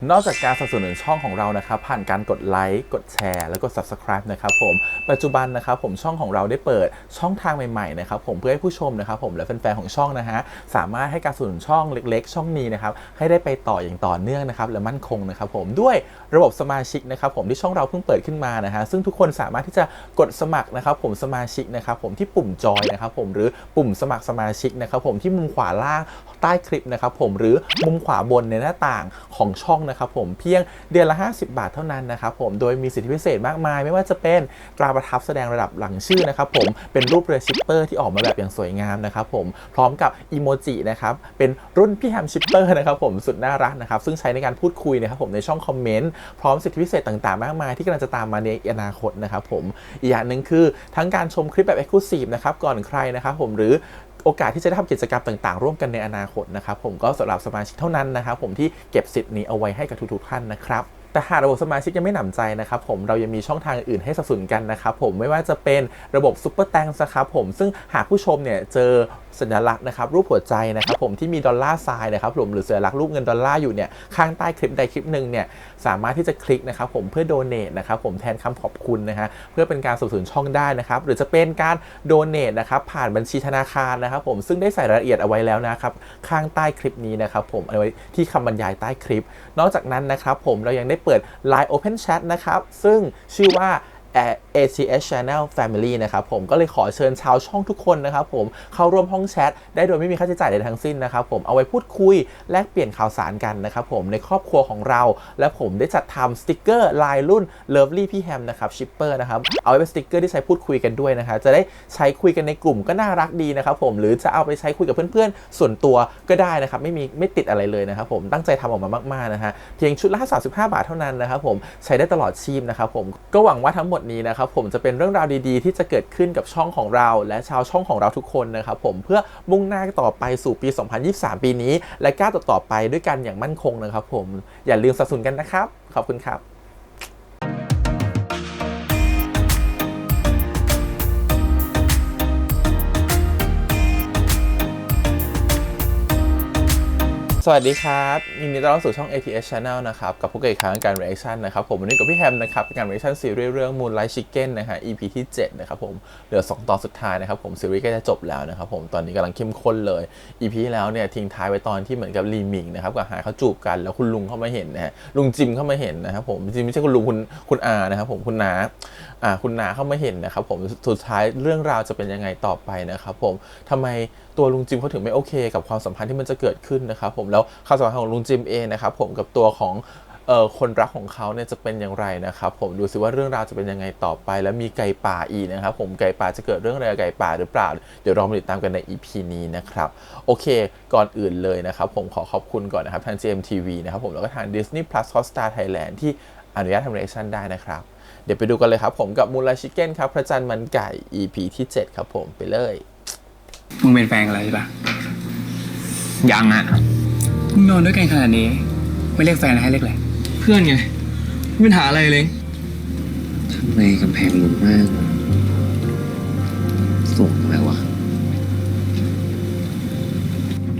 นอกจากการสนับสนุนช่องของเรานะครับผ่านการกดไลค์กดแชร์แล้วก็ Subscribe นะครับผมปัจจุบันนะครับผมช่องของเราได้เปิดช่องทางใหม่ๆนะครับผมเพื่อให้ผู้ชมนะครับผมและแฟนๆของช่องนะฮะสามารถให้การสนับสนุนช่องเล็กๆช่องนี้นะครับให้ได้ไปต่ออย่างต่อเนื่องนะครับและมั่นคงนะครับผมด้วยระบบสมาชิกนะครับผมที่ช่องเราเพิ่งเปิดขึ้นมานะฮะซึ่งทุกคนสามารถที่จะกดสมัครนะครับผมสมาชิกนะครับผมที่ปุ่มจอยนะครับผมหรือปุ่มสมัครสมาชิกนะครับผมที่มุมขวาล่างใต้คลิปนะครับผมหรือมุมขวาบนในหน้าต่างของช่องนะครับผมเพียงเดือนละ50 บาทเท่านั้นนะครับผมโดยมีสิทธิพิเศษมากมายไม่ว่าจะเป็นตราประทับแสดงระดับหลังชื่อนะครับผมเป็นรูปเรือชิปเปอร์ที่ออกมาแบบอย่างสวยงามนะครับผมพร้อมกับอีโมจินะครับเป็นรุ่นพี่แฮมชิปเปอร์นะครับผมสุดน่ารักนะครับซึ่งใช้ในการพูดคุยนะครับผมในช่องคอมเมนต์พร้อมสิทธิพิเศษต่างๆมากมายที่กำลังจะตามมาในอนาคตนะครับผมอีกอย่างหนึ่งคือทั้งการชมคลิปแบบ Exclusive นะครับก่อนใครนะครับผมหรือโอกาสที่จะได้ทำกิจกรรมต่างๆร่วมกันในอนาคตนะครับผมก็สำหรับสมาชิกเท่านั้นนะครับผมที่เก็บสิทธิ์นี้เอาไว้ให้กับทุกๆท่านนะครับแต่หากระบบสมาชิกยังไม่หนำใจนะครับผมเรายังมีช่องทางอื่นให้สนับสนุนกันนะครับผมไม่ว่าจะเป็นระบบซุปเปอร์แตงนะครับผมซึ่งหากผู้ชมเนี่ยเจอสัญลักษณ์นะครับรูปหัวใจนะครับผมที่มีดอลลาร์ไซน์นะครับผมหรือสัญลักษณ์รูปเงินดอลลาร์อยู่เนี่ยข้างใต้คลิปใดคลิปหนึ่งเนี่ยสามารถที่จะคลิกนะครับผมเพื่อโดเนทนะครับผมแทนคำขอบคุณนะฮะเพื่อเป็นการสนับสนุนช่องได้นะครับหรือจะเป็นการโดเนทนะครับผ่านบัญชีธนาคารนะครับผมซึ่งได้ใส่รายละเอียดเอาไว้แล้วนะครับข้างใต้คลิปนี้นะครับผมเอาไว้ที่คำบรรยายใต้คลิปนอกจากนั้นนะครับผมเรายังได้เปิด Line Open Chat นะครับซึ่งชื่อว่า ACS Channel Family นะครับผมก็เลยขอเชิญชาวช่องทุกคนนะครับผมเข้าร่วมห้องแชทได้โดยไม่มีค่าใช้จ่ายใดทั้งสิ้นนะครับผมเอาไว้พูดคุยแลกเปลี่ยนข่าวสารกันนะครับผมในครอบครัวของเราและผมได้จัดทำสติกเกอร์ลายรุ่น Lovely พี่แฮมนะครับชิปเปอร์นะครับเอาไว้เป็นสติกเกอร์ที่ใช้พูดคุยกันด้วยนะครับจะได้ใช้คุยกันในกลุ่มก็น่ารักดีนะครับผมหรือจะเอาไปใช้คุยกับเพื่อนๆส่วนตัวก็ได้นะครับไม่ติดอะไรเลยนะครับผมตั้งใจทำออกมามากๆนะฮะเพียงชุดละ35 บาทเท่านั้นนะครับผมใช้ได้ตลอดชีพนะครับผมก็หวังว่าทั้งหมดนี้นะครับผมจะเป็นเรื่องราวดีๆที่จะเกิดขึ้นกับช่องของเราและชาวช่องของเราทุกคนนะครับผมเพื่อมุ่งหน้าต่อไปสู่ปี 2023 ปีนี้และก้าวต่อไปด้วยกันอย่างมั่นคงนะครับผมอย่าลืมสนับสนุนกันนะครับขอบคุณครับสวัสดีครับยินดีต้อนรับสู่ช่อง ATS Channel นะครับกับพวกเอกครั้งการ reaction นะครับผมวันนี้กับพี่แฮมนะครับเป็นการ reaction ซีรีส์เรื่อง Moonlight Chicken นะฮะ EP ที่ 7 นะครับผมเหลือ2 ตอนสุดท้ายนะครับผมซีรีส์ใกล้จะจบแล้วนะครับผมตอนนี้กำลังเข้มข้นเลย EP ที่แล้วเนี่ยทิ้งท้ายไว้ตอนที่เหมือนกับลีมิงนะครับกับหายเขาจูบกันแล้วคุณลุงเข้ามาเห็นนะฮะลุงจิมเข้ามาเห็นนะครับผมจริงไม่ใช่คุณลุงคุณอานะครับผมคุณน้าคุณน้าเข้ามาเห็นนะครับผมสุดท้ายเรื่องราวจะเป็นยังไงต่อไปนะครับผมทำไมตัวลุงจิมเขาถึงไม่โอเคกับความสัมพันธ์ที่มันจะเกิดขึ้นนะครับผมแล้วความสัมพันธ์ของลุงจิมเองนะครับผมกับตัวของคนรักของเขาเนี่ยจะเป็นอย่างไรนะครับผมดูสิว่าเรื่องราวจะเป็นยังไงต่อไปแล้วมีไก่ป่าอีกนะครับผมไก่ป่าจะเกิดเรื่องอะไรกับไก่ป่าหรือเปล่าเดี๋ยวเรามาติดตามกันใน EP นี้นะครับโอเคก่อนอื่นเลยนะครับผมขอขอบคุณก่อนนะครับทาง GMTV นะครับผมแล้วก็ทาง Disney Plus Hotstar Thailand ที่อนุญาตทำ reaction ได้นะครับเดี๋ยวไปดูกันเลยครับผมกับ Moonlight Chicken ครับพระจันทร์มันไก่ EP ที่ 7 ครับผมไปเลยมึงเป็นแฟนอะไรใช่ปะยังอ่ะมึงนอนด้วยกันขนาดนี้ไม่เรียกแฟนให้เรียกอะไรเพื่อนไงไม่มีปัญหาอะไรเลยทำไมกำแพงหลุดมากส่งอะไรวะ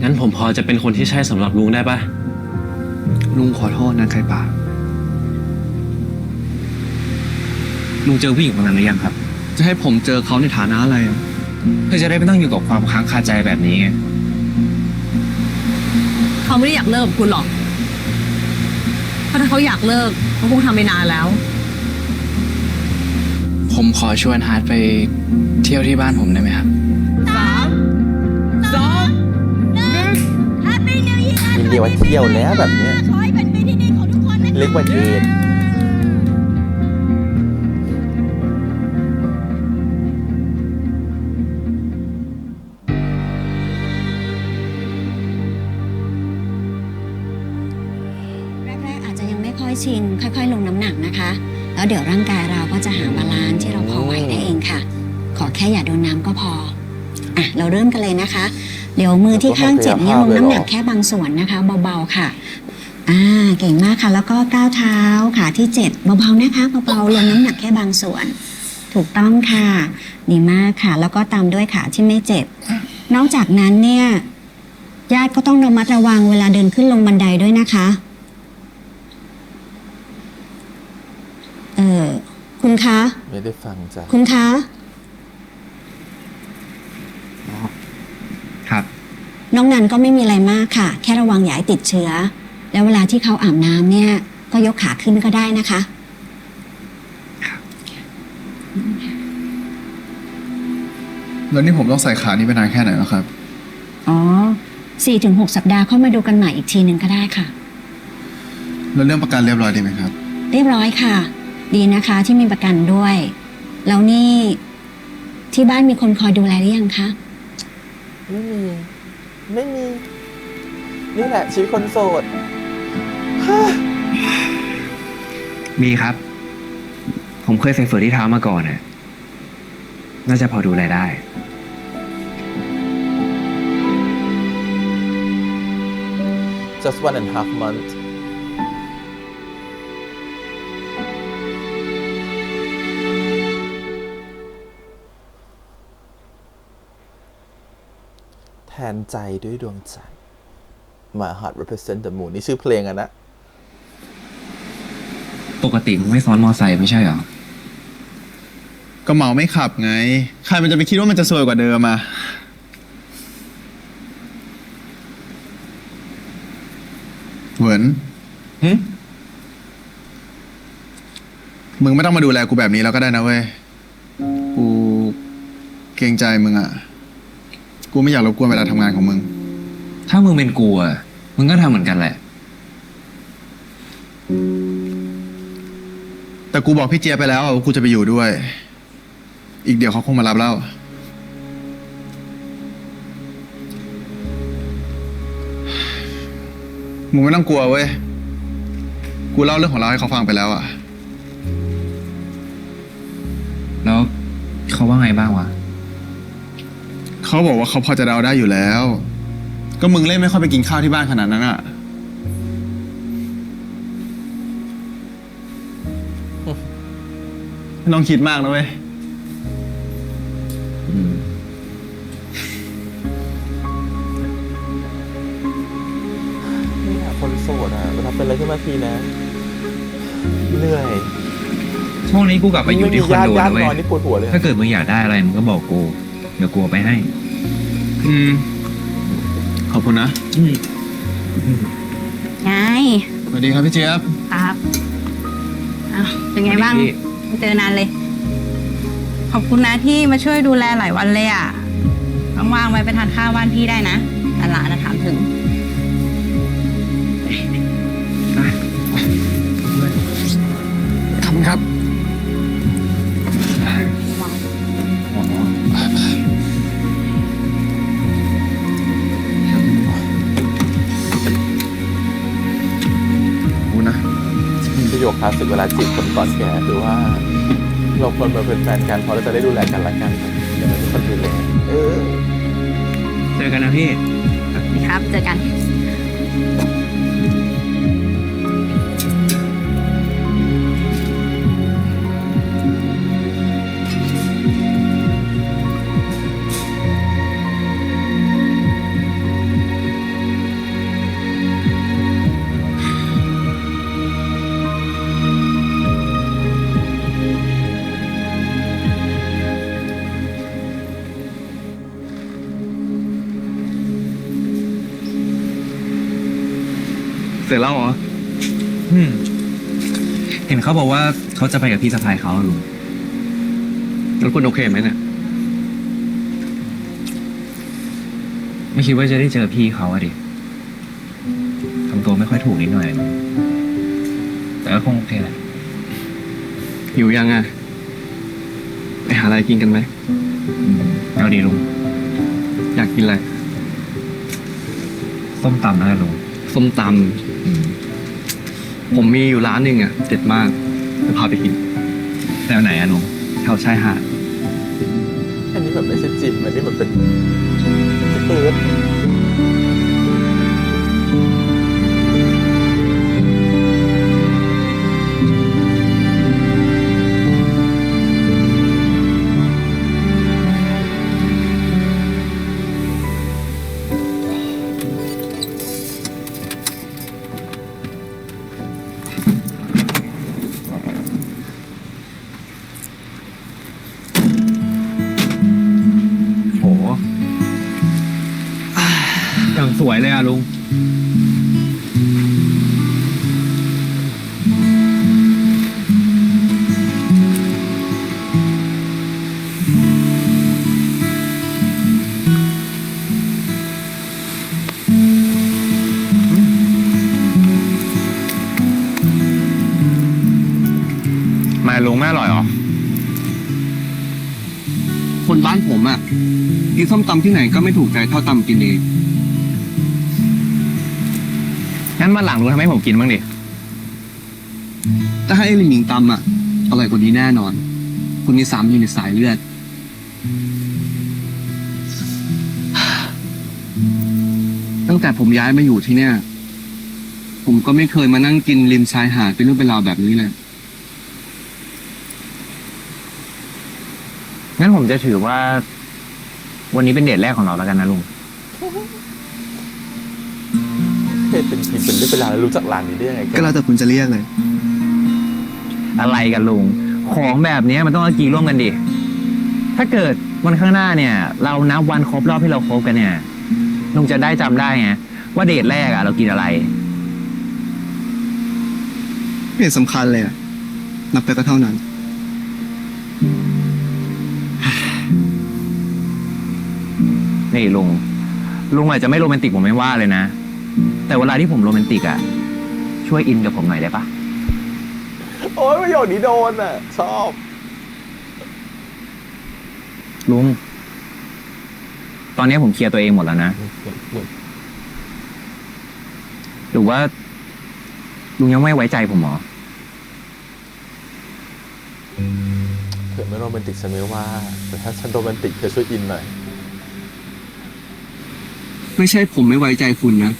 งั้นผมพอจะเป็นคนที่ใช่สำหรับลุงได้ปะลุงขอโทษนะไก่ป่าลุงเจอผู้หญิงคนนั้นหรือยังครับจะให้ผมเจอเขาในฐานะอะไรเพื่อจะได้ไม่ต้องอยู่กับความค้างคาใจแบบนี้เขาไม่ได้อยากเลิกกับคุณหรอกเพราะถ้าเขาอยากเลิกเขาคงทำไปนานแล้วผมขอชวนฮาร์ดไปเที่ยวที่บ้านผมได้ไหมครับ3 2 1 Happy New Year ยินดีว่าเที่ยวแล้วแบบนี้ขอให้เป็นปีที่ดีของทุกคนนะเล็กกว่าเดทค่อยชินค่อยๆลงน้ำหนักนะคะแล้วเดี๋ยวร่างกายเราก็จะหาบาลานซ์ที่เราพอไหวได้เองค่ะขอแค่อย่าโดนน้ำก็พอเราเริ่มกันเลยนะคะเดี๋ยวมือที่ข้างเจ็บเนี่ยลงน้ำหนักแค่บางส่วนนะคะเบาๆค่ะเก่งมากค่ะแล้วก็ก้าวเท้าขาที่7เบาๆนะคะเบาๆลงน้ำหนักแค่บางส่วนถูกต้องค่ะดีมากค่ะแล้วก็ตามด้วยขาที่ไม่เจ็บนอกจากนั้นเนี่ยญาติก็ต้องระมัดระวังเวลาเดินขึ้นลงบันไดด้วยนะคะ คุณคะ ไม่ได้ฟังจ้ะ คุณคะ ครับ น้องนันก็ไม่มีอะไรมากค่ะ แค่ระวังอย่าให้ติดเชื้อ แล้วเวลาที่เขาอาบน้ำเนี่ยก็ยกขาขึ้นก็ได้นะคะ แล้วนี่ผมต้องใส่ขานี้ไปนานแค่ไหนแล้วครับ อ๋อ 4-6 สัปดาห์เข้ามาดูกันใหม่อีกทีหนึ่งก็ได้ค่ะ แล้วเรื่องประกันเรียบร้อยดีไหมครับ เรียบร้อยค่ะ ดีนะคะที่มีประกันด้วย แล้วนี่ที่บ้านมีคนคอยดูแลหรือยังคะ ไม่มี ไม่มี นี่แหละชีวิตคนโสด มีครับ ผมเคยใส่เฟือกที่เท้ามาก่อนน่ะน่าจะพอดูแลได้ just 1.5 month แทนใจด้วยดวงใจ My heart represent the moon นี่ชื่อเพลงอะนะ ปกติมึงไม่ซ้อนมอไซค์ไม่ใช่เหรอ ก็เมาไม่ขับไง ใครมันจะไปคิดว่ามันจะซวยกว่าเดิมอะเหวิน หึ มึงไม่ต้องมาดูแลกูแบบนี้แล้วก็ได้นะเว้ย กูเกรงใจมึงอะกูไม่อยากรบกวนเวลาทำงานของมึง ถ้ามึงเป็นกูอ่ะ มึงก็ทำเหมือนกันแหละ แต่กูบอกพี่เจี๊ยบไปแล้วว่ากูจะไปอยู่ด้วย อีกเดี๋ยวเขาคงมารับแล้ว มึงไม่ต้องกลัวเว้ย กูเล่าเรื่องของเราให้เขาฟังไปแล้วอะ แล้วเขาว่าไงบ้างวะ เขาบอกว่าเขาพอจะเดาได้อยู่แล้ว ก็มึงเล่นไม่ค่อยไปกินข้าวที่บ้านขนาดนั้นอะไม่ต้องคิดมากนะเว้ย นี่แหละคนโสดอะเวลาเป็นอะไรขึ้นมาทีนะ เหนื่อย ช่วงนี้กูกลับไปอยู่ที่คอนโด ญา แล้ว ติ เว้ย นอนนี่ปวดหัวเลย ถ้าเกิดมึงอยากได้อะไรมึงก็บอกกู เดี๋ยวกูเอาไปให้ ขอบคุณนะ ไง สวัสดีครับพี่เจี๊ยบ ครับอ้าวเป็นไงบ้าง พี่ ไม่เจอนานเลย ขอบคุณนะที่มาช่วยดูแลหลายวันเลยอ่ะว่างๆไว้ไปทานข้าวบ้านพี่ได้นะหลานๆนะถามถึง ขอบคุณครับ กูนะ ประโยคคลาสสิกเวลาจีบคนก่อนแก่คือว่า เราควรมาเป็นแฟนกันเพราะเราจะได้ดูแลกันและกันเดี๋ยวเราเป็นคนดูแลอ เจอกันนะพี่ นี่ครับ เจอกัน เสร็จแล้วเหรอ เห็นเขาบอกว่าเขาจะไปกับพี่สะพายเขาลุงแล้วคุณโอเคไหมเนี่ย ไม่คิดว่าจะได้เจอพี่เขาอะดิทำตัวไม่ค่อยถูกนิดหน่อย แต่ก็คงโอเคแหละ หิวยังอะไปหาอะไรกินกันไหม เอาดีลุง อยากกินอะไร ส้มตำนะลุง ส้มตำผมมีอยู่ร้านหนึ่งอะเด็ดมากจะพาไปกิน แนวไหนอะลุง แถวชายหาด อันนี้แบบไม่ใช่จิบอันนี้แบบเป็นปื๊ด ลุงไม่อร่อยหรอ คนบ้านผมอ่ะกินส้มตำที่ไหนก็ไม่ถูกใจเท่าตำกินเอง งั้นมาหลังลุงทำให้ผมกินบ้างดิ ถ้าให้ไอ้ลิงหมิงตำอ่ะอร่อยกว่านี้แน่นอนคุณมี3อยู่ในสายเลือด ตั้งแต่ผมย้ายมาอยู่ที่เนี่ย ผมก็ไม่เคยมานั่งกินริมชายหาดเป็นเรื่องเป็นราวแบบนี้เลย งั้นผมจะถือว่า วันนี้เป็นเดทแรกของเราแล้วกันนะลุง เป็นกินเป็นเรื่องเป็นราวแล้วรู้จักร้านนี้ได้ยังไง ก็แล้วแต่คุณจะเรียกเลย อะไรกันลุง ของแบบนี้มันต้องอากีร่วมกันดิ ถ้าเกิดวันข้างหน้าเนี่ย เรานับวันครบรอบที่เราคบกันเนี่ย ลุงจะได้จำได้ไงว่าเดทแรกอะเรากินอะไร ไม่เห็นสำคัญเลยอะนับไปก็เท่านั้น นี่ลุงอาจจะไม่โรแมนติกผมไม่ว่าเลยนะ แต่เวลาที่ผมโรแมนติกอะช่วยอินกับผมหน่อยได้ปะ โอ้ยประโยคนี้โดนอ่ะ ชอบ ลุง ตอนนี้ผมเคลียร์ตัวเองหมดแล้วนะ หรือว่า ลุงยังไม่ไว้ใจผมเหรอ เธอไม่โรแมนติกฉันไม่ว่า แต่ถ้าฉันโรแมนติกเธอช่วยอินหน่อย ไม่ใช่ผมไม่ไว้ใจคุณนะ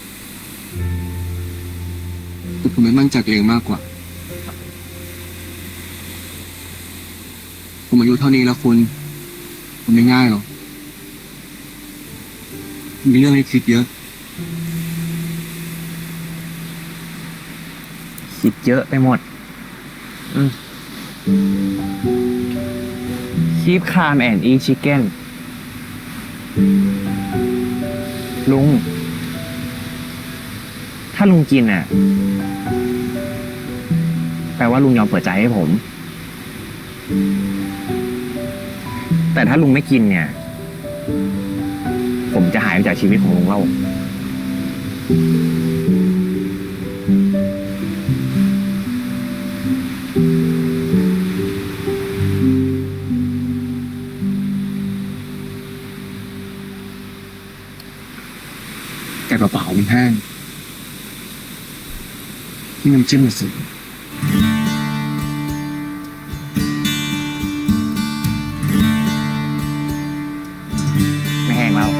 แต่ผมไม่มั่นใจตัวเองมากกว่า ผมอายุเท่านี้แล้วคุณ ผมไม่ง่ายหรอก มีเรื่องให้คิดเยอะ คิดเยอะไปหมด Keep calm and eat chicken ลุง ถ้าลุงกินอ่ะ แปลว่าลุงยอมเปิดใจให้ผม แต่ถ้าลุงไม่กินเนี่ย ผมจะหายไปจากชีวิตของลุงแล้ว แต่กระเป๋ามันแห้งที่น้ำจิ้มมันสุด ไม่แห้งแล้ว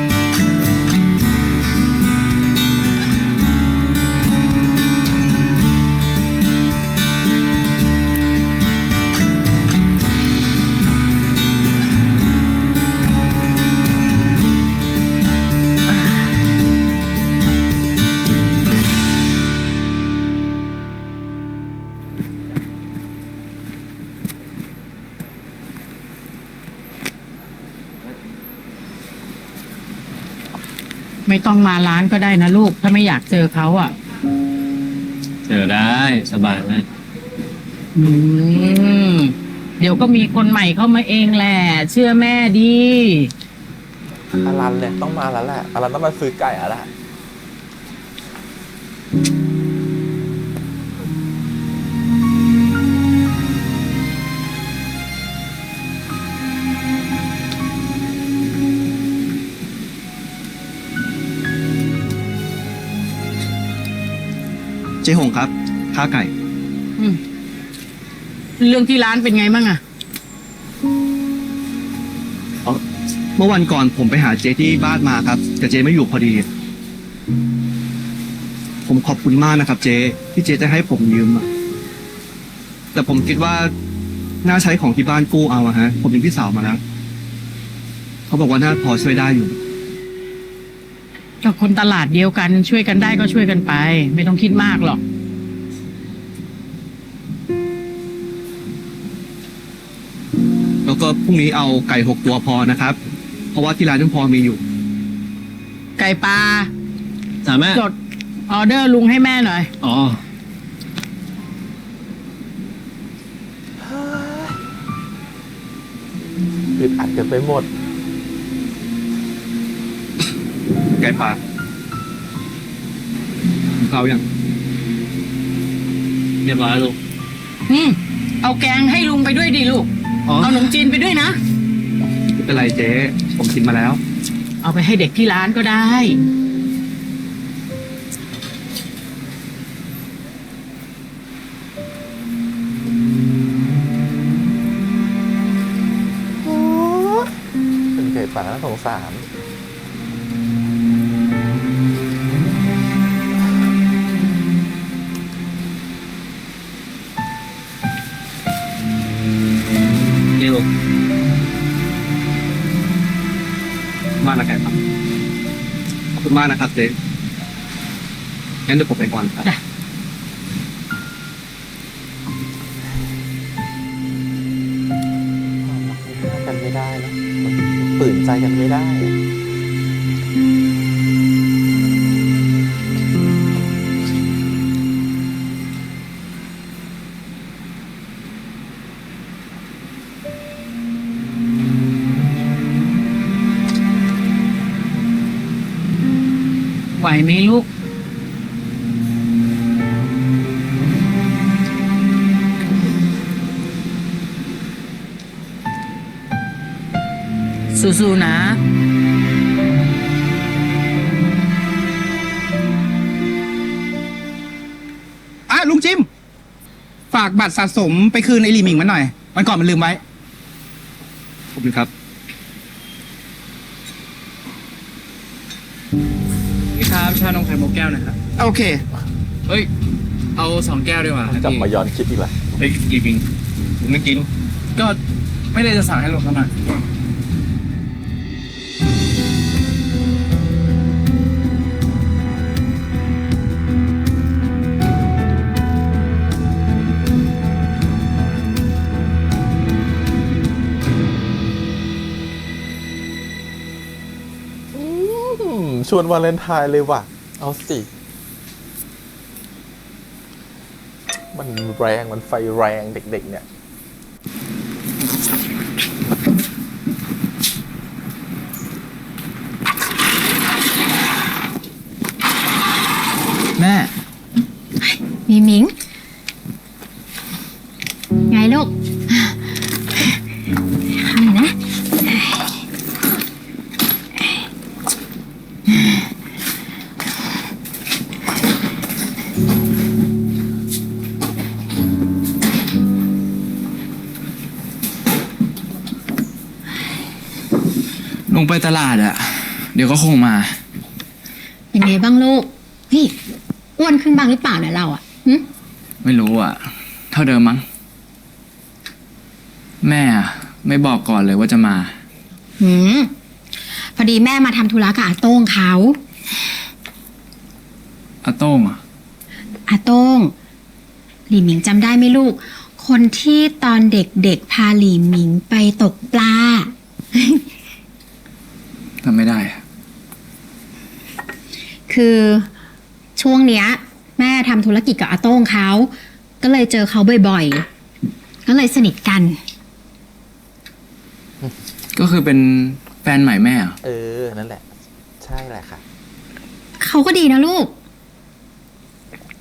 ไม่ต้องมาร้านก็ได้นะลูก ถ้าไม่อยากเจอเขาอ่ะ เจอได้สบายมาก อืม เดี๋ยวก็มีคนใหม่เข้ามาเองแหละ เชื่อแม่ดี อารันเนี่ยต้องมาแล้วแหละอารันต้องมาซื้อไก่แล้วแหละ เจ๊หงครับข้าไก่ อืม เรื่องที่ร้านเป็นไงบ้างอะ เมื่อวันก่อนผมไปหาเจ๊ที่บ้านมาครับ แต่เจ๊ไม่อยู่พอดี ผมขอบคุณมากนะครับ เจ๊ที่เจ๊จะให้ผมยืมอะแต่ผมคิดว่าน่าใช้ของที่บ้านกู้เอาอะฮะ ผมเป็นพี่สาวมาแล้ว เขาบอกว่าน่าพอช่วยได้อยู่ ก็คนตลาดเดียวกันช่วยกันได้ก็ช่วยกันไป ไม่ต้องคิดมากหรอก แล้วก็พรุ่งนี้เอาไก่6 ตัวพอนะครับ เพราะว่าที่ร้านยังพอมีอยู่ ไก่ปลา สามารถ จดออเดอร์ลุงให้แม่หน่อย อ๋อ อึดอัดกันไปหมด ไก่ปลาเขายัง เรียบร้อยลูก อืม เอาแกงให้ลุงไปด้วยดิลูก อ๋อ เอาขนมจีนไปด้วยนะ ไม่เป็นไรเจ๊ผมกินมาแล้ว เอาไปให้เด็กที่ร้านก็ได้ เป็นเกิดป่าน่าสงสาร นี่ลูกมากนะแกครับขอบคุณมากนะครับเจ๊งั้นเดี๋ยวผมไปก่อนครับ จ้ะ กันไม่ได้นะฝืนใจกันไม่ได้ ไหวไหมลูก สู้ๆนะ ลุงจิม ฝากบัตรสะสมไปคืนไอ้ลีมิงมันหน่อยวันก่อนมันลืมไว้ ขอบคุณครับ พี่ครับชานมไข่มุกแก้วนะครับ โอเค เฮ้ย เอา2 แก้วดีกว่า กลับมาย้อนคิดอีกแล้ว เฮ้ยอีพิงผมไม่กิน ก็ไม่ได้จะสั่งให้ลงเข้ามา ชวนวาเลนไทน์เลยว่ะ เอาสิ มันแรงมันไฟแรงเด็กๆเนี่ย แม่ มีหมิง ไงลูกเอาหน่อยนะ ลงไปตลาดอะเดี๋ยวก็คงมา เป็นไงบ้างลูก นี่อ้วนขึ้นบ้างหรือเปล่าเนี่ยเราอ่ะหึ ไม่รู้อะเท่าเดิมมั้ง แม่อะไม่บอกก่อนเลยว่าจะมา หืมพอดีแม่มาทำธุระกับอาโต้งเขา อาโต้งอะ อาโต้งหลี่หมิงจำได้ไหมลูก คนที่ตอนเด็กๆพาหลี่หมิงไปตกปลา ทำไม่ได้อะ คือช่วงเนี้ย แม่ทำธุรกิจกับอาโต้งเขา ก็เลยเจอเขาบ่อยๆ ก็เลยสนิทกัน ก็คือเป็นแฟนใหม่แม่อะ นั่นแหละ ใช่แหละค่ะ เขาก็ดีนะลูก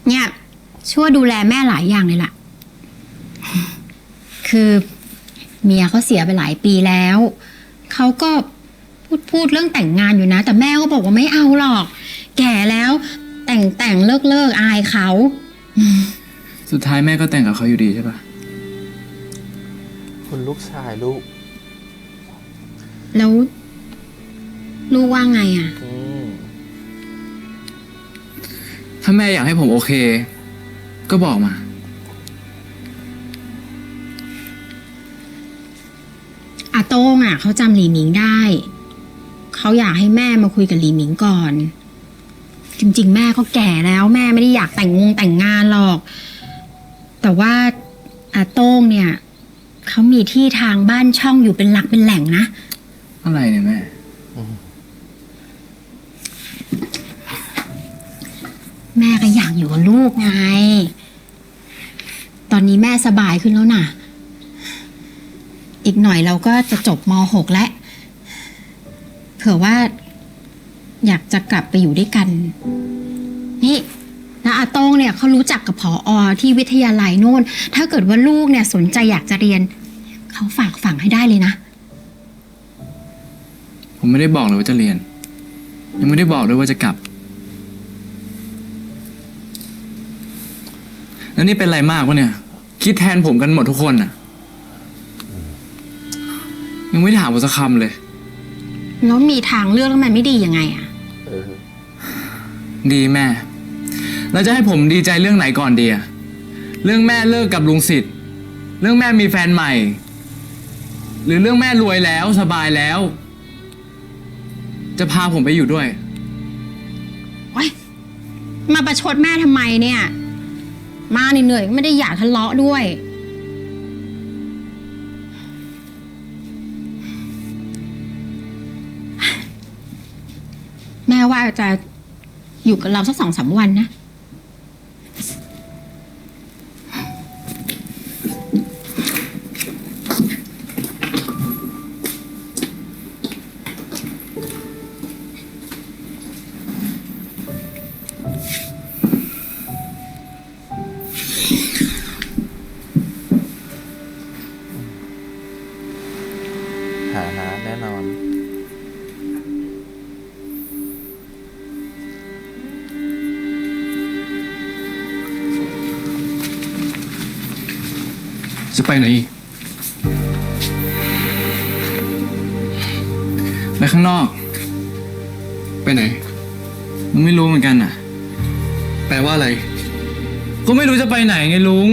เนี่ยช่วยดูแลแม่หลายอย่างเลยล่ะ คือเมียเขาเสียไปหลายปีแล้ว เขาก็พูดเรื่องแต่งงานอยู่นะ แต่แม่ก็บอกว่าไม่เอาหรอก แก่แล้วแต่งเลิกอายเขา สุดท้ายแม่ก็แต่งกับเขาอยู่ดีใช่ปะ คุณลูกชายลูก แล้วลูกว่าไงอ่ะ ถ้าแม่อยากให้ผมโอเค ก็บอกมา อาโต้งอ่ะเขาจำหลีหมิงได้ เขาอยากให้แม่มาคุยกับหลีหมิงก่อน จริงๆ แม่ก็แก่แล้ว แม่ไม่ได้อยากแต่งงานหรอก แต่ว่าอาโต้งเนี่ยเขามีที่ทางบ้านช่องอยู่เป็นหลักเป็นแหล่งนะ อะไรเนี่ยแม่ แม่ก็อยากอยู่กับลูกไง ตอนนี้แม่สบายขึ้นแล้วน่ะ อีกหน่อยเราก็จะจบม.6 แล้ว เผื่อว่าอยากจะกลับไปอยู่ด้วยกัน นี่ นะอาโต้งเนี่ยเขารู้จักกับผอ.ที่วิทยาลัยโน่นถ้าเกิดว่าลูกเนี่ยสนใจอยากจะเรียนเขาฝากฝังให้ได้เลยนะ ผมไม่ได้บอกเลยว่าจะเรียน ยังไม่ได้บอกด้วยว่าจะกลับ แล้วนี่เป็นไรมากวะเนี่ย คิดแทนผมกันหมดทุกคนน่ะ ยังไม่ถามผมสักคำเลย แล้วมีทางเลือกแล้วมันไม่ดียังไงอะ ดีแม่ แล้วจะให้ผมดีใจเรื่องไหนก่อนดีอะเรื่องแม่เลิกกับลุงสิทธิ์ เรื่องแม่มีแฟนใหม่ หรือเรื่องแม่รวยแล้วสบายแล้ว จะพาผมไปอยู่ด้วย โอ๊ยมาประชดแม่ทำไมเนี่ย มาเหนื่อยๆก็ไม่ได้อยากทะเลาะด้วย แม่ว่าจะอยู่กับเราสัก2-3 วันนะ หาแน่นอน จะไปไหนอีก ไปข้างนอก ไปไหน มันไม่รู้เหมือนกันน่ะ แปลว่าอะไร ก็ไม่รู้จะไปไหนไงลุง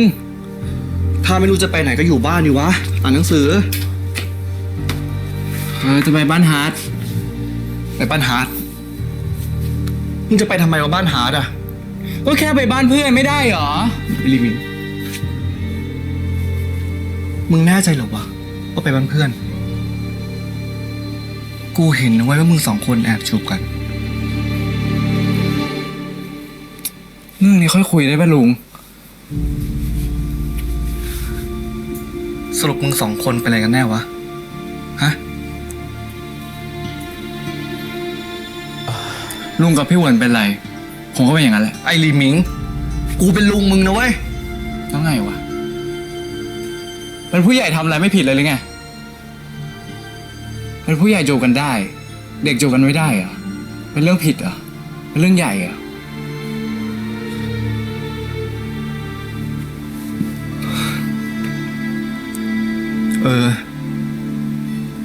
ถ้าไม่รู้จะไปไหนก็อยู่บ้านดิวะ อ่านหนังสือ จะไปบ้านฮาร์ด ไปบ้านฮาร์ดมึงจะไปทำไมวะบ้านฮาร์ดอ่ะ ก็แค่ไปบ้านเพื่อนไม่ได้เหรอ ไอลิมินมึงแน่ใจเหรอวะว่าไปบ้านเพื่อน กูเห็นนะเว้ยว่ามึง2 คนแอบจูบกัน เรื่องนี้ค่อยคุยได้ป่ะลุง สรุปมึง2 คนเป็นอะไรกันแน่วะ ฮะ ลุงกับพี่หวนเป็นไร ผมก็เป็นอย่างนั้นแหละ ไอลีมิง กูเป็นลุงมึงนะเว้ย แล้วไงวะ เป็นผู้ใหญ่ทำอะไรไม่ผิดเลยหรือไง เป็นผู้ใหญ่จูบกันได้ เด็กจูบกันไม่ได้เหรอ เป็นเรื่องผิดเหรอ เป็นเรื่องใหญ่เหรอ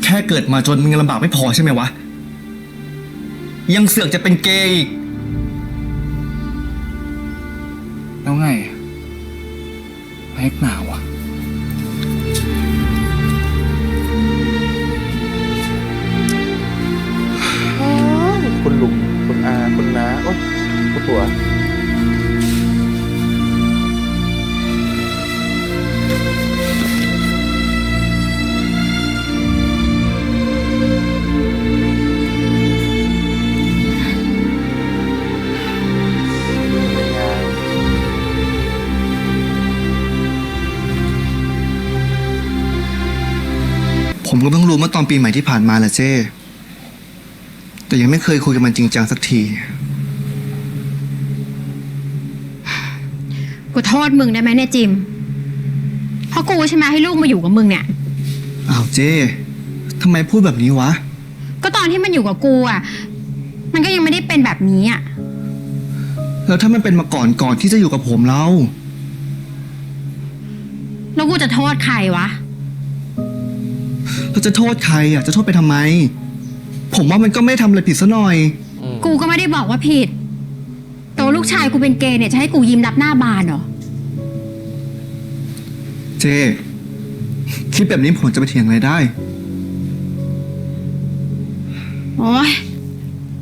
แค่เกิดมาจนมึงยังลำบากไม่พอใช่ไหมวะ ยังเสือกจะเป็นเกย์อีก แล้วไงแพ็กหนาวะ คุณลุงคุณอาคุณน้าโอ๊ยปวดหัว ผมก็เพิ่งรู้เมื่อตอนปีใหม่ที่ผ่านมาแหละเจ้ แต่ยังไม่เคยคุยกับมันจริงจังสักที กูโทษมึงได้ไหมเนี่ยจิม เพราะกูใช่ไหมให้ลูกมาอยู่กับมึงเนี่ย อ้าวเจ้ทำไมพูดแบบนี้วะ ก็ตอนที่มันอยู่กับกูอ่ะ มันก็ยังไม่ได้เป็นแบบนี้อ่ะ แล้วถ้ามันเป็นมาก่อนที่จะอยู่กับผมเล่า แล้วกูจะโทษใครวะ เราจะโทษใครอ่ะ จะโทษไปทำไม ผมว่ามันก็ไม่ทำอะไรผิดซะหน่อย กูก็ไม่ได้บอกว่าผิดแต่ว่าลูกชายกูเป็นเกย์เนี่ยจะให้กูยิ้มรับหน้าบานเหรอ เจ้คิดแบบนี้ผมจะไปเถียงอะไรได้ โอ๊ย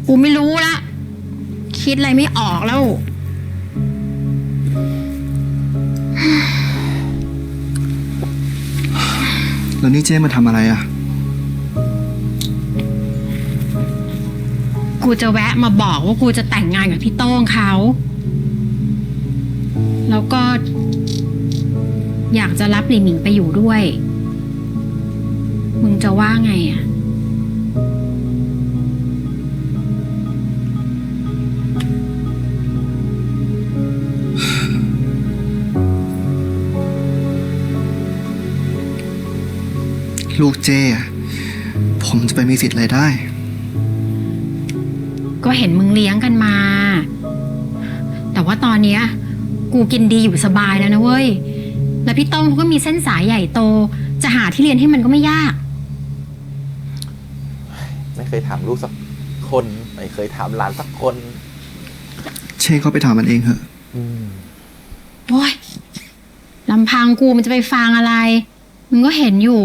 กูไม่รู้ละ คิดอะไรไม่ออกแล้ว แล้วนี่เจ้มาทำอะไรอ่ะ กูจะแวะมาบอกว่ากูจะแต่งงานกับพี่โต้งเขา แล้วก็ อยากจะรับหลิหมิงไปอยู่ด้วย มึงจะว่าไงอ่ะ ผ ลูกเจ้อะผมจะไปมีสิทธิ์อะไรได้ ก็เห็นมึงเลี้ยงกันมา แต่ว่าตอนเนี้ยกูกินดีอยู่สบายแล้วนะเว้ย แล้วพี่โต้งเขาก็มีเส้นสายใหญ่โต จะหาที่เรียนให้มันก็ไม่ยาก ไม่เคยถามลูกสักคน ไม่เคยถามหลานสักคน เช่เขาไปถามมันเองเหอะ โอ้ยลำพังกูมันจะไปฟังอะไร มึงก็เห็นอยู่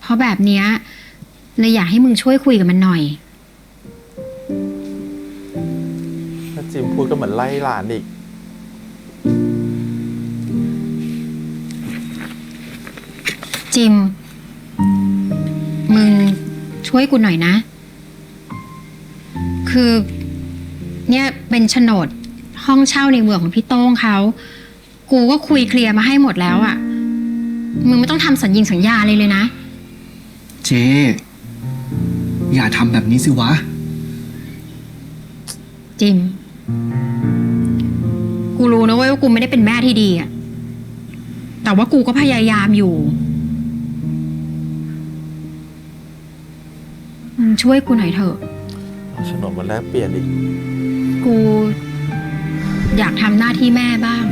เพราะแบบเนี้ยเลยอยากให้มึงช่วยคุยกับมันหน่อย ถ้าจิมพูดก็เหมือนไล่หลานอีก จิม มึงช่วยกูหน่อยนะ คือเนี่ยเป็นโฉนดห้องเช่าในเมืองของพี่โต้งเขา กูก็คุยเคลียร์มาให้หมดแล้วอะมึงไม่ต้องทำสัญญาเลยนะ เจ้อย่าทำแบบนี้สิวะ จิม กูรู้นะเว้ยว่ากูไม่ได้เป็นแม่ที่ดีอะแต่ว่ากูก็พยายามอยู่ มึงช่วยกูหน่อยเถอะ เอาโฉนดมาแลกเปลี่ยนอีก กูอยากทำหน้าที่แม่บ้าง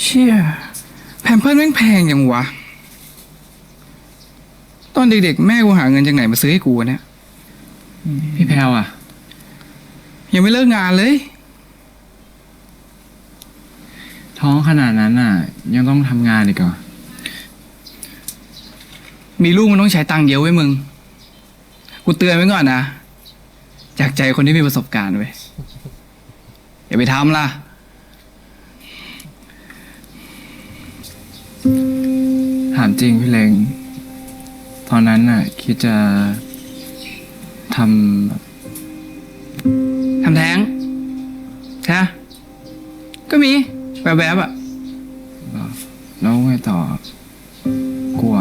เชี่ยแพมเพิร์สแม่งแพงอย่างวะ ตอนเด็กๆแม่กูหาเงินจากไหนมาซื้อให้กูวะเนี่ย พี่แพลวอ่ะ ยังไม่เลิกงานเลย ท้องขนาดนั้นอ่ะ ยังต้องทำงานอีกเหรอ มีลูกมันต้องใช้ตังค์เยอะไว้ยมึง กูเตือนไว้ก่อนนะ จากใจคนที่มีประสบการณ์ไว้ยอย่าไปทำล่ะ ถามจริงพี่เล็งตอนนั้นน่ะ คิดจะทำ ทำแท้งใช่ปะก็มีแวบๆอ่ะ แล้วไงต่อ กลัว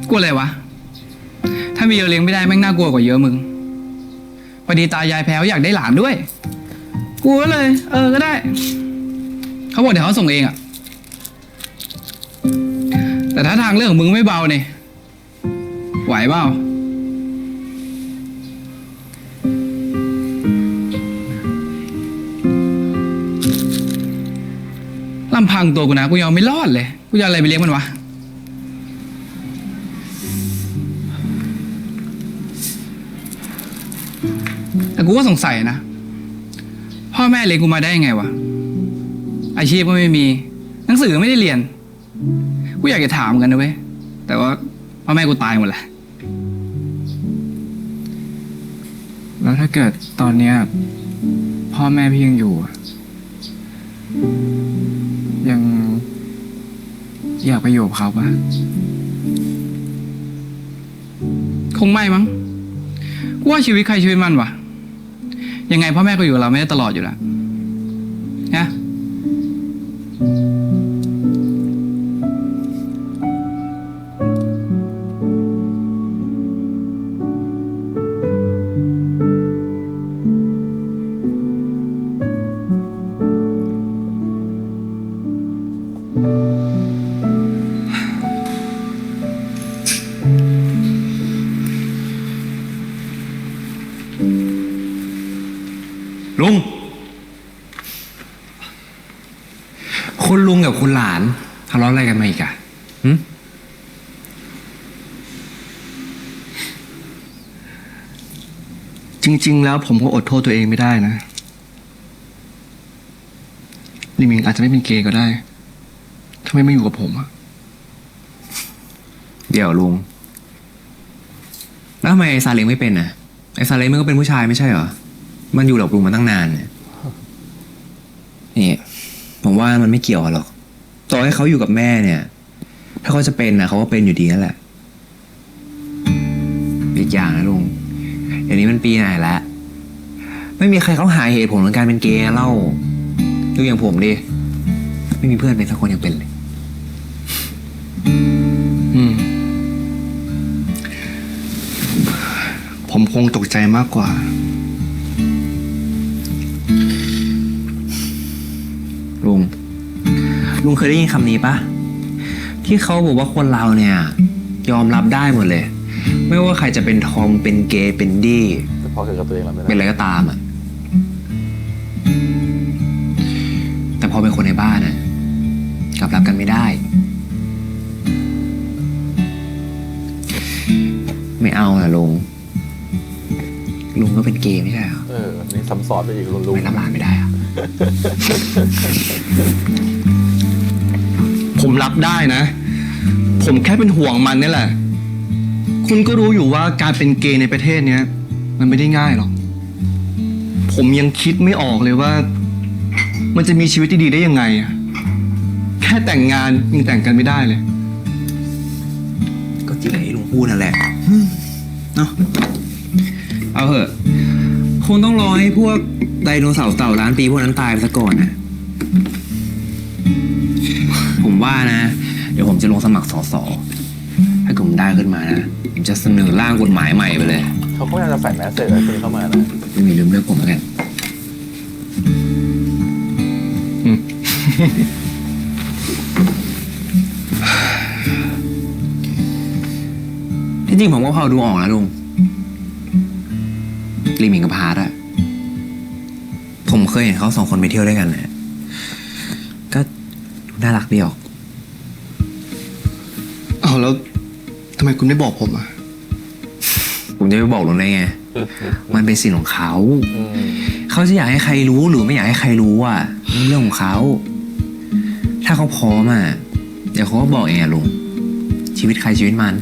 กลัวอะไรวะ ถ้ามีเลี้ยงไม่ได้แม่งน่ากลัวกว่าเยอะมึงพอดีตายายแพ้วอยากได้หลานด้วย กูก็เลย ก็ได้ เขาบอกเดี๋ยวเขาส่งเองอ่ะ แต่ถ้าทางเรื่องของมึงไม่เบาเนี่ยไหวเปล่าลำพังตัวกูนะ กูยังไม่รอดเลย กูจะเอาอะไรไปเลี้ยงมันวะ แต่กูก็สงสัยนะ พ่อแม่เลี้ยงกูมาได้ยังไงวะ อาชีพก็ไม่มี หนังสือก็ไม่ได้เรียน กูอยากจะถามกันนะเว้ย แต่ว่าพ่อแม่กูตายหมดแหละ แล้วถ้าเกิดตอนเนี้ยพ่อแม่พี่ยังอยู่อะยังอยากไปอยู่กับเขาปะ คงไม่มั้ง กูว่าชีวิตใครชีวิตมันวะ ยังไงพ่อแม่ก็อยู่กับเราไม่ได้ตลอดอยู่แล้วนะ ลุง คุณลุงกับคุณหลานทะเลาะอะไรกันมาอีกอะจริง ๆ แล้วผมก็อดโทษตัวเองไม่ได้นะลิมิงอาจจะไม่เป็นเกย์ก็ได้ถ้าไม่มาอยู่กับผมอะ เดี๋ยวลุง แล้วทำไมไอ้ซาเล้งไม่เป็นอ่ะ ไอ้ซาเล้งมันก็เป็นผู้ชายไม่ใช่เหรอ มันอยู่กับลุงมาตั้งนานเนี่ยนี่ผมว่ามันไม่เกี่ยวหรอก ต่อให้เขาอยู่กับแม่เนี่ย ถ้าเขาจะเป็นนะเขาก็เป็นอยู่ดีนั่นแหละ อีกอย่างนะลุง เดี๋ยวนี้มันปีไหนแล้ว ไม่มีใครเขาหาเหตุผลของการเป็นเกย์เล่าดูอย่างผมดิไม่มีเพื่อนเป็นสักคนยังเป็นเลย ผมคงตกใจมากกว่า ลุงเคยได้ยินคำนี้ปะที่เขาบอกว่าคนเราเนี่ย ยอมรับได้หมดเลย ไม่ว่าใครจะเป็นทอมเป็นเกย์เป็นดี้ พอเกิดกับตัวเองแล้ว เป็นอะไรก็ตามอ่ะแต่พอเป็นคนในบ้านอ่ะกลับรับกันไม่ได้ ไม่เอาอะลุงก็เป็นเกย์ไม่ใช่เหรอ นี่ซ้ำซ้อนไปอีกลุง ไม่รับหลานไม่ได้อะ ผมรับได้นะ ผมแค่เป็นห่วงมันนี่แหละ คุณก็รู้อยู่ว่าการเป็นเกย์ในประเทศเนี้ยมันไม่ได้ง่ายหรอก ผมยังคิดไม่ออกเลยว่า มันจะมีชีวิตที่ดีได้ยังไงอะแค่แต่งงานยังแต่งกันไม่ได้เลย ก็จริงที่ลุงพูดนั่นแหละเนาะเอาเหอะคงต้องรอให้พวกไดโนเสาร์เต่าล้านปีพวกนั้นตายไปซะก่อนนะผมว่านะ เดี๋ยวผมจะลงสมัครสสถ้าผมได้ขึ้นมานะผมจะเสนอร่างกฎหมายใหม่ไปเลย เขาก็ยังจะแฝงแมสเซจอะไรพวกนี้เข้ามานะ ไม่มีลืมเรื่องผมแล้วกันที่จริงผมก็พอดูออกนะลุงลีหมิงกับพาร์ทอะผมเคยเห็นเขาสองคนไปเที่ยวด้วยกันนะก็ดูน่ารักดีออก เอาแล้วทำไมคุณไม่บอกผมอ่ะ ผมจะไปบอกลุงได้ไง มันเป็นสิ่งของเขา เขาจะอยากให้ใครรู้หรือไม่อยากให้ใครรู้อ่ะมันเรื่องของเขา ถ้าเขาพร้อมอ่ะเดี๋ยวเขาก็บอกเองอะลุง ชีวิตใครชีวิตมัน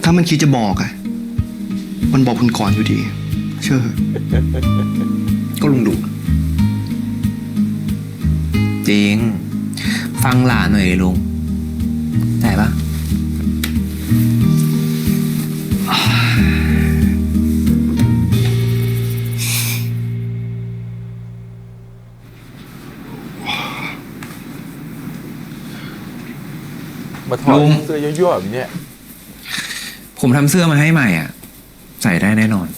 ถ้ามันคิดจะบอกอ่ะ มันบอกคุณก่อนอยู่ดี เชื่อ ก็ลุงดุจริง ฟังหลานหน่อยลุงได้ปะ มาถอดเสื้อยั่วๆแบบเนี้ย ผมทำเสื้อมาให้ใหม่อ่ะ ใส่ได้แน่นอน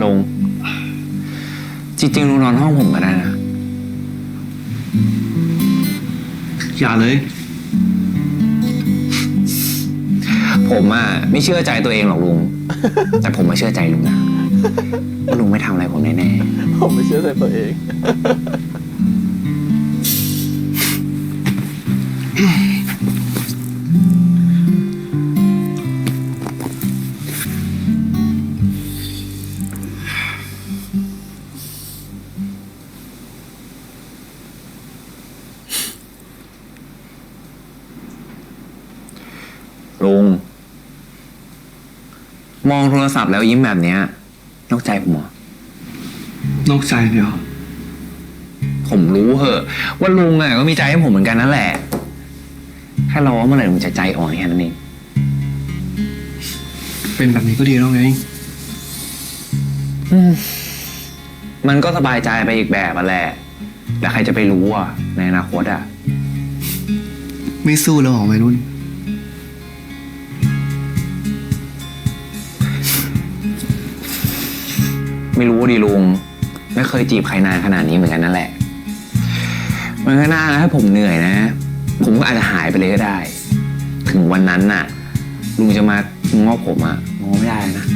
ลุงจริงๆลุงนอนห้องผมก็ได้นะ อย่าเลย ผมอ่ะไม่เชื่อใจตัวเองหรอกลุง แต่ผมมาเชื่อใจลุงนะว่าลุงไม่ทำอะไรผมแน่ ผมไม่เชื่อใจตัวเอง ๆลุงมองโทรศัพท์แล้วยิ้มแบบเนี้ยนอกใจผมเหรอ นอกใจเลยเหรอ ผมรู้เหอะว่าลุงอ่ะก็มีใจให้ผมเหมือนกันนั่นแหละแค่รอเมื่อไหร่ลุงจะใจอ่อนแค่นั้นเอง เป็นแบบนี้ก็ดีแล้วไง มันก็สบายใจไปอีกแบบอ่ะแหละแต่ใครจะไปรู้อ่ะในอนาคตอ่ะ ไม่สู้แล้วเหรอวัยรุ่น ไม่รู้ดิลุงไม่เคยจีบใครนานขนาดนี้เหมือนกันนั่นแหละมันก็น่าถ้าผมเหนื่อยนะ ผมก็อาจจะหายไปเลยก็ได้ ถึงวันนั้นน่ะ ลุงจะมาง้อผมอ่ะง้อไม่ได้นะ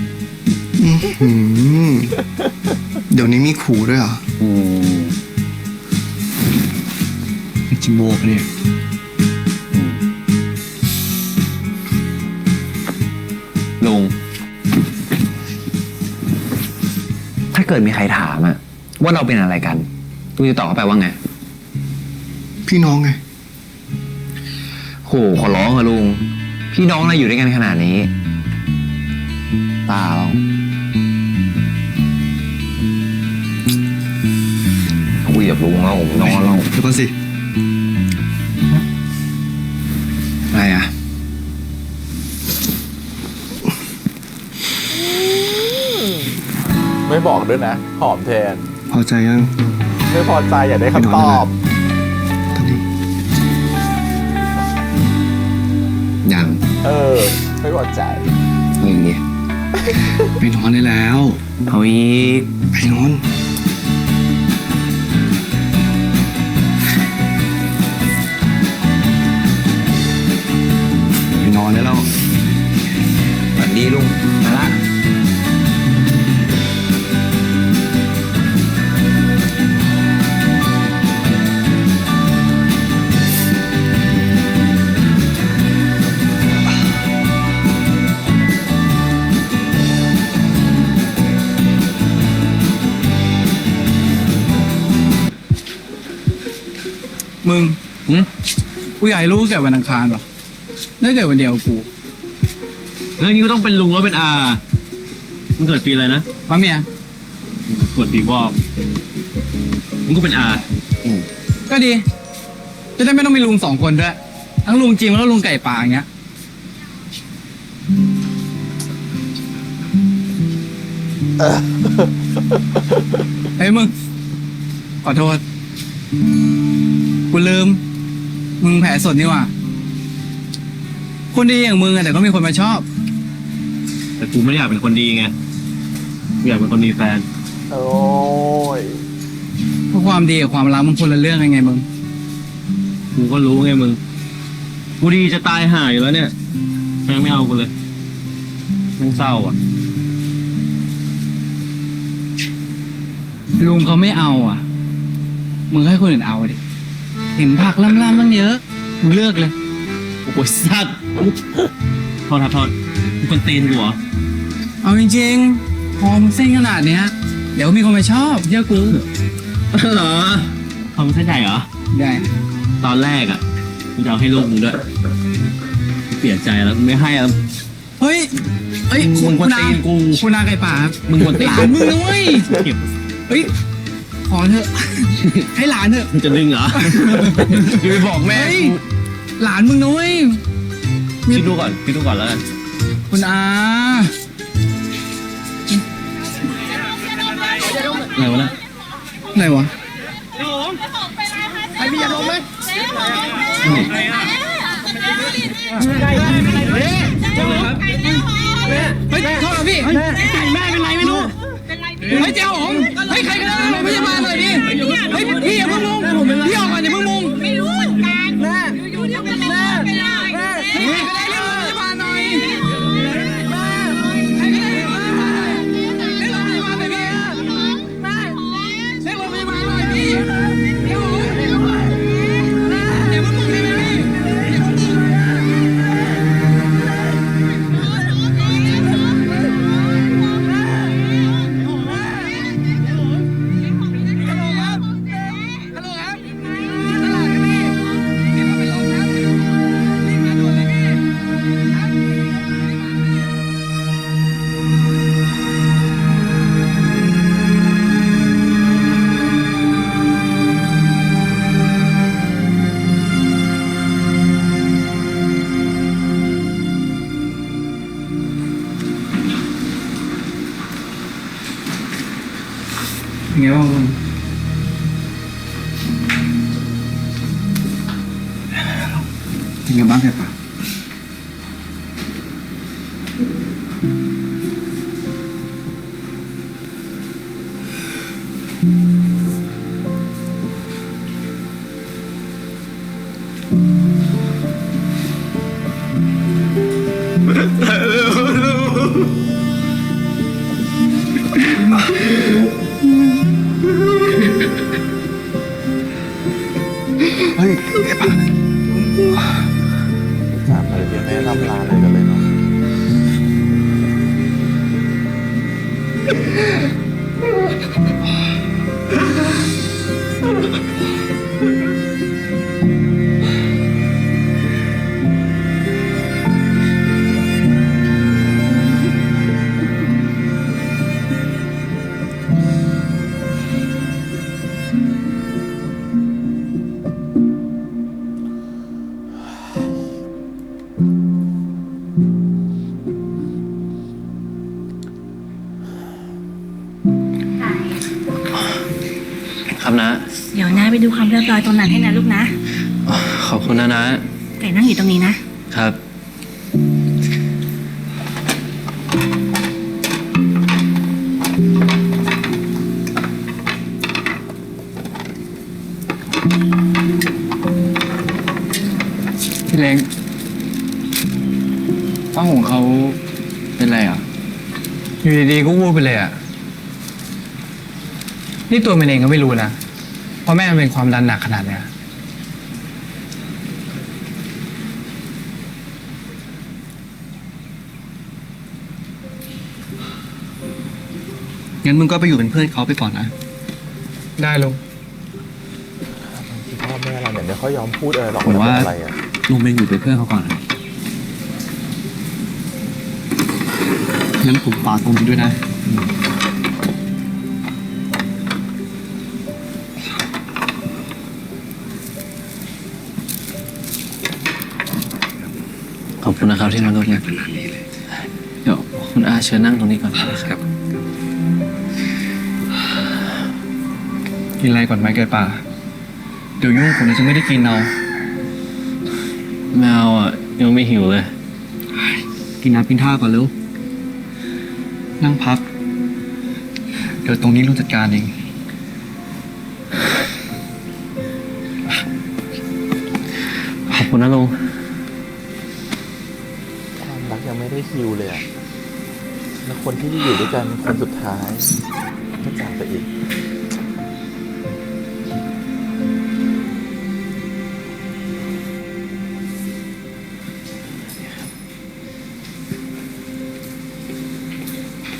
เดี๋ยวนี้มีขู่ด้วยเหรอจิโมกเนี่ย ลุงถ้าเกิดมีใครถามอะว่าเราเป็นอะไรกันลุงจะตอบเขาไปว่าไง พี่น้องไง โหขอร้องอะลุง พ พี่น้องเราอยู่ด้วยกันขนาดนี้ ตาเราคุยกับลุงแล้วน้องเรา เดี๋ยวก่อนสิ อะไรอ่ะ ไม่บอกด้วยนะ หอมแทน พอใจยัง ไม่พอใจอยากได้คำตอบ ตอนนี้ ยัง ไม่พอใจ เอาอย่างงี้ ไปนอนได้แล้ว เอาอีก ไปนอนไปนอนได้แล้ว ฝันดีลุงมาละ มึงกูอยากให้ลูกเกิดวันอังคารว่ะได้เกิดวันเดียวกับกู เรื่องนี้ก็ต้องเป็นลุงแล้วเป็นอามันเกิดปีอะไรนะ มาเมีย เกิดปีวอกมันก็เป็นอา ก็ดี จะได้ไม่ต้องมีลุง2 คนด้วย ทั้งลุงจิมแล้วก็ลุงไก่ป่าอย่างเงี้ย เฮ้ยมึง ขอโทษ กูลืม มึงแผลสดนี่หว่า คนดีอย่างมึงอะแต่ก็มีคนมาชอบ แต่กูไม่ได้อยากเป็นคนดีไงกูอยากเป็นคนมีแฟน โอ้ย เพราะความดีกับความรักมันคนละเรื่องยังไงมึง กูก็รู้ไงมึง กูดีจะตายห่าอยู่แล้วเนี่ยแม่งไม่เอากูเลยแม่งเศร้าอ่ะ ลุงเขาไม่เอาอ่ะ มึงให้คนอื่นเอาดิ เห็นผักล่ำๆตั้งเยอะ มึงเลือกเลย โอ้ยสัตว์โทษครับโทษมึงคนตีนกูเหรอ เอาจริงๆ พอมึงเส้นขนาดเนี้ย เดี๋ยวมีคนมาชอบเยอะกู เหรอทำเส้นใหญ่เหรอ ได้ ตอนแรกอ่ะกูจะเอาให้ลูกมึงด้วยกูเปลี่ยนใจแล้วกูไม่ให้แล้ว เฮ้ย เฮ้ย มึงกวนตีนกู คุณอาไก่ป่าครับ มึงกวนตีน หลานมึงนะเว้ย เก็บ เฮ้ย ขอเถอะ ให้หลานเถอะ มึงจะดึงเหรออย่าไปบอกแม่ เฮ้ย หลานมึงนะเว้ย คิดดูก่อนแล้วกัน คุณอา อะไรวะเนี่ย ไหนวะ เฮ้ยโทษนะพี่แม่เป็นไรไม่รู้เฮ้ยเจ้าผมเฮ้ยใครก็ได้โรงพยาบาลหน่อยดิเฮ้ยพี่อย่าเพิ่งมุงพี่ออกก่อนอย่าเพิ่งมุงไม่รู้เหมือนกันแม่อยู่ๆเป็นไรเป็นไรแม่ก็ได้เรียกโรงพยาบาลหน่อยแม่ใครก็ได้เรียกโรงพยาบาลหน่อยเรียกโรงพยาบาลหน่อยพี่แม่เรียกโรงพยาบาลหน่อยพี่เดี๋ยวผมอย่าเพิ่งมุงพี่อย่าเพิ่งมุง เป็นไงบ้างมึงเป็นไงบ้างแกปะเฮ้ยไอ้ปะ จากอะไรเดี๋ยวแม่ร่ำลาอะไรกันเลยเนาะ ดูความเรียบร้อยตรงนั้นให้นะลูกนะ ขอบคุณนะนะ ไก่นั่งอยู่ตรงนี้นะ ครับ พี่เล้งป้าหงเขาเป็นไรอ่ะ อยู่ดีๆก็วูบไปเลยอ่ะ นี่ตัวมันเองก็ไม่รู้นะเพราะแม่มันเป็นความดันหนักขนาดเนี้ย งั้นมึงก็ไปอยู่เป็นเพื่อนเขาไปก่อนนะ ได้ลุง พ่อแม่เราเนี่ยไม่ค่อยยอมพูดอะไรหรอก ผมว่า อะไรอ่ะ ลุงไปอยู่เป็นเพื่อนเขาก่อนนะงั้นผมฝากตรงนี้ด้วยนะ ขอบคุณนะครับที่มาร่วมงานเดี๋ยวคุณอาเชิญนั่งตรงนี้ก่อนครับ กินอะไรก่อนไหมไก่ป่า เดี๋ยวยุ่งผมจะไม่ได้กินเอา แมวอ่ะยังไม่หิวเลย กินน้ำกินท่าก่อนเร็ว นั่งพัก เดี๋ยวตรงนี้ลุงจัดการเอง ขอบคุณนะลุง ความรักยังไม่ได้ฮิวเลยอ่ะแล้วคนที่อยู่ด้วยกันคนสุดท้ายก็จากไปอีก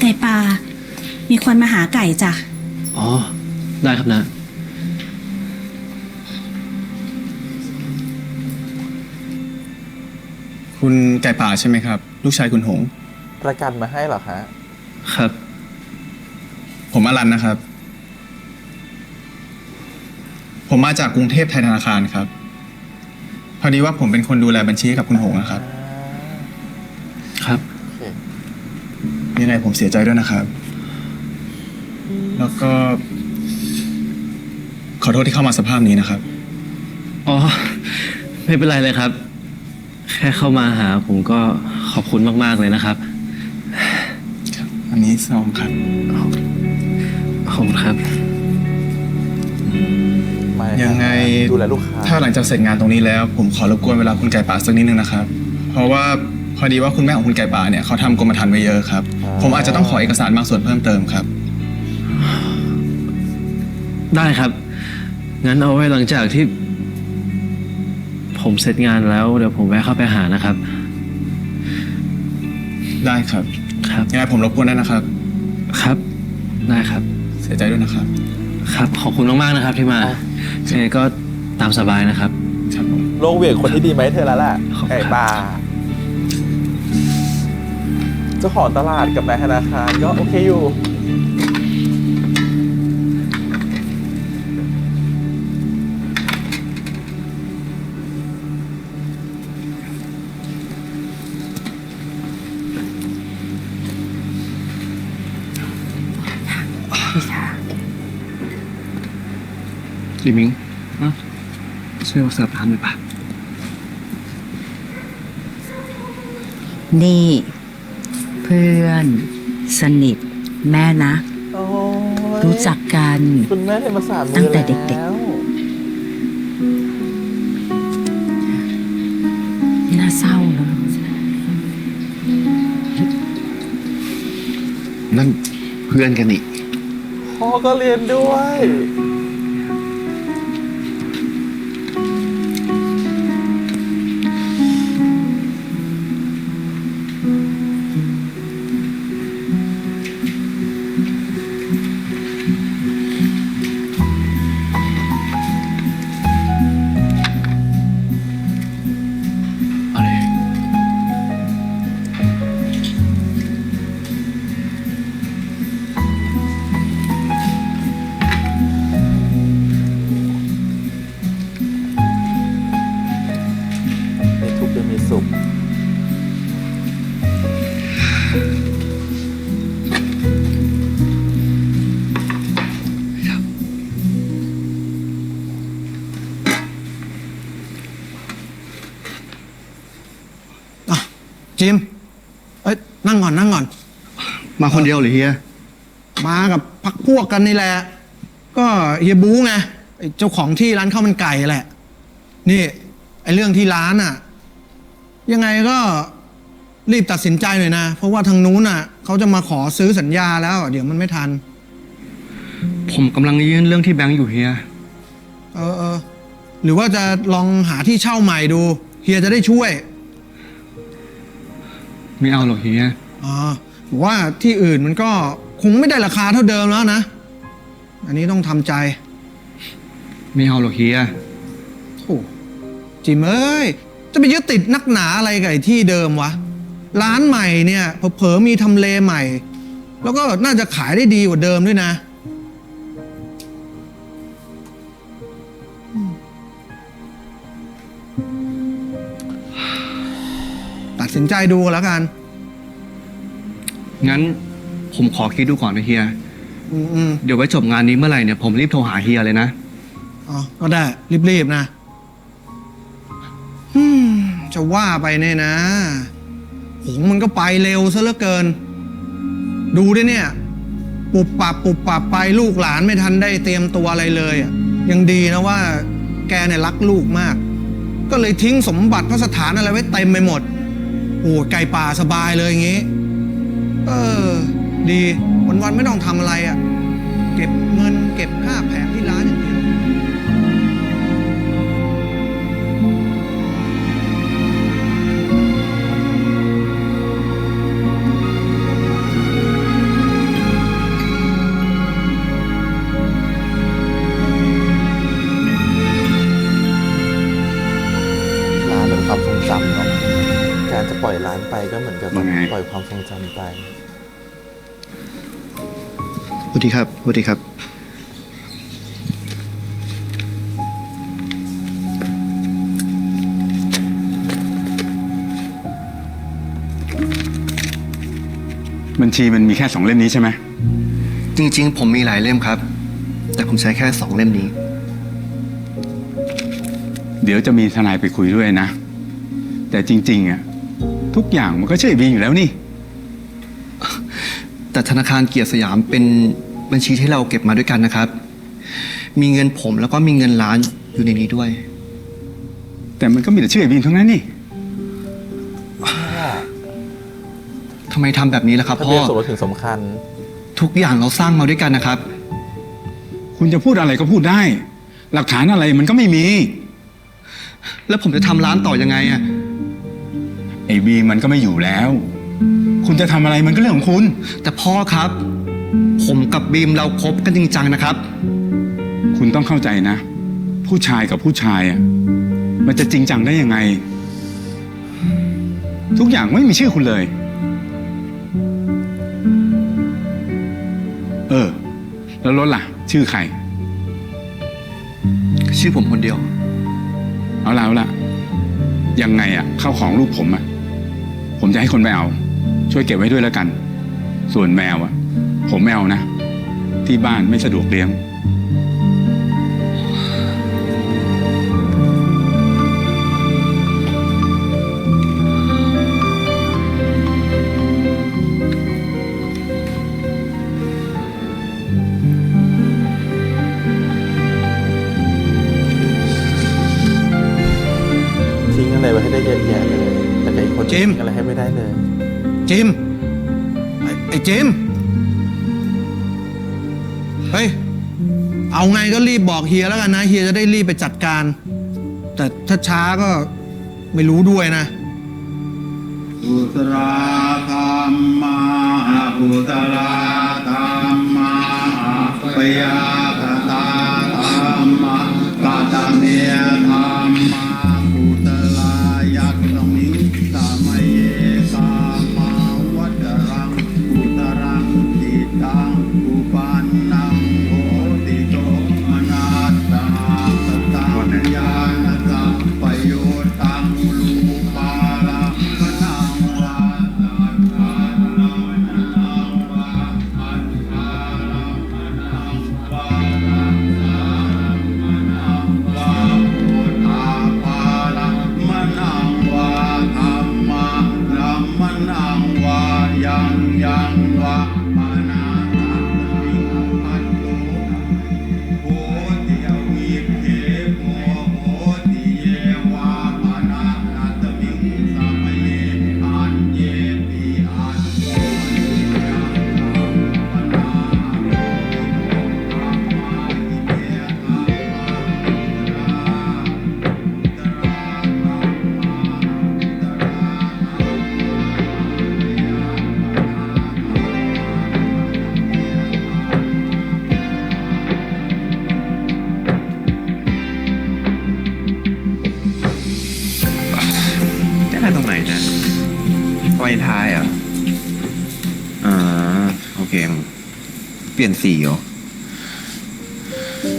ไก่ปลามีคนมาหาไก่จ้ะ อ๋อ ได้ครับนะ คุณไก่ป่าใช่ไหมครับ ลูกชายคุณหง ประกันมาให้เหรอคะ ครับ ผมอรันนะครับ ผมมาจากกรุงเทพไทยธนาคารครับ พอดีว่าผมเป็นคนดูแลบัญชีให้กับคุณหงนะครับ ครับ โอเค ยังไงผมเสียใจด้วยนะครับ แล้วก็ ขอโทษที่เข้ามาสภาพนี้นะครับ อ๋อ ไม่เป็นไรเลยครับ แค่เข้ามาหาผมก็ขอบคุณมากๆเลยนะครับ อันนี้ซองครับ ขอบคุณครับ มาใน ยังไง ดูแลลูกค้า ถ้าหลังจากเสร็จงานตรงนี้แล้ว ผมขอรบกวนเวลาคุณไก่ป่าสักนิดนึงนะครับ เพราะว่าพอดีว่าคุณแม่ของคุณไก่ป่าเนี่ยเขาทำกรมธรรม์ไว้เยอะครับ ผมอาจจะต้องขอเอกสารบางส่วนเพิ่มเติมครับ ได้ครับ งั้นเอาไว้หลังจากที่ ผมเสร็จงานแล้วเดี๋ยวผมแวะเข้าไปหานะครับ ได้ครับ ครับ ยังไงผมรบกวนได้นะครับ ครับ ได้ครับ เสียใจด้วยนะครับ ครับ ขอบคุณมากๆนะครับที่มายังไงก็ตามสบายนะครับ ครับผม โลกเหวี่ยงคนที่ดีไหมเธอแล้วล่ะ ขอบคุณครับ ไก่ป่าเจ้าของตลาดกับนายธนาคารก็โอเคอยู่ ดิมิงช่วยมาเสิร์ฟน้ำหน่อยป่ะ นี่ เพื่อนสนิทแม่นะ โอ้ย รู้จักกัน คุณแม่ให้มาสามมือ ตั้งแต่เด็กๆ แล้ว น่าเศร้าเนอะ นั่นเพื่อนกันนี่ พ่อก็เรียนด้วย เอาเลย มีทุกข์ยังมีสุข น จิมนั่งก่อนนั่งก่อน มาคนเดียวหรือเฮียมากับพักพวกกันนี่แหละก็เฮียบู๊ไงไอ้เจ้าของที่ร้านข้าวมันไก่แหละนี่ไอ้เรื่องที่ร้านอ่ะยังไงก็รีบตัดสินใจหน่อยนะเพราะว่าทางนู้นอ่ะเขาจะมาขอซื้อสัญญาแล้วเดี๋ยวมันไม่ทันผมกำลังยื่นเรื่องที่แบงก์อยู่เฮียหรือว่าจะลองหาที่เช่าใหม่ดูเฮียจะได้ช่วยไม่เอาหรอกเฮียบอกว่าที่อื่นมันก็คงไม่ได้ราคาเท่าเดิมแล้วนะอันนี้ต้องทำใจไม่เอาหรอกเฮียโอ้จิมเอ้ยจะไปยึดติดนักหนาอะไรกับไอ้ที่เดิมวะร้านใหม่เนี่ยเผลอๆมีทำเลใหม่แล้วก็น่าจะขายได้ดีกว่าเดิมด้วยนะตัดสินใจดูแล้วกันงั้นผมขอคิดดูก่อนนะเฮียเดี๋ยวไว้จบงานนี้เมื่อไหร่เนี่ยผมรีบโทรหาเฮียเลยนะก็ได้รีบๆนะจะว่าไปเนี่ยนะหงมันก็ไปเร็วซะเหลือเกินดูดิเนี่ยปุบปับไปลูกหลานไม่ทันได้เตรียมตัวอะไรเลยยังดีนะว่าแกเนี่ยรักลูกมากก็เลยทิ้งสมบัติพระสถานอะไรไว้เต็มไปหมดโอ้ไก่ป่าสบายเลยอย่างงี้ดีวันๆไม่ต้องทำอะไรเก็บเงินเก็บค่าแผงที่ร้านอย่างเดียวร้านเป็นความทรงจำเนาะการจะปล่อยร้านไปก็เหมือนกับปล่อยความทรงจำไปสวัสดีครับสวัสดีครับบัญชีมันมีแค่2 เล่มนี้ใช่ไหมจริงๆผมมีหลายเล่มครับแต่ผมใช้แค่2 เล่มนี้เดี๋ยวจะมีทนายไปคุยด้วยนะแต่จริงๆทุกอย่างมันก็ใช่บีอยู่แล้วนี่แต่ธนาคารเกียรติสยามเป็นบัญชีที่เราเก็บมาด้วยกันนะครับมีเงินผมแล้วก็มีเงินร้านอยู่ในนี้ด้วยแต่มันก็มีแต่ชื่อบีทั้งนั้นนี่ทำไมทำแบบนี้ล่ะครับพ่อสมรสถึงสำคัญทุกอย่างเราสร้างมาด้วยกันนะครับคุณจะพูดอะไรก็พูดได้หลักฐานอะไรมันก็ไม่มีแล้วผมจะทำร้านต่อยังไงไอ้บีมันก็ไม่อยู่แล้วคุณจะทำอะไรมันก็เรื่องของคุณแต่พ่อครับผมกับบีมเราคบกันจริงจังนะครับคุณต้องเข้าใจนะผู้ชายกับผู้ชายมันจะจริงจังได้ยังไงทุกอย่างไม่มีชื่อคุณเลยแล้วรถล่ะชื่อใครชื่อผมคนเดียวเอาล่ะยังไงข้าวของลูกผมจะให้คนไปเอาช่วยเก็บไว้ด้วยแล้วกันส่วนแมวผมไม่เอานะที่บ้านไม่สะดวกเลี้ยงทิ้งอะไรไว้ให้ได้เยอะแยะเลยแต่ไอ้คนทิ้งอะไรให้ไม่ได้เลยจิมไอ้จิมเฮ้ยเอาไงก็รีบบอกเฮียแล้วกันนะเฮียจะได้รีบไปจัดการแต่ถ้าช้าก็ไม่รู้ด้วยนะอุตราธรรมาอุตราธรรมาปยาคตาธรรมกาตเมธรรมาอุตรายัตมิตามเยกามาวัตรังอุตรังติตังอุปันนังโหติโตมนาตาสตังญาณสัพพโยตังลูปาลาภนังวาตาภานังวาอันภาลังวา นังวายังวะปานาตัสมิงพันโตโหติยวิเทโมโหติเยวาปานาตัสมิงสัมเยอันเยปิอันโตยังปนาแก้ตรงไหนนะไวท้ายเหรอโอเค เปลี่ยนสีเหรอ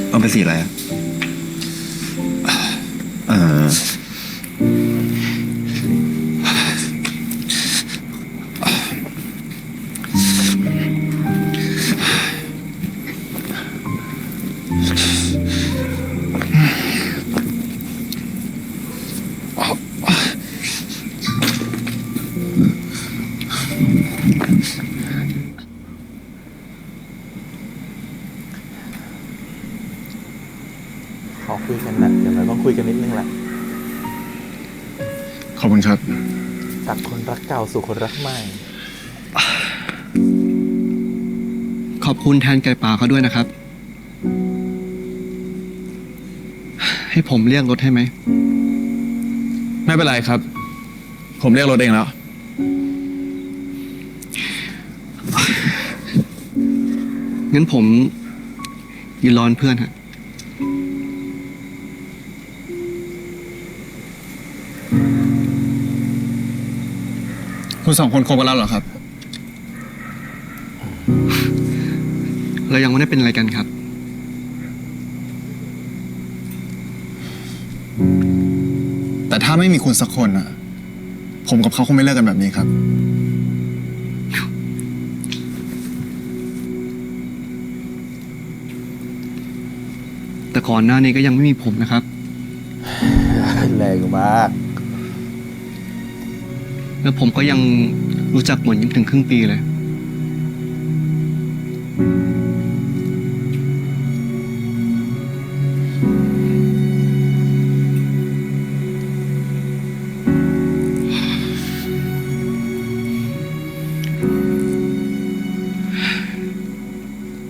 เอาเป็นสีอะไรขอคุยกันนะเดี๋ยวเราต้องคุยกันนิดนึงแหละ ขอบคุณครับ จากคนรักเก่าสู่คนรักใหม่ ขอบคุณแทนไก่ป่าเขาด้วยนะครับ ให้ผมเรียกรถให้ไหม ไม่เป็นไรครับ ผมเรียกรถเองแล้ว งั้นผมยืนรอเพื่อนฮะ คุณสองคนคบกันแล้วเหรอครับ เรายังไม่ได้เป็นอะไรกันครับ แต่ถ้าไม่มีคุณสักคนอ่ะ ผมกับเขาคงไม่เลิกกันแบบนี้ครับ แต่ก่อนหน้านี้ก็ยังไม่มีผมนะครับ แรงมาก แล้วผมก็ยังรู้จักหมดยังถึงครึ่งปีเลย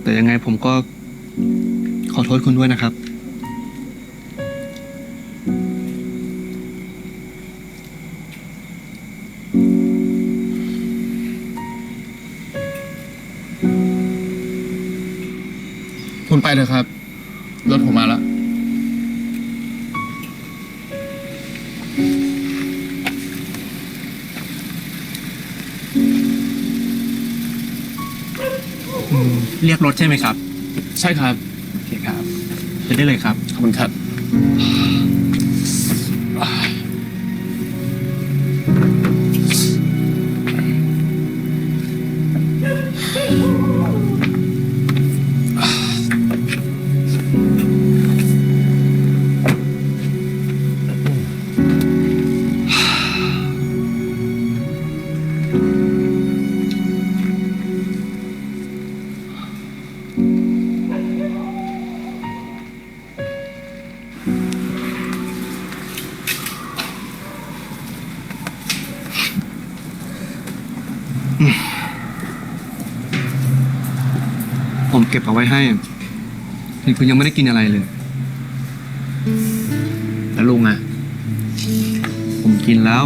แต่ยังไงผมก็ขอโทษคุณด้วยนะครับ คุณไปเถอะครับ รถผมมาแล้ว เรียกรถใช่ไหมครับ ใช่ครับ โอเคครับไปได้เลยครับ ขอบคุณครับ ผมเก็บเอาไว้ให้เห็นคุณยังไม่ได้กินอะไรเลย แล้วลุงอ่ะ ผมกินแล้ว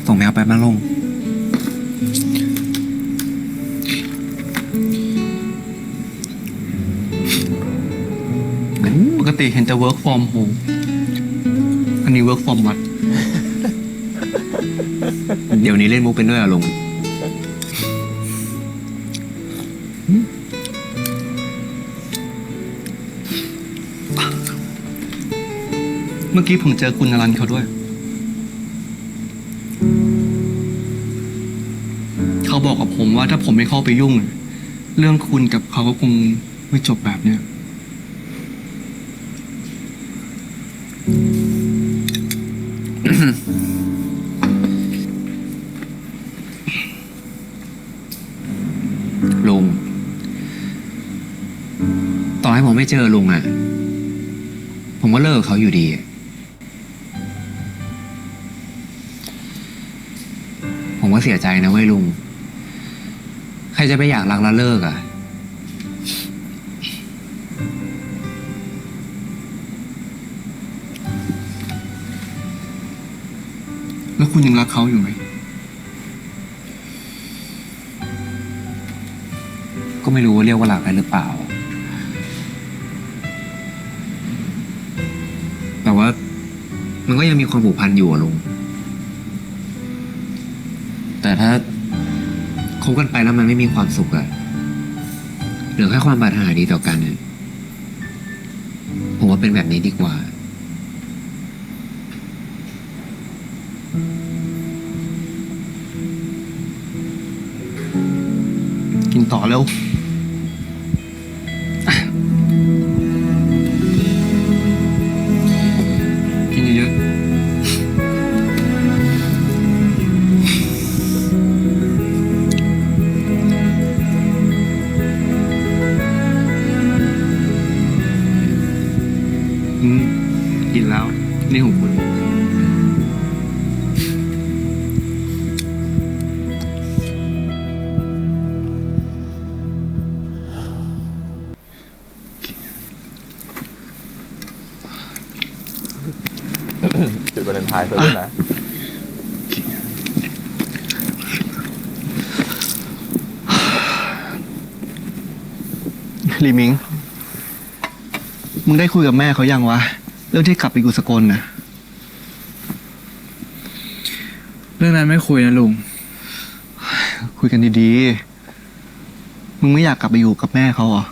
ส่งแมวไปบ้านลุง ปกติเห็นแต่ work from home อันนี้ work from วัด เดี๋ยวนี้เล่นมุกเป็นด้วยเหรอลุง เมื่อกี้ผมเจอคุณนรันเขาด้วย เขาบอกกับผมว่าถ้าผมไม่เข้าไปยุ่ง เรื่องคุณกับเขาก็คงไม่จบแบบเนี้ย แ ลุง ต่อให้ผมไม่เจอลุงอ่ะ ผมก็เลิกกับเขาอยู่ดี ผมก็เสียใจนะเว้ยลุง ใครจะไปอยากรักแล้วเลิกอ่ะ แล้วคุณยังรักเขาอยู่ไหม ก็ไม่รู้ว่าเรียกว่ารักได้หรือเปล่า แต่ว่ามันก็ยังมีความผูกพันอยู่อะลุง แต่ถ้าคบกันไปแล้วมันไม่มีความสุขอะหรือแค่ความปรารถนาดีต่อกันเนี่ยผมว่าเป็นแบบนี้ดีกว่า กินต่อเร็ว กินเยอะกินแล้ว นี่ของคุณ จุดวาเลนไทน์ซะด้วยนะ ลีมิง มึงได้คุยกับแม่เขายังวะ เรื่องที่กลับไปอยู่สกลนะ เรื่องนั้นไม่คุยนะลุง คุยกันดีๆ มึงไม่อยากกลับไปอยู่กับแม่เขาเหรอ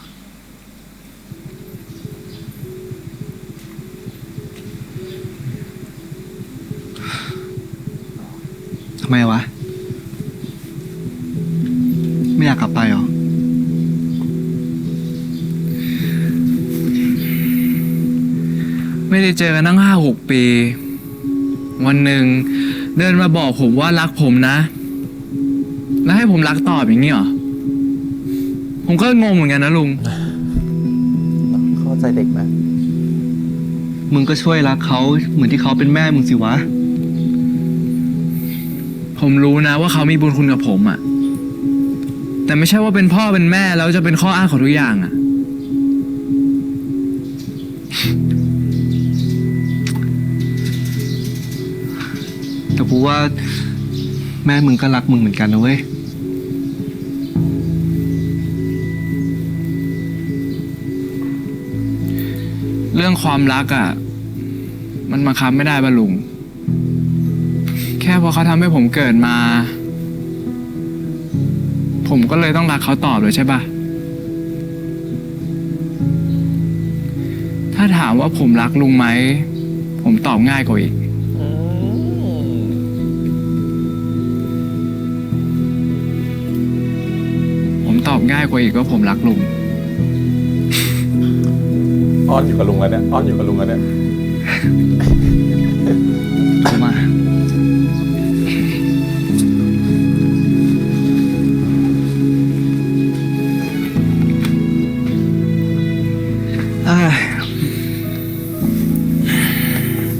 ทำไมวะ ไม่อยากกลับไปเหรอ ไม่ได้เจอกันตั้ง5-6 ปี วันหนึ่งเดินมาบอกผมว่ารักผมนะ แล้วให้ผมรักตอบอย่างนี้เหรอ ผมก็งงเหมือนกันนะลุง เข้าใจเด็กไหม มึงก็ช่วยรักเขาเหมือนที่เขาเป็นแม่มึงสิวะ ผมรู้นะว่าเขามีบุญคุณกับผมอะแต่ไม่ใช่ว่าเป็นพ่อเป็นแม่แล้วจะเป็นข้ออ้างของทุกอย่างอะ แต่กูว่าแม่มึงก็รักมึงเหมือนกันนะเว้ย เรื่องความรักอะมันบังคับไม่ได้ป่ะลุง แค่พอเขาทำให้ผมเกิดมา ผมก็เลยต้องรักเขาตอบเลยใช่ป่ะ ถ้าถามว่าผมรักลุงไหม ผมตอบง่ายกว่าอีก ผมตอบง่ายกว่าอีกว่าผมรักลุง อ้อนอยู่กับลุงแล้วเนี่ยอ้อนอยู่กับลุงแล้วเนี่ย เข้ามา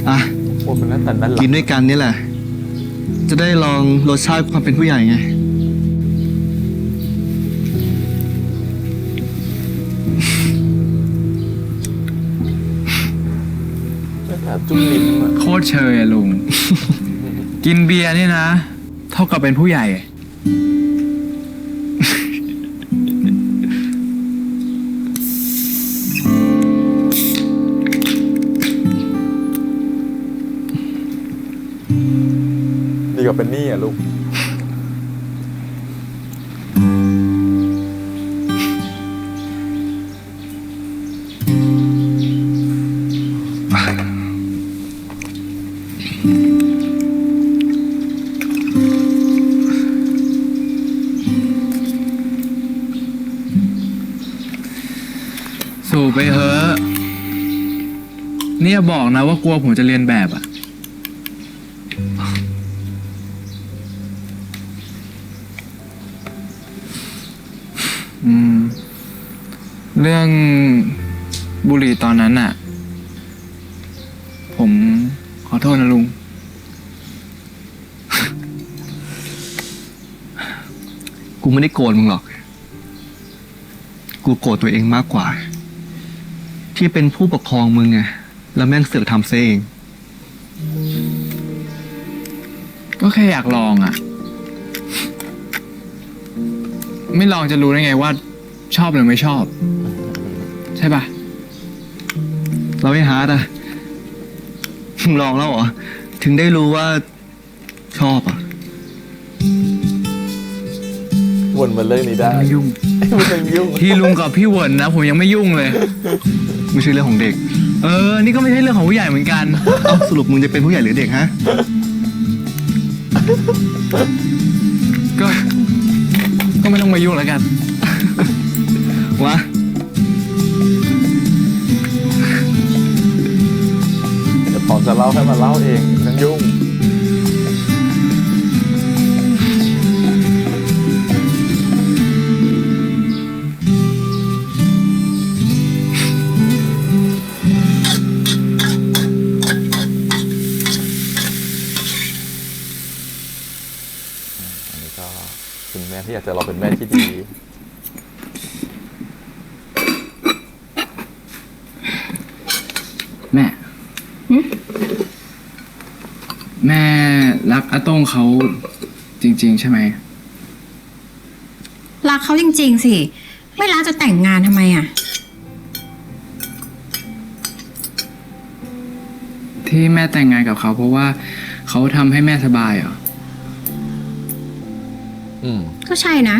อ่ะ โอ้เป็นนั่นแต่นั่นหลั กินด้วยกันนี่แหละ จะได้ลองรสชาติความเป็นผู้ใหญ่ไง แบบจุ้มลิ้มอะ โคตรเชยอะลุง กินเบียร์นี่นะ เท่ากับเป็นผู้ใหญ่ ดีกว่าเป็นหนี้อ่ะลูก สู่ไปเถอะเนี่ยบอกนะว่ากลัวผมจะเรียนแบบอะ เรื่องบุหรี่ตอนนั้นน่ะ ผมขอโทษนะลุง กูไม่ได้โกรธมึงหรอก กูโกรธตัวเองมากกว่า ที่เป็นผู้ปกครองมึงไง แล้วแม่งเสือกทำซะเอง ก็แค่อยากลองอ่ะ ไม่ลองจะรู้ได้ไงว่าชอบหรือไม่ชอบ ใช่ปะ เราไม่ฮาร์ดอะมึงลองแล้วเหรอ ถึงได้รู้ว่าชอบอะ วนมาเรื่องนี้ได้ ไม่ยุ่ง ไม่ต้องยุ่ง พี่ลุงกับพี่เหวินนะ ผมยังไม่ยุ่งเลย ไม่ใช่เรื่องของเด็ก นี่ก็ไม่ใช่เรื่องของผู้ใหญ่เหมือนกัน เอ้าสรุปมึงจะเป็นผู้ใหญ่หรือเด็กฮะ ก็ไม่ต้องมายุ่งแล้วกัน วะ เดี๋ยวพอจะเล่าให้มาเล่าเองไม่ต้องยุ่ง อันนี้ก็คุณแม่ที่อยากจะเราเป็นแม่ที่ดี แม่ แม่รักอาโต้งเขาจริง ๆ ใช่ไหม รักเขาจริง ๆ สิ ไม่รักจะแต่งงานทำไมอ่ะ ที่แม่แต่งงานกับเขาเพราะว่าเขาทำให้แม่สบายเหรอ ก็ใช่นะ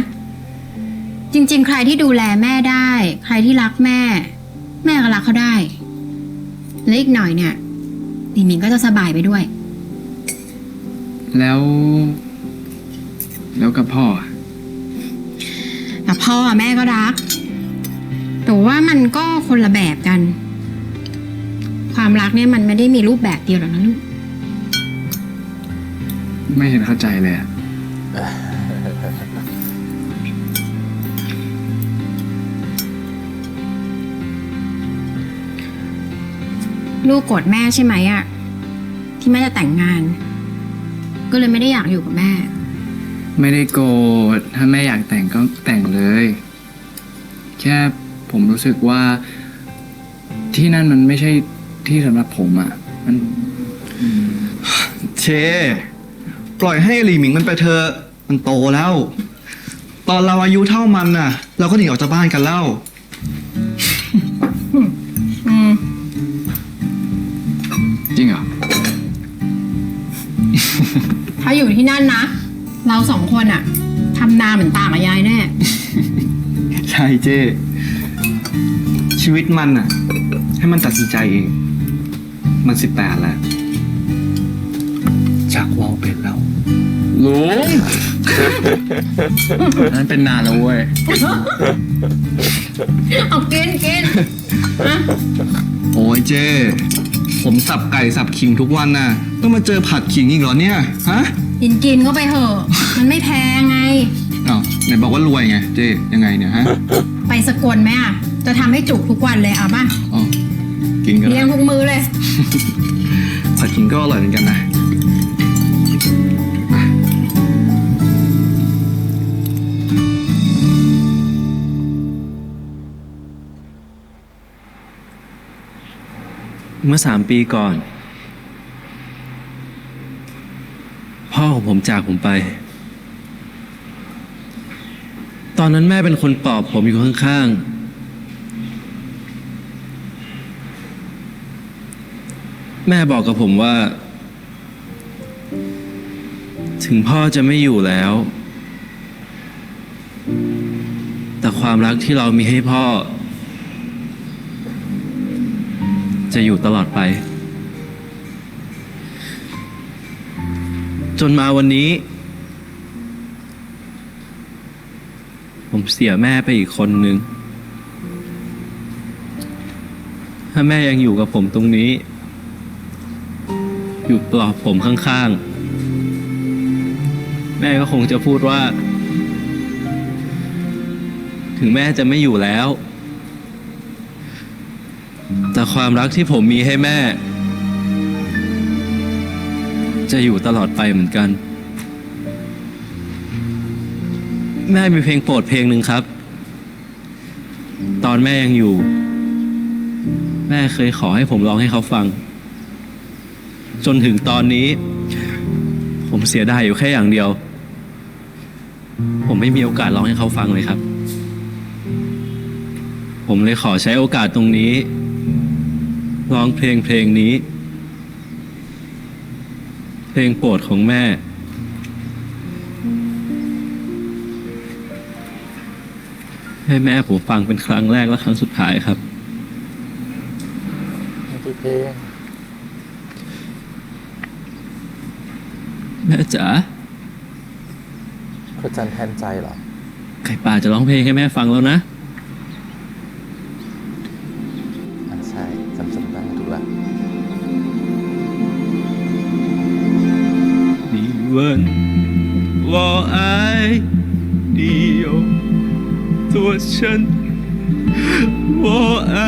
จริง ๆ ใครที่ดูแลแม่ได้ ใครที่รักแม่ แม่ก็รักเขาได้และอีกหน่อยเนี่ยหลิมิงก็จะสบายไปด้วย แล้วกับพ่ออะ แต่พ่อแม่ก็รัก แต่ว่ามันก็คนละแบบกัน ความรักเนี่ยมันไม่ได้มีรูปแบบเดียวหรอกนะลูก ไม่เห็นเข้าใจเลยอะ ลูกโกรธแม่ใช่ไหมอะที่แม่จะแต่งงาน ก็เลยไม่ได้อยากอยู่กับแม่ ไม่ได้โกรธถ้าแม่อยากแต่งก็แต่งเลย แค่ผมรู้สึกว่าที่นั่นมันไม่ใช่ที่สำหรับผมอะมัน เช ปล่อยให้หลีหมิงมันไปเถอะมันโตแล้ว ตอนเราอายุเท่ามันน่ะ เราก็หนีออกจากบ้านกันแล้ว จริงเหรอ ถ้าอยู่ที่นั่นนะ เราสองคนอะทำนาเหมือนตากับยายแน่ ใช่เจ้ ชีวิตมันน่ะ ให้มันตัดสินใจเอง มัน18แล้วจากวอลเป็นแล้ว ลุง นั้นเป็นนานแล้วเว้ย เอากินอะ โอ้ยเจ้ ผมสับไก่สับขิงทุกวันน่ะต้องมาเจอผัดขิงอีกเหรอเนี่ย ฮะ กินก็ไปเถอะ มันไม่แพงไง อ้าวไหนบอกว่ารวยไงเจ้ยังไงเนี่ยฮะ ไปสกลไหมอะจะทำให้จุกทุกวันเลยเอาป่ะ อ๋อกินกัน เลี้ยงทุกมือเลย ผัดขิงก็อร่อยเหมือนกันนะ เมื่อ3 ปีก่อน พ่อของผมจากผมไป ตอนนั้นแม่เป็นคนปลอบผมอยู่ข้างๆ แม่บอกกับผมว่า ถึงพ่อจะไม่อยู่แล้ว แต่ความรักที่เรามีให้พ่อ จะอยู่ตลอดไป จนมาวันนี้ ผมเสียแม่ไปอีกคนนึง ถ้าแม่ยังอยู่กับผมตรงนี้ อยู่ปลอบผมข้างๆ แม่ก็คงจะพูดว่า ถึงแม่จะไม่อยู่แล้ว แต่ความรักที่ผมมีให้แม่ จะอยู่ตลอดไปเหมือนกัน แม่มีเพลงโปรดเพลงหนึ่งครับ ตอนแม่ยังอยู่ แม่เคยขอให้ผมร้องให้เขาฟัง จนถึงตอนนี้ ผมเสียดายอยู่แค่อย่างเดียว ผมไม่มีโอกาสร้องให้เขาฟังเลยครับ ผมเลยขอใช้โอกาสตรงนี้ร้องเพลงนี้ เพลงโปรดของแม่ให้แม่ผมฟังเป็นครั้งแรกและครั้งสุดท้ายครับ นี่คือเพลง แม่จ๋า พระจันทร์แทนใจเหรอ ไก่ป่าจะร้องเพลงให้แม่ฟังแล้วนะ ใช่จำได้ถูกละ 你问我爱你有多深，我爱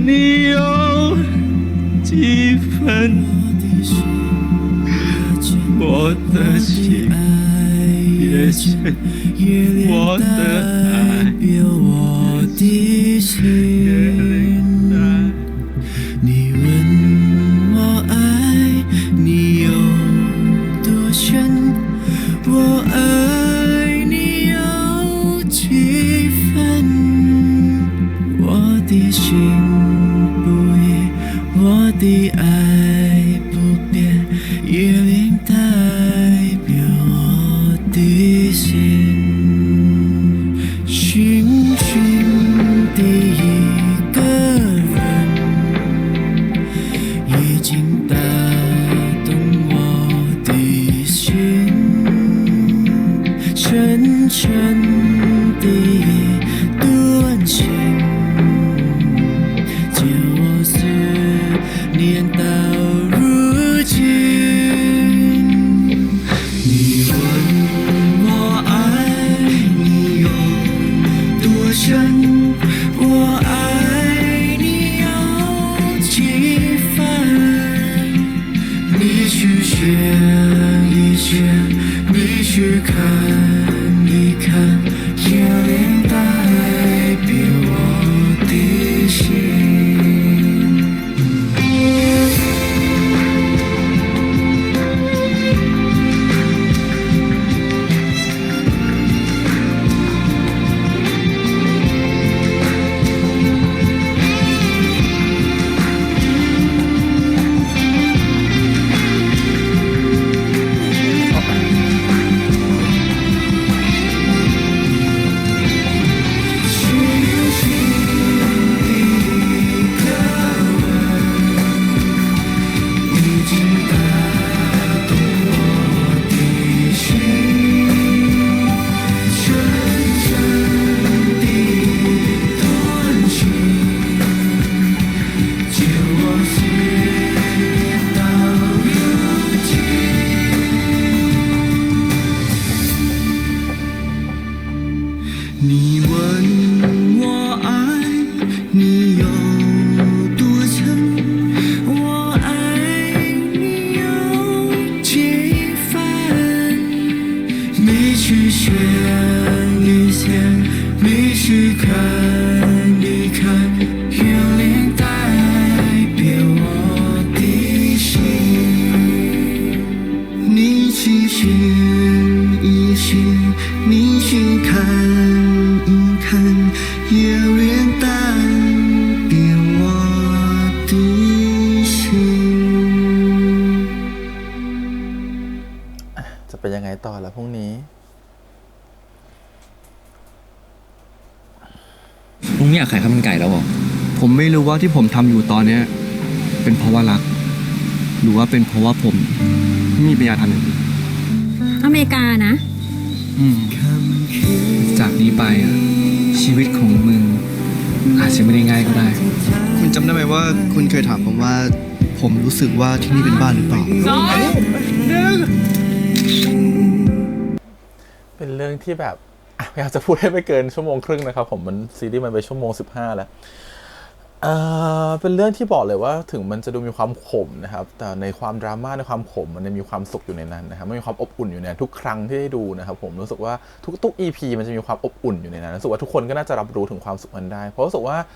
你有几分，我的心越深，我的爱我的心越你问我爱你有多深，我爱你有几分，我的心不移，我的爱不变，月亮代表我的心，星星的一个人已经打动我的心，深深的一段情，叫我思念到如今。你问我爱你有多深，我爱你有几分，你去选一选，你去看一看，月亮代表我的心。你问我爱你有多深，我爱你有几分，你去选一选，你去看一看，月亮代表我的心，你去选一选，你去看一看，月亮代表我的心。 จะเป็นยังไงต่อละพรุ่งนี้ ลุงไม่อยากขายข้าวมันไก่แล้วเหรอ ผมไม่รู้ว่าที่ผมทำอยู่ตอนเนี้ยเป็นเพราะว่ารัก หรือว่าเป็นเพราะว่าผมไม่มีปัญญาทำอย่างอื่น อเมริกานะ จากนี้ไปอะชีวิตของมึงอาจจะไม่ได้ง่ายก็ได้ คุณจำได้ไหมว่าคุณเคยถามผมว่า ผมรู้สึกว่าที่นี่เป็นบ้านหรือเปล่า 2 1 รื่องที่แบบอยากจะพูดให้ไม่เกินชั่วโมงครึ่งนะครับผมมันซีรีส์มันไปชั่วโมง15แล้วเป็นเรื่องที่บอกเลยว่าถึงมันจะดูมีความขมนะครับแต่ในความดราม่าในความขมมันมีความสุขอยู่ในนั้นนะครับมันมีความอบอุ่นอยู่ในทุกครั้งที่ได้ดูนะครับผมรู้สึกว่าทุก EP มันจะมีความอบอุ่นอยู่ในนั้นรู้สึกว่าทุกคนก็น่าจะรับรู้ถึงความสุขมันได้เพราะรู้สึกว่า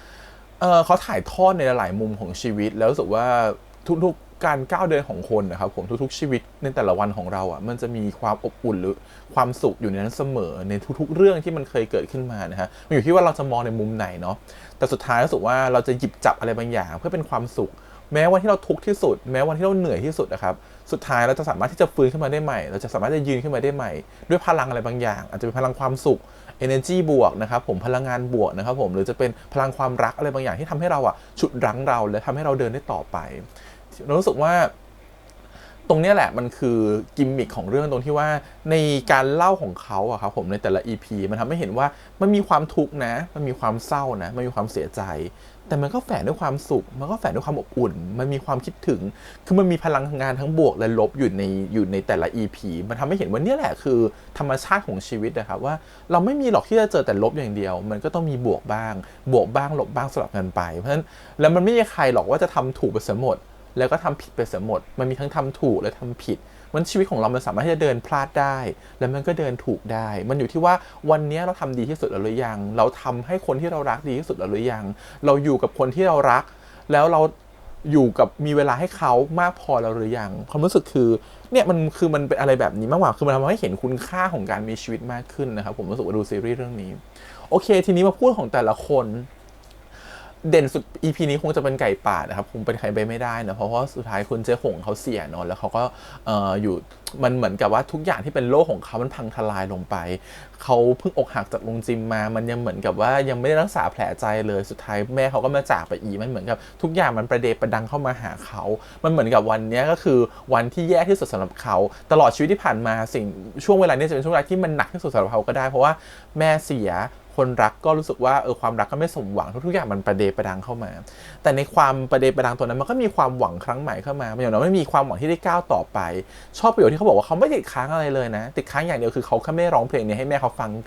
เขาถ่ายทอดในหลายมุมของชีวิตแล้วรู้สึกว่าทุกการก้าวเดินของคนนะครับผมทุกๆชีวิตในแต่ละวันของเรามันจะมีความอบอุ่นหรือความสุขอยู่ในนั้นเสมอในทุกๆเรื่องที่มันเคยเกิดขึ้นมานะฮะมันอยู่ที่ว่าเราจะมองในมุมไหนเนาะแต่สุดท้ายรู้สึกว่าเราจะหยิบจับอะไรบางอย่างเพื่อเป็นความสุขแม้วันที่เราทุกข์ที่สุดแม้วันที่เราเหนื่อยที่สุดนะครับสุดท้ายเราจะสามารถที่จะฟื้นขึ้นมาได้ใหม่เราจะสามารถจะยืนขึ้นมาได้ใหม่ด้วยพลังอะไรบางอย่างอาจจะเป็นพลังความสุข energy บวกนะครับผมพลังงานบวกนะครับผมหรือจะเป็นพลังความรักอะไรบางอย่างที่ทำให้เราฉุดรั้งเราและทำให้เราเดินได้ต่อไปเรารู้สึกว่าตรงนี้แหละมันคือกิมมิคของเรื่องตรงที่ว่าในการเล่าของเขาครับผมในแต่ละ EP มันทำให้เห็นว่ามันมีความทุกข์นะมันมีความเศร้านะมันมีความเสียใจแต่มันก็แฝงด้วยความสุขมันก็แฝงด้วยความอบอุ่นมันมีความคิดถึงคือมันมีพลังงานทั้งบวกและลบอยู่ในแต่ละ EP มันทำให้เห็นว่านี่แหละคือธรรมชาติของชีวิตนะครับว่าเราไม่มีหรอกที่จะเจอแต่ลบอย่างเดียวมันก็ต้องมีบวกบ้างลบบ้างสลับกันไปเพราะฉะนั้นแล้วมันไม่มีใครหรอกว่าจะทำถูกไปเสมอแล้วก็ทำผิดไปเสียหมดมันมีทั้งทำถูกและทำผิดมันชีวิตของเรามันสามารถที่จะเดินพลาดได้แล้วมันก็เดินถูกได้มันอยู่ที่ว่าวันนี้เราทำดีที่สุดหรือยังเราทำให้คนที่เรารักดีที่สุดหรือยังเราอยู่กับคนที่เรารักแล้วเราอยู่กับมีเวลาให้เขามากพอแล้วหรือยังความรู้สึกคือเนี่ยมันเป็นอะไรแบบนี้มากกว่าคือมันทำให้เห็นคุณค่าของการมีชีวิตมากขึ้นนะครับผมรู้สึกว่าดูซีรีส์เรื่องนี้โอเคทีนี้มาพูดของแต่ละคนเด่นสุด EP นี้คงจะเป็นไก่ป่านะครับคงเป็นใครไปไม่ได้นะเพราะว่าสุดท้ายคุณเจ๊หงเขาเสียเนาะแล้วเขาก็อยู่มันเหมือนกับว่าทุกอย่างที่เป็นโลกของเขามันพังทลายลงไปเขาเพิ่งอกหักจากลุงจิมมามันยังเหมือนกับว่ายังไม่ได้รักษาแผลใจเลยสุดท้ายแม่เขาก็มาจากไปอีมันเหมือนกับทุกอย่างมันประเดประดังเข้ามาหาเขามันเหมือนกับวันนี้ก็คือวันที่แย่ที่สุดสำหรับเขาตลอดชีวิตที่ผ่านมาช่วงเวลานี้จะเป็นช่วงเวลาที่มันหนักที่สุดสำหรับเขาก็ได้เพราะว่าแม่เสียคนรักก็รู้สึกว่าความรักก็ไม่สมหวังทุกอย่างมันประเดประดังเข้ามาแต่ในความประเดประดังตัวนั้นมันก็มีความหวังครั้งใหม่เข้ามาอย่างน้อยไม่มีความหวังที่ได้ก้าวต่อไปชอบประโยชน์ที่เขาบอกว่าเขาไม่ติดค้างอะไรเลยนะติดค้างอย่างเดียวคือเขาแค่ไม่ร้องเพลงนี้ให้แม่เขาฟั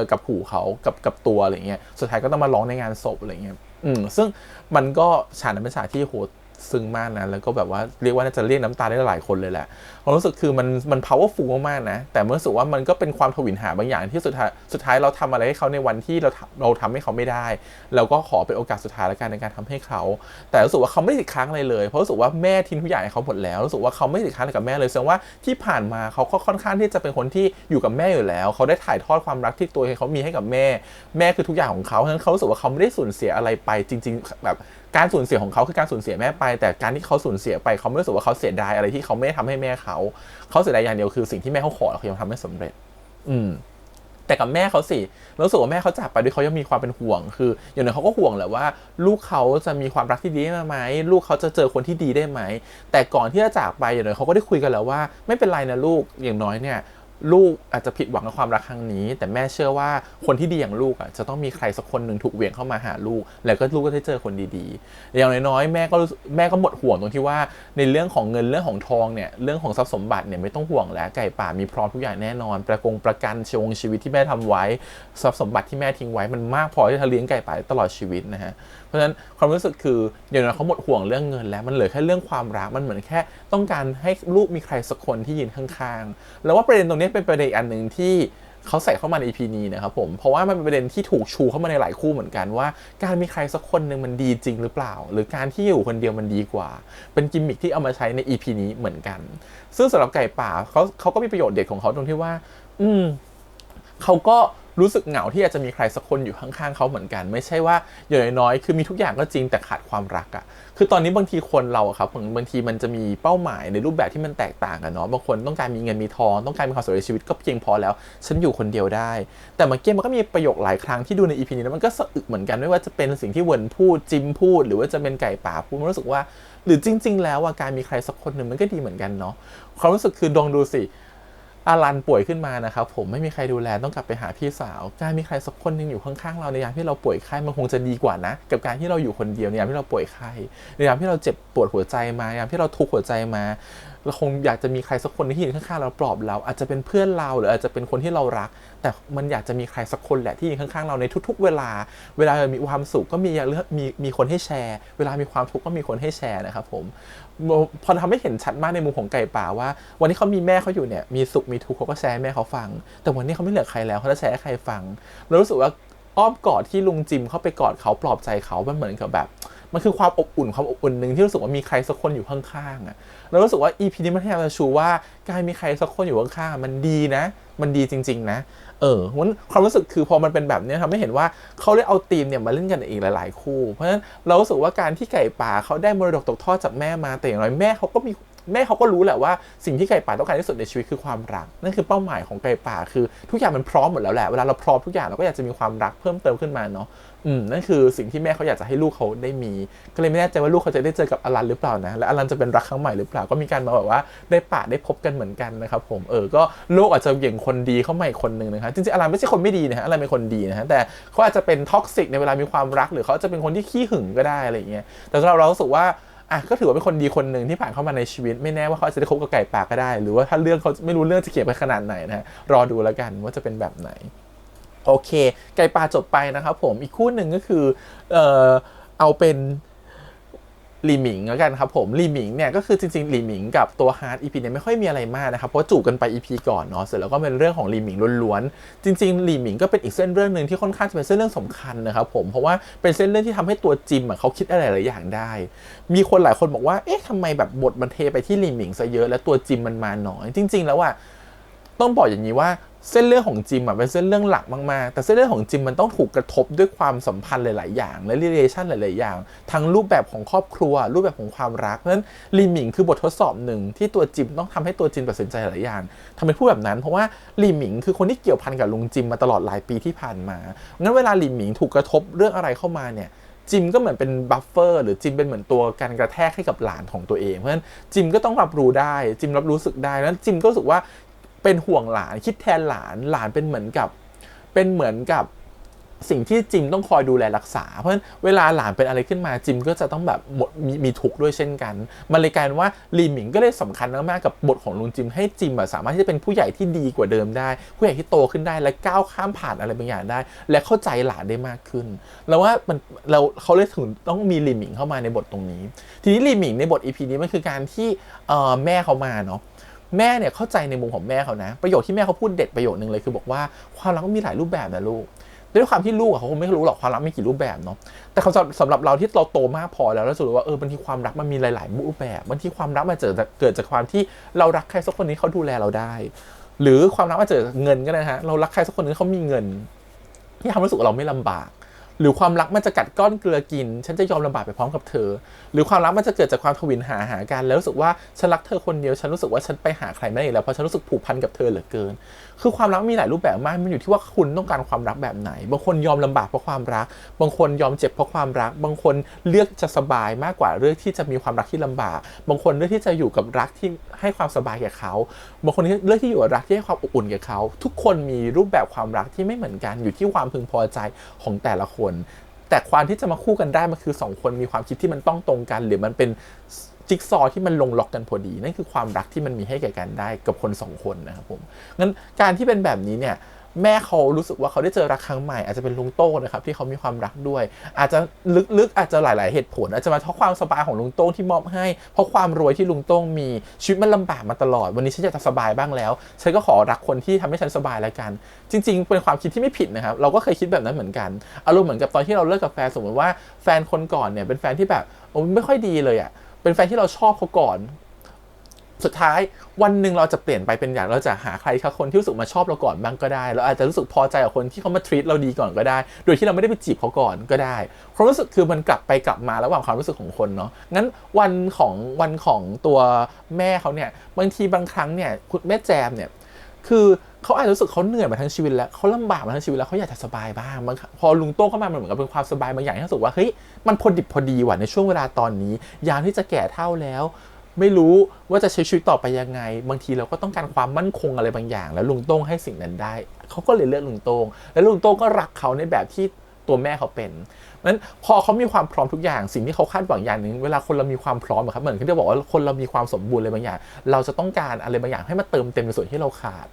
งกับหูเขากับตัวอะไรเงี้ยสุดท้ายก็ต้องมาร้องในงานศพอะไรเงี้ยซึ่งมันก็ฉากนั้นเป็นฉากที่โหดซึ้งมากนะแล้วก็แบบว่าเรียกว่าน่าจะเรียกน้ำตาได้หลายคนเลยแหละความรู้สึกคือมัน powerful มากๆนะแต่เมื่อรู้สึกว่ามันก็เป็นความทวินหาบางอย่างที่สุดท้ายเราทำอะไรให้เขาในวันที่เราทำให้เขาไม่ได้เราก็ขอเป็นโอกาสสุดท้ายแล้วกันในการทำให้เขาแต่รู้สึกว่าเขาไม่ติดค้างอะไรเลยเพราะรู้สึกว่าแม่ทิ้งทุกอย่างให้เขาหมดแล้วรู้สึกว่าเขาไม่ติดค้างอะไรกับแม่เลยแสดงว่าที่ผ่านมาเขาก็ค่อนข้างที่จะเป็นคนที่อยู่กับแม่อยู่แล้วเขาได้ถ่ายทอดความรักที่ตัวเขามีให้กับแม่คือทุกอย่างของเขาฉะนั้นเขารู้สึกว่าเขาไม่ได้สูญเสียอะไรไปจริงๆแบบการสูญเสียของเขาคือการสูญเสียแม่ไปแต่การที่เขาสูญเสียไปเขาไม่รู้สึกว่าเขาเสียดายอะไรที่เขาไม่ได้ทำให้แม่เขาเสียดายอย่างเดียวคือสิ่งที่แม่เขาขอเขายังทำไม่สำเร็จแต่กับแม่เขาสิรู้สึกว่าแม่เขาจากไปด้วยเขายังมีความเป็นห่วงคืออย่างน้อยเขาก็ห่วงแหละว่าลูกเขาจะมีความรักที่ดีได้ไหมลูกเขาจะเจอคนที่ดีได้ไหมแต่ก่อนที่จะจากไปอย่างน้อยเขาก็ได้คุยกันแล้วว่าไม่เป็นไรนะลูกอย่างน้อยเนี่ยลูกอาจจะผิดหวังกับความรักครั้งนี้แต่แม่เชื่อว่าคนที่ดีอย่างลูกจะต้องมีใครสักคนหนึ่งถูกเหวี่ยงเข้ามาหาลูกแล้วก็ลูกก็ได้เจอคนดีๆอย่างน้อยๆแม่ก็หมดห่วงตรงที่ว่าในเรื่องของเงินเรื่องของทองเนี่ยเรื่องของทรัพย์สมบัติเนี่ยไม่ต้องห่วงแล้วไก่ป่ามีพร้อมทุกอย่างแน่นอนประกันชีวิตที่แม่ทำไว้ทรัพย์สมบัติที่แม่ทิ้งไว้มันมากพอที่จะเลี้ยงไก่ป่าตลอดชีวิตนะฮะเพราะฉะนั้นความรู้สึกคืออย่างน้อยเขาหมดห่วงเรื่องเงินแล้วมันเหลือแค่เรื่องความรักมันเหมือนแค่ต้องการให้ลูกมีใครสักคนที่ยืนข้างๆแล้วว่าประเด็นตรงนี้เป็นประเด็นอันหนึ่งที่เขาใส่เข้ามาใน EP นี้นะครับผมเพราะว่ามันเป็นประเด็นที่ถูกชูเข้ามาในหลายคู่เหมือนกันว่าการมีใครสักคนหนึ่งมันดีจริงหรือเปล่าหรือการที่อยู่คนเดียวมันดีกว่าเป็นกิมมิคที่เอามาใช้ใน EP นี้เหมือนกันซึ่งสำหรับไก่ป่าเขาก็มีประโยชน์เด็ดของเขาตรงที่ว่าเขาก็รู้สึกเหงาที่อาจจะมีใครสักคนอยู่ข้างๆเขาเหมือนกันไม่ใช่ว่าอย่างน้อยๆคือมีทุกอย่างก็จริงแต่ขาดความรักคือตอนนี้บางทีคนเราครับบางทีมันจะมีเป้าหมายในรูปแบบที่มันแตกต่างกันเนาะบางคนต้องการมีเงินมีทองต้องการมีความสุขในชีวิตก็เพียงพอแล้วฉันอยู่คนเดียวได้แต่เมื่อกี้มันก็มีประโยคหลายครั้งที่ดูใน EP นี้แล้วมันก็สะอึกเหมือนกันไม่ว่าจะเป็นสิ่งที่เวิร์นพูดจิมพูดหรือว่าจะเป็นไก่ป่าพูดมันรู้สึกว่าหรือจริงๆแล้วการมีใครสักคนหนึ่งมันก็ดีเหมือนกันเนาะความรู้สึกคือลองดูสิอารันป่วยขึ้นมานะครับผมไม่มีใครดูแลต้องกลับไปหาพี่สาวการมีใครสักคนนึงอยู่ข้างๆเราในยามที่เราป่วยไข้มันคงจะดีกว่านะกับการที่เราอยู่คนเดียวในยามที่เราป่วยไข้ในยามที่เราเจ็บปวดหัวใจมายามที่เราทุกข์หัวใจมา เราคงอยากจะมีใครสักคนที่ยืนข้างๆเราปลอบเราอาจจะเป็นเพื่อนเราหรืออาจจะเป็นคนที่เรารักแต่มันอยากจะมีใครสักคนแหละที่ยืนข้างๆเราในทุกๆเวลามีความสุขก็มีคนให้แชร์เวลามีความทุกข์ก็มีคนให้แชร์นะครับผมพอทำให้เห็นชัดมากในมุมของไก่ป่าว่าวันที่เขามีแม่เขาอยู่เนี่ยมีสุขมีทุกข์เขาก็แชร์แม่เขาฟังแต่วันนี้เขาไม่เหลือใครแล้วเขาจะแชร์ให้ใครฟังเรารู้สึกว่าอ้อมกอดที่ลุงจิมเข้าไปกอดเขาปลอบใจเขามันเหมือนกับแบบมันคือความอบอุ่นนึงที่รู้สึกว่ามีใครสักคนอยู่ข้างๆอ่ะเรารู้สึกว่า EP นี้มันพยายามจะชูว่าการมีใครสักคนอยู่ข้างๆมันดีนะมันดีจริงๆนะวันความรู้สึกคือพอมันเป็นแบบนี้ทำให้เห็นว่าเขาได้เอาธีมเนี่ยมาเล่นกันอีกหลายๆคู่เพราะฉะนั้นเรารู้สึกว่าการที่ไก่ป่าเขาได้มรดกตกทอดจากแม่มาแต่อย่างไรแม่เขาก็รู้แหละว่าสิ่งที่ไก่ป่าต้องการที่สุดในชีวิตคือความรักนั่นคือเป้าหมายของไก่ป่าคือทุกอย่างมันพร้อมหมดแล้วแหละเวลาเราพร้อมทุกอย่างเราก็อยากจะมีความรักเพิ่มเติมขึ้นมาเนาะนั่นคือสิ่งที่แม่เขาอยากจะให้ลูกเขาได้มีก็เลยไม่แน่ใจว่าลูกเขาจะได้เจอกับอลันหรือเปล่านะและอลันจะเป็นรักครั้งใหม่หรือเปล่าก็มีการมาแบบว่าได้พบกันเหมือนกันนะครับผมก็โลกอาจจะเหวี่ยงคนดีเข้ามาอีกคนนึงนะครับจริงๆอลันไม่ใช่คนไม่ดีนะฮะอลันเป็นคนดีนะฮะแต่เขาอาจจะเป็นท็อกซิกในเวลามีความรักหรือเขาจะเป็นคนที่ขี้หึงก็ได้อะไรอย่างเงี้ยแต่เรารู้สึกว่าก็ถือว่าเป็นคนดีคนหนึ่งที่ผ่านเข้ามาในชีวิตไม่แน่ว่าเขาจะได้คบกับไก่ป่าก็ได้หรือว่าถ้าเรื่องเขาไม่รู้เรื่องจะเขียนไปขนาดไหนนะฮะรอดูแล้วกันว่าจะเป็นแบบไหนโอเคไก่ป่าจบไปนะครับผมอีกคู่หนึ่งก็คือเอาเป็นหลี่หมิงแล้วกันครับผมหลี่หมิงเนี่ยก็คือจริงๆหลี่หมิงกับตัวฮาร์ด EP เนี่ยไม่ค่อยมีอะไรมากนะครับเพราะจูบกันไป EP ก่อนเนาะเสร็จแล้วก็เป็นเรื่องของหลี่หมิงล้วนๆจริงๆหลี่หมิงก็เป็นอีกเส้นเรื่องนึงที่ค่อนข้างจะเป็นเส้นเรื่องสำคัญนะครับผมเพราะว่าเป็นเส้นเรื่องที่ทำให้ตัวจิมเขาคิดอะไรหลายอย่างได้มีคนหลายคนบอกว่าเอ๊ะทำไมแบบบทมันเทไปที่หลี่หมิงซะเยอะแล้วตัวจิมมันมาน้อยจริงๆแล้วต้องบอกอย่างนี้ว่าเส้นเรื่องของจิมเป็นเส้นเรื่องหลักมากๆแต่เส้นเรื่องของจิมมันต้องถูกกระทบด้วยความสัมพันธ์หลายๆอย่างและ relation หลายๆอย่างทั้งรูปแบบของครอบครัวรูปแบบของความรักเพราะฉะนั้นหลี่หมิงคือบททดสอบหนึ่งที่ตัวจิมต้องทำให้ตัวจิมตัดสินใจหลายอย่างทำไมพูดแบบนั้นเพราะว่าหลี่หมิงคือคนที่เกี่ยวพันกับลุงจิมมาตลอดหลายปีที่ผ่านมางั้นเวลาหลี่หมิงถูกกระทบเรื่องอะไรเข้ามาเนี่ยจิมก็เหมือนเป็นบัฟเฟอร์หรือจิมเป็นเหมือนตัวการกระแทกให้กับหลานของตัวเองเพราะฉะนั้นจิมก็ต้องรับรู้ได้จิมรับรู้สึกได้แล้วจิมก็รู้สึกว่าเป็นห่วงหลานคิดแทนหลานเป็นเหมือนกับสิ่งที่จิมต้องคอยดูแลรักษาเพราะฉะนั้นเวลาหลานเป็นอะไรขึ้นมาจิมก็จะต้องแบบมีทุกข์ด้วยเช่นกันมันเลยกลายเป็นว่าหลี่หมิงก็เลยสำคัญมากๆกับบทของลุงจิมให้จิมสามารถที่จะเป็นผู้ใหญ่ที่ดีกว่าเดิมได้ผู้ใหญ่ที่โตขึ้นได้และก้าวข้ามผ่านอะไรบางอย่างได้และเข้าใจหลานได้มากขึ้นแล้วว่าเขาเลยถึงต้องมีหลี่หมิงเข้ามาในบทตรงนี้ทีนี้หลี่หมิงในบท EP นี้มันคือการที่แม่เขามาเนาะแม่เนี่ยเข้าใจในมุมของแม่เขานะประโยคที่แม่เขาพูดเด็ดประโยคนึงเลยคือบอกว่าความรักมีหลายรูปแบบนะลูกด้วยความที่ลูกเขาคงไม่รู้หรอกความรักมีกี่รูปแบบเนาะแต่สำหรับเราที่เราโตมากพอแล้วเราจะรู้ว่าบางทีความรักมันมีหลายๆรูปแบบบางทีความรักมันเกิดจากความที่เรารักใครสักคนนี้เขาดูแลเราได้หรือความรักมันเกิดจากเงินก็ได้ฮะเรารักใครสักคนนึงเขามีเงินที่ทำให้รู้สึกว่าเราไม่ลำบากหรือความรักมันจะกัดก้อนเกลือกินฉันจะยอมลำบากไปพร้อมกับเธอหรือความรักมันจะเกิดจากความทวินหากันแล้วรู้สึกว่าฉันรักเธอคนเดียวฉันรู้สึกว่าฉันไปหาใครไม่ได้อีกแล้วเพราะฉันรู้สึกผูกพันกับเธอเหลือเกินคือความรักมีหลายรูปแบบมากมันอยู่ที่ว่าคุณต้องการความรักแบบไหนบางคนยอมลำบากเพราะความรักบางคนยอมเจ็บเพราะความรักบางคนเลือกจะสบายมากกว่าเลือกที่จะมีความรักที่ลำบากบางคนเลือกที่จะอยู่กับรักที่ให้ความสบายแก่เขาบางคนเลือกที่อยู่กับรักที่ให้ความอบอุ่นแก่เขาทุกคนมีรูปแบบความรักที่ไม่เหมือนกันอยู่ที่ความพึงพอใจของแต่ละคนแต่ความที่จะมาคู่กันได้มันคือ2คนมีความคิดที่มันต้องตรงกันหรือมันเป็นจิ๊กซอว์ที่มันลงล็อกกันพอดีนั่นคือความรักที่มันมีให้แก่กันได้กับคน2คนนะครับผมงั้นการที่เป็นแบบนี้เนี่ยแม่เขารู้สึกว่าเขาได้เจอรักครั้งใหม่อาจจะเป็นลุงโต้งนะครับที่เขามีความรักด้วยอาจจะลึกๆอาจจะหลายๆเหตุผลอาจจะมาเพราะความสบายของลุงโต้งที่มอบให้เพราะความรวยที่ลุงโต้งมีชีวิตมันลำบากมาตลอดวันนี้ฉันอยากจะสบายบ้างแล้วฉันก็ขอรักคนที่ทำให้ฉันสบายแล้วกันจริงๆเป็นความคิดที่ไม่ผิดนะครับเราก็เคยคิดแบบนั้นเหมือนกันอารมณ์เหมือนกับตอนที่เราเลิกกับแฟนสมมติว่าแฟนคนก่อนเนี่ยเป็นแฟนที่แบบไม่ค่อยดีเลยอ่ะเป็นแฟนที่เราชอบเขาก่อนสุดท้ายวันหนึ่งเราจะเปลี่ยนไปเป็นอย่างเราจะหาใครสักคนที่รู้สึกมาชอบเราก่อนบ้างก็ได้เราอาจจะรู้สึกพอใจกับคนที่เขามาทรีตเราดีก่อนก็ได้โดยที่เราไม่ได้ไปจีบเขาก่อนก็ได้ความรู้สึกคือมันกลับไปกลับมาระหว่างความรู้สึกของคนเนาะงั้นวันของตัวแม่เขาเนี่ยบางทีบางครั้งเนี่ยคุณแม่แจมเนี่ยคือเขาอาจจะรู้สึกเขาเหนื่อยมาทั้งชีวิตแล้วเขาลำบากมาทั้งชีวิตแล้วเขาอยากจะสบายบ้างพอลุงโต้งเข้ามามันเหมือนกับเป็นความสบายบางอย่างที่รู้สึกว่าเฮ้ยมันพอดิบพอดีว่ะในช่วงเวลาตอนนี้ยามที่จะแก่เฒ่าแล้วไม่รู้ว่าจะใช้ชีวิตต่อไปยังไงบางทีเราก็ต้องการความมั่นคงอะไรบางอย่างแล้วลุงโต้งให้สิ่งนั้นได้เขาก็เลยเลือกลุงโต้งแล้วลุงโต้งก็รักเขาในแบบที่ ตัวแม่เขาเป็นนั้นพอเขามีความพร้อมทุกอย่างสิ่งที่เขาคาดหวังอย่างนึงเวลาคนเรามีความพร้อมครับเหมือนที่เราบอกว่าคนเรามีความสมบูรณ์อะไรบางอย่างเราจะต้องการอะไรบางอย่างให้มาเติมเต็มในส่วนที่เราขาด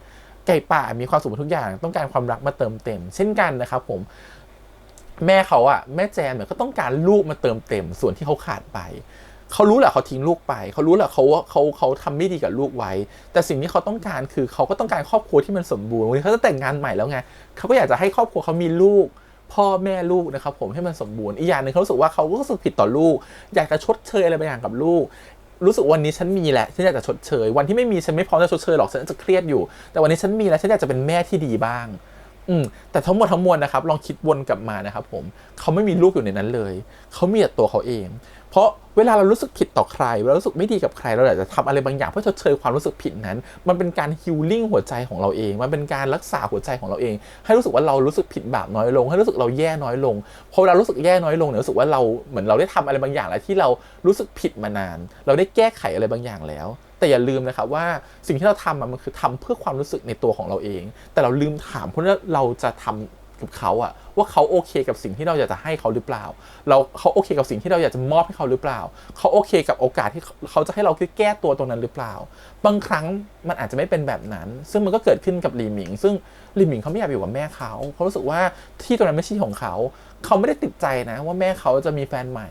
ไก่ป่ามีความสมบูรณ์ทุกอย่างต้องการความรักมาเติมเต็มเช่นกันนะครับผมแม่เขาอะแม่แจนเนี่ยก็ต้องการลูกมาเติมเต็มส่วนที่เขาขาดไปเขารู้แหละเขาทิ้งลูกไปเขารู้แหละเขาทำไม่ดีกับลูกไว้แต่สิ่งที่เขาต้องการคือเขาก็ต้องการครอบครัวที่มันสมบูรณ์วันนี้เขาจะแต่งงานใหม่แล้วไงเขาก็อยากจะให้ครอบครัวเขามีลูกพ่อแม่ลูกนะครับผมให้มันสมบูรณ์อีกอย่างนึงเขารู้สึกว่าเขาก็รู้สึกผิดต่อลูกอยากจะชดเชยอะไรบางอย่างกับลูกรู้สึกวันนี้ฉันมีแหละฉันอยากจะชดเชยวันที่ไม่มีฉันไม่พร้อมจะชดเชยหรอกฉันจะเครียดอยู่แต่วันนี้ฉันมีแล้วฉันอยากจะเป็นแม่ที่ดีบ้างแต่ทั้งหมดทั้งมวลนะครับลองคิดวนกลับมานะครับผมเขาไม่มีลูกอยู่ในนั้นเลยเขามีแต่ตัวเขาเองเพราะเวลาเรารู้สึกผิดต่อใครเวลารู้สึกไม่ดีกับใครเราอยากจะทำอะไรบางอย่างเพื่อชดเชยความรู้สึกผิดนั้นมันเป็นการฮีลลิ่งหัวใจของเราเองมันเป็นการรักษาหัวใจของเราเองให้รู้สึกว่าเรารู้สึกผิดบาปน้อยลงให้รู้สึกเราแย่น้อยลงพอเรารู้สึกแย่น้อยลงเนี่ยรู้สึกว่าเราเหมือนเราได้ทำอะไรบางอย่างแล้วที่เรารู้สึกผิดมานานเราได้แก้ไขอะไรบางอย่างแล้วแต่อย่าลืมนะครับว่าสิ่งที่เราทำมันคือทำเพื่อความรู้สึกในตัวของเราเองแต่เราลืมถามเพราะว่าเราจะทำกับเขาอะว่าเขาโอเคกับสิ่งที่เราอยากจะให้เขาหรือเปล่าเขาโอเคกับสิ่งที่เราอยากจะมอบให้เขาหรือเปล่าเขาโอเคกับโอกาสที่เขาจะให้เราแก้ตัวตรงนั้นหรือเปล่าบางครั้งมันอาจจะไม่เป็นแบบนั้นซึ่งมันก็เกิดขึ้นกับลีหมิงซึ่งลีหมิงเขาไม่อยากอยู่กับแม่เขารู้สึกว่าที่ตรงนั้นไม่ใช่ของเขาไม่ได้ติดใจนะว่าแม่เขาจะมีแฟนใหม่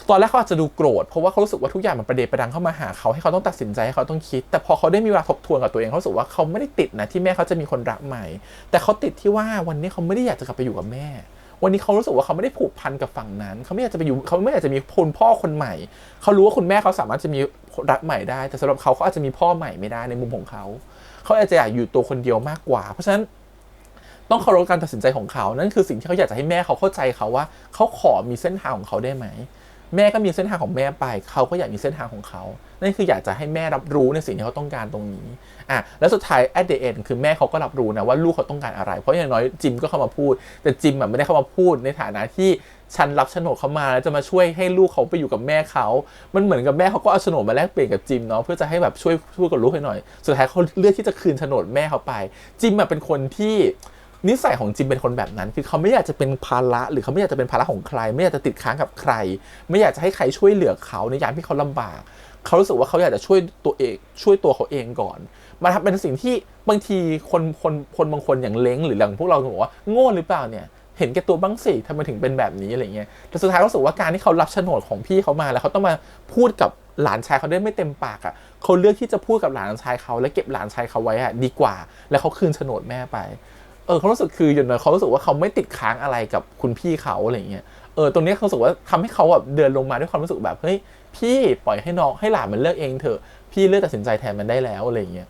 ตอนแรกเขาอาจจะดูโกรธเพราะว่าเขารู้สึกว่าทุกอย่างมันประเดประดังเข้ามาหาเขาให้เขาต้องตัดสินใจให้เขาต้องคิดแต่พอเขาได้มีเวลาทบทวนกับตัวเองเขารู้สึกว่าเขาไม่ได้ติดนะที่แม่เขาจะมีคนรักใหม่แต่เขาติดที่ว่าวันนี้เขาไม่ได้อยากจะกลับไปอยู่กับแม่วันนี้เขารู้สึกว่าเขาไม่ได้ผูกพันกับฝั่งนั้นเขาไม่อยากจะไปอยู่เขาไม่อยากจะมีคุณพ่อคนใหม่เขารู้ว่าคุณแม่เขาสามารถจะมีรักใหม่ได้แต่สำหรับเขาอาจจะมีพ่อใหม่ไม่ได้ในมุมของเขาอาจจะอยากอยู่ตัวคนเดียวมากกว่าเพราะฉะนั้นต้องเคารพการตัดสินใจของเขานั่นคือสิ่งที่เขาอยากจะให้แม่เขาเข้าใจเขาว่าเขาขอมีเส้นทางของเขาได้ไหมแม่ก็มีเส้นทางของแม่ไปเขาก็อยากมีเส้นทางของเขานั่นคืออยากจะให้แม่รับรู้ในสิ่งที่เขาต้องการตรงนี้แล้วสุดท้าย at the end คือแม่เขาก็รับรู้นะว่าลูกเขาต้องการอะไรเพราะอย่างน้อยจิมก็เข้ามาพูดแต่จิมไม่ได้เข้ามาพูดในฐานะที่ฉันรับโฉนดเขามาแล้วจะมาช่วยให้ลูกเขาไปอยู่กับแม่เขามันเหมือนกับแม่เขาก็เอาโฉนดมาแลกเปลี่ยนกับจิมเนาะเพื่อจะให้แบบช่วยกับลูกให้หน่อยสุดท้ายเขาเลือกที่จะคืนโฉนดแม่เขาไปจิมเป็นคนที่นิสัยของจิมเป็นคนแบบนั้นคือเขาไม่อยากจะเป็นภาระหรือเขาไม่อยากจะเป็นภาระของใครไม่อยากจะติดค้างกับใครไม่อยากจะให้ใครช่วยเหลือเขาในยามที่เขาลำบากเขารู้สึกว่าเขาอยากจะช่วยตัวเขาเองก่อนมันเป็นสิ่งที่บางทีคนบางคนอย่างเล้งหรืออย่างพวกเราบอกว่าโง่หรือเปล่าเนี่ยเห็นแก่ตัวบ้างสิทำไมถึงเป็นแบบนี้อะไรเงี้ยแต่สุดท้ายรู้สึกว่าการที่เขารับโฉนดของพี่เขามาแล้วเขาต้องมาพูดกับหลานชายเขาได้ไม่เต็มปากเขาเลือกที่จะพูดกับหลานชายเขาและเก็บหลานชายเขาไว้ดีกว่าแล้วเขาคืนโฉนดแม่ไปเขารู้สึกคืออย่างน้อยเขารู้สึกว่าเขาไม่ติดค้างอะไรกับคุณพี่เขาอะไรเงี้ยตรงนี้เขารู้สึกว่าทำให้เขาแบบเดินลงมาด้วยความรู้สึกแบบเฮ้ยพี่ปล่อยให้น้องให้หลานมันเลือกเองเถอะพี่เลือกตัดสินใจแทนมันได้แล้วอะไรเงี้ย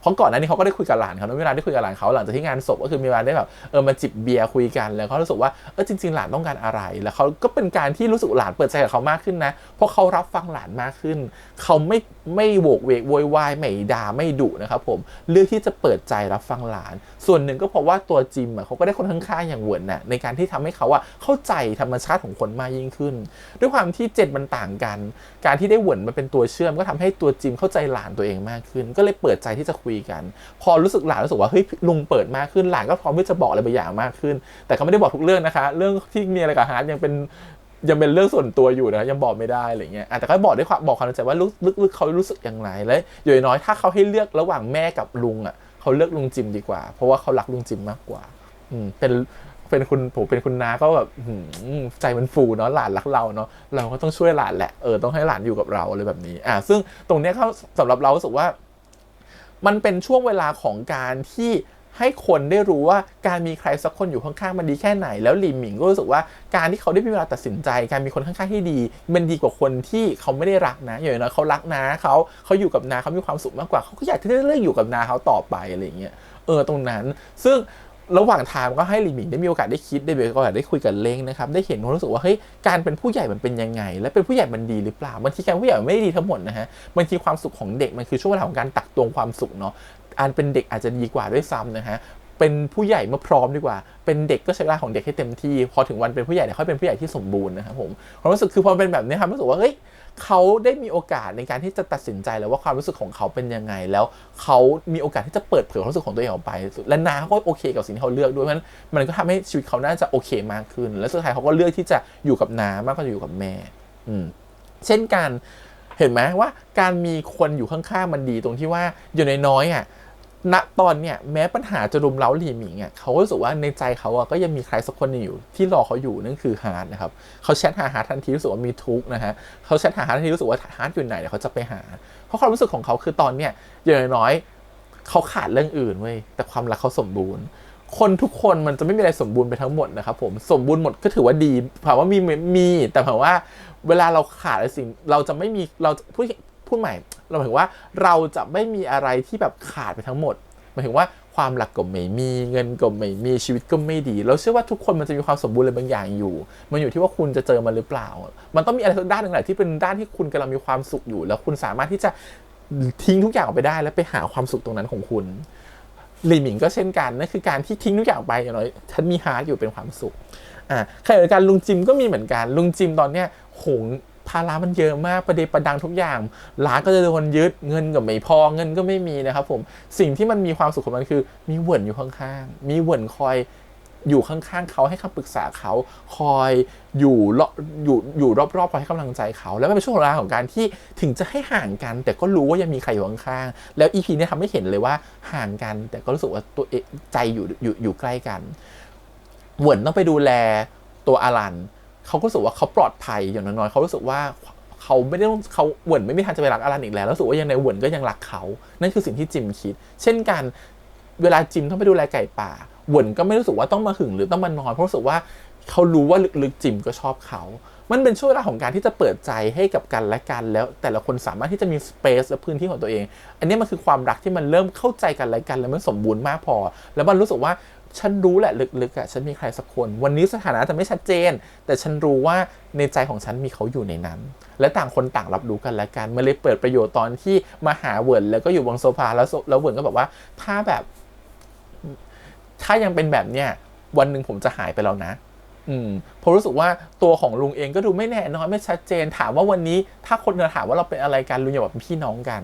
เพราะก่อนหน้านี้เขาก็ได้คุยกับหลานเขาเวลาได้คุยกับหลานเขาหลังจากที่งานศพก็คือมีเวลาได้แบบมาจิบเบียร์คุยกันแล้วเขารู้สึกว่าจริงๆหลานต้องการอะไรแล้วเขาก็เป็นการที่รู้สึกหลานเปิดใจกับเขามากขึ้นนะเพราะเขารับฟังหลานมากขึ้นเขาไม่โวกเวกโวยวายไม่ด่าไม่ดุนะครับผมเลือกที่จะเปิดใจรับฟังหลานส่วนหนึ่งก็เพราะว่าตัวจิมเขาก็ได้คนข้างๆอย่างเหวินน่ะในการที่ทำให้เขาเข้าใจธรรมชาติของคนมากยิ่งขึ้นด้วยความที่เจนมันต่างกันการที่ได้เหวินมาเป็นตัวเชื่อมก็ทำให้ตัวจิมเข้าใจหลานตัวเองมากขึ้นก็เลยเปิดใจที่จะคุยกันพอรู้สึกหลานรู้สึกว่าเฮ้ยลุงเปิดมากขึ้นหลานก็พร้อมที่จะบอกอะไรบางอย่างมากขึ้นแต่ก็ไม่ได้บอกทุกเรื่องนะคะเรื่องที่มีอะไรกับฮาร์ดยังเป็นเรื่องส่วนตัวอยู่นะยังบอกไม่ได้อะไรเงี้ยแต่ก็บอกด้วยความในใจว่าลึกๆเขารู้สึกอย่างไรและอย่างน้อยถ้าเขาให้เลือกระหว่างแม่กับลุงเขาเลือกลุงจิมดีกว่าเพราะว่าเขารักลุงจิมมากกว่าเป็นคุณน้าก็แบบใจมันฟูเนาะหลานรักเราเนาะเราก็ต้องช่วยหลานแหละต้องให้หลานอยู่กับเราอะไรแบบนี้ซึ่งตรงเนี้ยเขาสำหรับเรารู้สึกว่ามันเป็นช่วงเวลาของการที่ให้คนได้รู้ว่าการมีใครสักคนอยู่ข้างๆมันดีแค่ไหนแล้วลีหมิงก็รู้สึกว่าการที่เขาได้มีเวลาตัดสินใจการมีคนข้างๆที่ดีมันดีกว่าคนที่เขาไม่ได้รักนะอย่างน้อยเขารักนาเขาอยู่กับนาเขามีความสุขมากกว่าเขาก็อยากที่จะเลือกอยู่กับนาเขาต่อไปอะไรอย่างเงี้ยตรงนั้นซึ่งระหว่างทางก็ให้ลีหมิงได้มีโอกาสได้คิดได้มีโอกาสได้คุยกับเล้งนะครับได้เห็นความรู้สึกว่าเฮ้ยการเป็นผู้ใหญ่มันเป็นยังไงและเป็นผู้ใหญ่มันดีหรือเปล่าบางทีการผู้ใหญ่ไม่ได้ดีทั้งหมดนะฮะบางทีความสุขของเด็กมันคือช่วงเวลาของการตักตวงความสุขเนาะอันเป็นเด็กอาจจะดีกว่าด้วยซ้ำนะฮะเป็นผู้ใหญ่เมื่อพร้อมดีกว่าเป็นเด็กก็ใช้เวลาของเด็กให้เต็มที่พอถึงวันเป็นผู้ใหญ่เนี่ยค่อยเป็นผู้ใหญ่ที่สมบูรณ์นะครับผมความรู้สึกคือพอเป็นแบบนี้ครับรู้สึกว่าเฮ้ย เขาได้มีโอกาสในการที่จะตัดสินใจแล้วว่าความรู้สึกของเขาเป็นยังไงแล้วเขามีโอกาสที่จะเปิดเผยความรู้สึกของตัวเองออกไปและนาเขาก็โอเคกับสิ่งที่เขาเลือกด้วยเพราะฉะนั้นมันก็ทำให้ชีวิตเขาน่าจะโอเคมากขึ้นและสุดท้ายเขาก็เลือกที่จะอยู่กับนามากกว่าอยู่กับแม่เช่นกันเห็นไหมว่าการมีคนอยู่ข้างๆมันดีตรงที่ว่าอยู่น้อยณตอนเนี่ยแม้ปัญหาจะรุมเร้าหลี่หมิงเขาก็รู้สึกว่าในใจเขาก็ยังมีใครสักคนอยู่ที่รอเขาอยู่นั่นคือฮาร์ดนะครับเขาแชทหาฮาร์ดทันทีรู้สึกว่ามีทุกข์นะฮะเขาแชทหาฮาร์ดทันทีรู้สึกว่าฮาร์ดอยู่ไหนเดี๋ยวเขาจะไปหาเพราะความรู้สึกของเขาคือตอนเนี้ยอย่างน้อยเขาขาดเรื่องอื่นเว้ยแต่ความรักเขาสมบูรณ์คนทุกคนมันจะไม่มีอะไรสมบูรณ์ไปทั้งหมดนะครับผมสมบูรณ์หมดก็ถือว่าดีถามว่ามีแต่ถามว่าเวลาเราขาดอะไรสิ่งเราจะไม่มีเราพูดใหม่เราหมายถึงว่าเราจะไม่มีอะไรที่แบบขาดไปทั้งหมดหมายถึงว่าความรักก็ไม่มีเงินก็ไม่มีชีวิตก็ไม่ดีเราเชื่อว่าทุกคนมันจะมีความสมบูรณ์อะไรบางอย่างอยู่มันอยู่ที่ว่าคุณจะเจอมันหรือเปล่ามันต้องมีอะไรสักด้านหนึ่งแหละที่เป็นด้านที่คุณกำลังมีความสุขอยู่แล้วคุณสามารถที่จะทิ้งทุกอย่างออกไปได้แล้วไปหาความสุขตรงนั้นของคุณหลี่หมิงก็เช่นกันนั่นคือการที่ทิ้งทุกอย่างไปอย่างน้อยฉันมีฮาร์ดอยู่เป็นความสุขขณะเดียวกันลุงจิมก็มีเหมือนกันลุงจิมตอนเนี้ยโหงภาระมันเยอะมากประเดประดังทุกอย่างร้านก็จะโดนยึดเงินก็ไม่พอเงินก็ไม่มีนะครับผมสิ่งที่มันมีความสุขของมันคือมีเหวินอยู่ข้างๆมีเหวินคอยอยู่ข้างๆเขาให้คำปรึกษาเขาคอยอยู่รอบๆคอยให้กำลังใจเขาแล้วมันเป็นช่วงเวลาของการที่ถึงจะให้ห่างกันแต่ก็รู้ว่ายังมีใครอยู่ข้างๆแล้ว EP นี้ทำให้เห็นเลยว่าห่างกันแต่ก็รู้สึกว่าตัวใจอยู่ใกล้กันเหวินต้องไปดูแลตัวอารันเขาก็รู้สึกว่าเขาปลอดภัยอย่างน้อยๆเขารู้สึกว่าเขาไม่ได้เขาเหวินไม่มีทางจะไปรักอารันอีกแล้วรู้สึกว่ายังในเหวินก็ยังรักเขานั่นคือสิ่งที่จิมคิดเช่นกันเวลาจิมต้องไปดูแลไก่ป่าเหวินก็ไม่รู้สึกว่าต้องมาหึงหรือต้องมานอนเพราะรู้สึกว่าเขารู้ว่าลึกๆจิมก็ชอบเขามันเป็นช่วงเวลาของการที่จะเปิดใจให้กับกันและกันแล้วแต่ละคนสามารถที่จะมีสเปซและพื้นที่ของตัวเองอันนี้มันคือความรักที่มันเริ่มเข้าใจกันและกันแล้วมันสมบูรณ์มากพอแล้วมันรู้สึกว่าฉันรู้แหละลึกๆฉันมีใครสักคนวันนี้สถานะจะไม่ชัดเจนแต่ฉันรู้ว่าในใจของฉันมีเขาอยู่ในนั้นและต่างคนต่างรับรู้กันและกันมันเลยเปิดประโยชน์ตอนที่มาหาเหวินแล้วก็อยู่บนโซฟาแล้วเหวินก็บอกว่าถ้ายังเป็นแบบเนี้ยวันหนึ่งผมจะหายไปแล้วนะผมรู้สึกว่าตัวของลุงเองก็ดูไม่แน่นอนไม่ชัดเจนถามว่าวันนี้ถ้าคนจะถามว่าเราเป็นอะไรกันลุงอย่าบอกเป็นพี่น้องกัน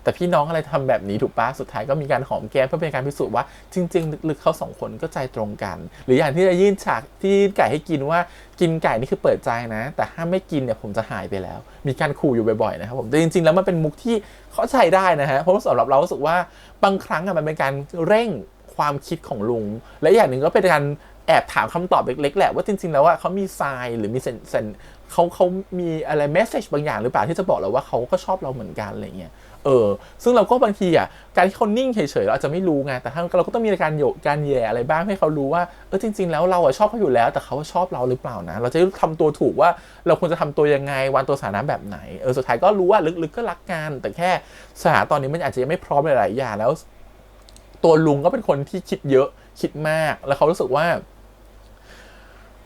แต่พี่น้องอะไรทำแบบนี้ถูกปะสุดท้ายก็มีการหอมแก้มเพื่อเป็นการพิสูจน์ว่าจริงๆลึกๆเขาสองคนก็ใจตรงกันหรืออย่างที่จะยื่นฉากที่ไก่ให้กินว่ากินไก่นี่คือเปิดใจนะแต่ถ้าไม่กินเนี่ยผมจะหายไปแล้วมีการขู่อยู่บ่อยๆนะครับผมแต่จริงๆแล้วมันเป็นมุกที่เข้าใจได้นะฮะเพราะสำหรับเรารู้สึกว่าบางครั้งมันเป็นการเร่งความคิดของลุงและอย่างหนึ่งก็เป็นการแอบถามคำตอบเล็กๆแหละว่าจริงๆแล้วว่าเขามีไซน์หรือมีเซนเขามีอะไรเมสเซจบางอย่างหรือเปล่าที่จะบอกเราว่าเขาก็ชอบเราเหมือนกันอะไรเงี้ยซึ่งเราก็บางทีการที่เขานิ่งเฉยๆเราอาจจะไม่รู้ไงแต่เราก็ต้องมีการแย่อะไรบ้างให้เขารู้ว่าจริงๆแล้วเราชอบเขาอยู่แล้วแต่เขาชอบเราหรือเปล่านะเราจะทำตัวถูกว่าเราควรจะทำตัวยังไงวางตัวสถานะแบบไหนสุดท้ายก็รู้ว่าลึกๆก็รักกันแต่แค่สถานะตอนนี้มันอาจจะยังไม่พร้อมหลายๆอย่างแล้วตัวลุงก็เป็นคนที่คิดเยอะคิดมากแล้วเขารู้สึกว่า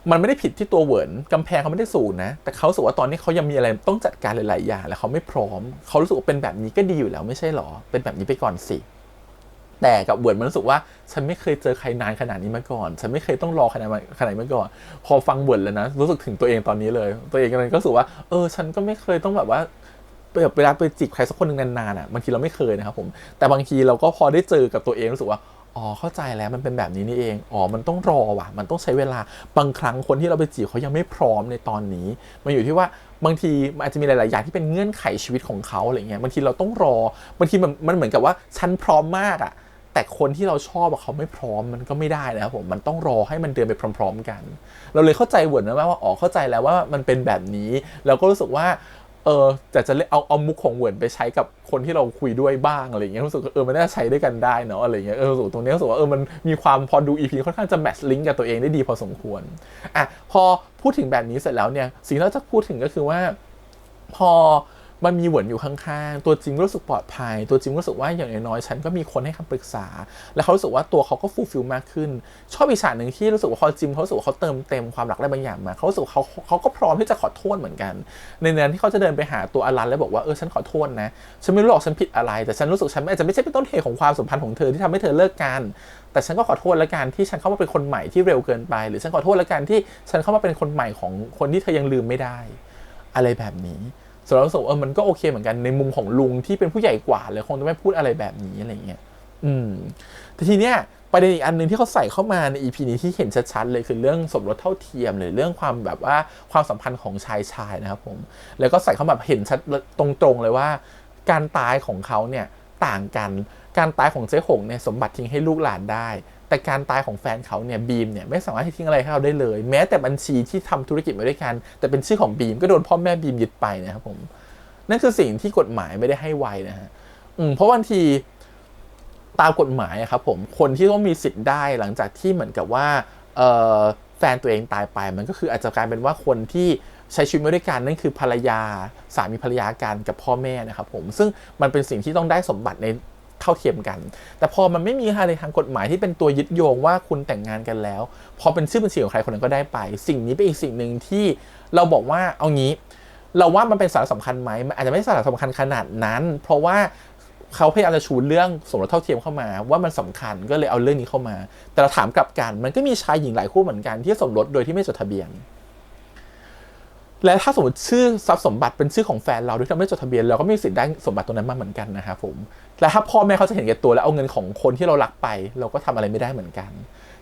มันไม่ได้ผิดที่ตัวเหวินกำแพงเขาไม่ได้สูงนะแต่เขารู้สึกว่าตอนนี้เขายังมีอะไรต้องจัดการหลายๆอย่างแล้วเขาไม่พร้อมเขารู้สึกว่าเป็นแบบนี้ก็ดีอยู่แล้วไม่ใช่หรอเป็นแบบนี้ไปก่อนสิแต่กับเหวินมันรู้สึกว่าฉันไม่เคยเจอใครนานขนาดนี้มาก่อนฉันไม่เคยต้องรอขนาดนี้มาก่อนพอฟังเหวินแล้วนะรู้สึกถึงตัวเองตอนนี้เลยตัวเองก็รู้สึกว่าฉันก็ไม่เคยต้องแบบว่าเวลาไปจีบใครสักคนหนึ่งนานๆบางทีเราไม่เคยนะครับผมแต่บางทีเราก็พอได้เจอกับตัวเองรู้สึกว่าเข้าใจแล้วมันเป็นแบบนี้นี่เองมันต้องรอว่ะมันต้องใช้เวลาบางครั้งคนที่เราไปจีบเขายังไม่พร้อมในตอนนี้มันอยู่ที่ว่าบางทีมันอาจจะมีหลายๆอย่างที่เป็นเงื่อนไขชีวิตของเขาอะไรเงี้ยบางทีเราต้องรอบางทีมันเหมือนกับว่าฉันพร้อมมากแต่คนที่เราชอบเขาไม่พร้อมมันก็ไม่ได้นะครับผมมันต้องรอให้มันเดินไปพร้อมๆกันเราเลยเข้าใจเหวินนะว่าเข้าใจแล้วว่ามันเป็นแบบนี้เราก็รู้สึกว่าแต่จะเอามุกของเหวินไปใช้กับคนที่เราคุยด้วยบ้างอะไรเงี้ยรู้สึกมันน่าใช้ด้วยกันได้เนาะอะไรเงี้ยรู้สึกตรงนี้รู้สึกว่ามันมีความพอดู EP ค่อนข้างจะแมทช์ลิงก์กับตัวเองได้ดีพอสมควรพอพูดถึงแบบนี้เสร็จแล้วเนี่ยสิ่งที่เราจะพูดถึงก็คือว่าพอมันมีเหวินอยู่ข้างๆตัวจริงรู้สึกปลอดภัยตัวจริงรู้สึกว่าอย่างน้อยๆฉันก็มีคนให้คำปรึกษาและเขารู้สึกว่าตัวเขาก็ฟูลฟิลมากขึ้นชอบอีกฉากหนึ่งที่รู้สึกว่าพอจิมเขารู้สึกว่าเขาเติมเต็มความรักอะไรบางอย่างมาเขารู้สึกเขาก็พร้อมที่จะขอโทษเหมือนกันในนั้นที่เขาจะเดินไปหาตัวอารันแล้วบอกว่าฉันขอโทษนะฉันไม่รู้หรอกฉันผิดอะไรแต่ฉันรู้สึกฉันอาจจะไม่ใช่เป็นต้นเหตุของความสัมพันธ์ของเธอที่ทำให้เธอเลิกกันแต่ฉันก็ขอโทษแล้วกันที่ฉันเข้ามาเป็นคนใหม่ที่เร็วเกินไปหรือฉันขอโทษแล้วกันที่ฉันเข้ามาเป็นคนใหม่ของคนที่เธอยังลืมไม่ได้อะไรแบบนี้ ส่วนเรารู้สึกมันก็โอเคเหมือนกันในมุมของลุงที่เป็นผู้ใหญ่กว่าเลยคงจะไม่พูดอะไรแบบนี้อะไรเงี้ยแต่ทีเนี้ยประเด็นอีกอันนึงที่เขาใส่เข้ามาใน EP นี้ที่เห็นชัดๆเลยคือเรื่องสมรสเท่าเทียมหรือเรื่องความแบบว่าความสัมพันธ์ของชายนะครับผมแล้วก็ใส่เข้าแบบเห็นชัดตรงๆเลยว่าการตายของเขาเนี่ยต่างกันการตายของเจ๊หงเนี่ยสมบัติทิ้งให้ลูกหลานได้แต่การตายของแฟนเขาเนี่ยบีมเนี่ยไม่สามารถที่ทิ้งอะไรให้เขาได้เลยแม้แต่บัญชีที่ทำธุรกิจมาด้วยกันแต่เป็นชื่อของบีมก็โดนพ่อแม่บีมยึดไปนะครับผมนั่นคือสิ่งที่กฎหมายไม่ได้ให้ไว้นะฮะเพราะบางทีตามกฎหมายครับผมคนที่ต้องมีสิทธิ์ได้หลังจากที่เหมือนกับว่าแฟนตัวเองตายไปมันก็คืออาจจะกลายเป็นว่าคนที่ใช้ชีวิตมาด้วยกันนั่นคือภรรยาสามีภรรยากันกับพ่อแม่นะครับผมซึ่งมันเป็นสิ่งที่ต้องได้สมบัติในเท่าเทียมกันแต่พอมันไม่มีอะไรทางกฎหมายที่เป็นตัวยึดโยงว่าคุณแต่งงานกันแล้วพอเป็นชื่อบัญชีของใครคนนั้นก็ได้ไปสิ่งนี้เป็นอีกสิ่งหนึ่งที่เราบอกว่าเอางี้เราว่ามันเป็นสาระสำคัญไหมมันอาจจะไม่สาระสำคัญขนาดนั้นเพราะว่าเขาพยายามจะชูเรื่องสมรสเท่าเทียมเข้ามาว่ามันสำคัญก็เลยเอาเรื่องนี้เข้ามาแต่เราถามกลับกันมันก็มีชายหญิงหลายคู่เหมือนกันที่สมรสโดยที่ไม่จดทะเบียนและถ้าสมมติชื่อทรัพย์สมบัติเป็นชื่อของแฟนเราโดยที่เราไม่จดทะเบียนเราก็มีสิทธิ์ได้สมบัติตรงนั้นมาเหมือนกันนะครับผมและถ้าพ่อแม่เขาจะเห็นแก่ตัวแล้วเอาเงินของคนที่เรารักไปเราก็ทำอะไรไม่ได้เหมือนกั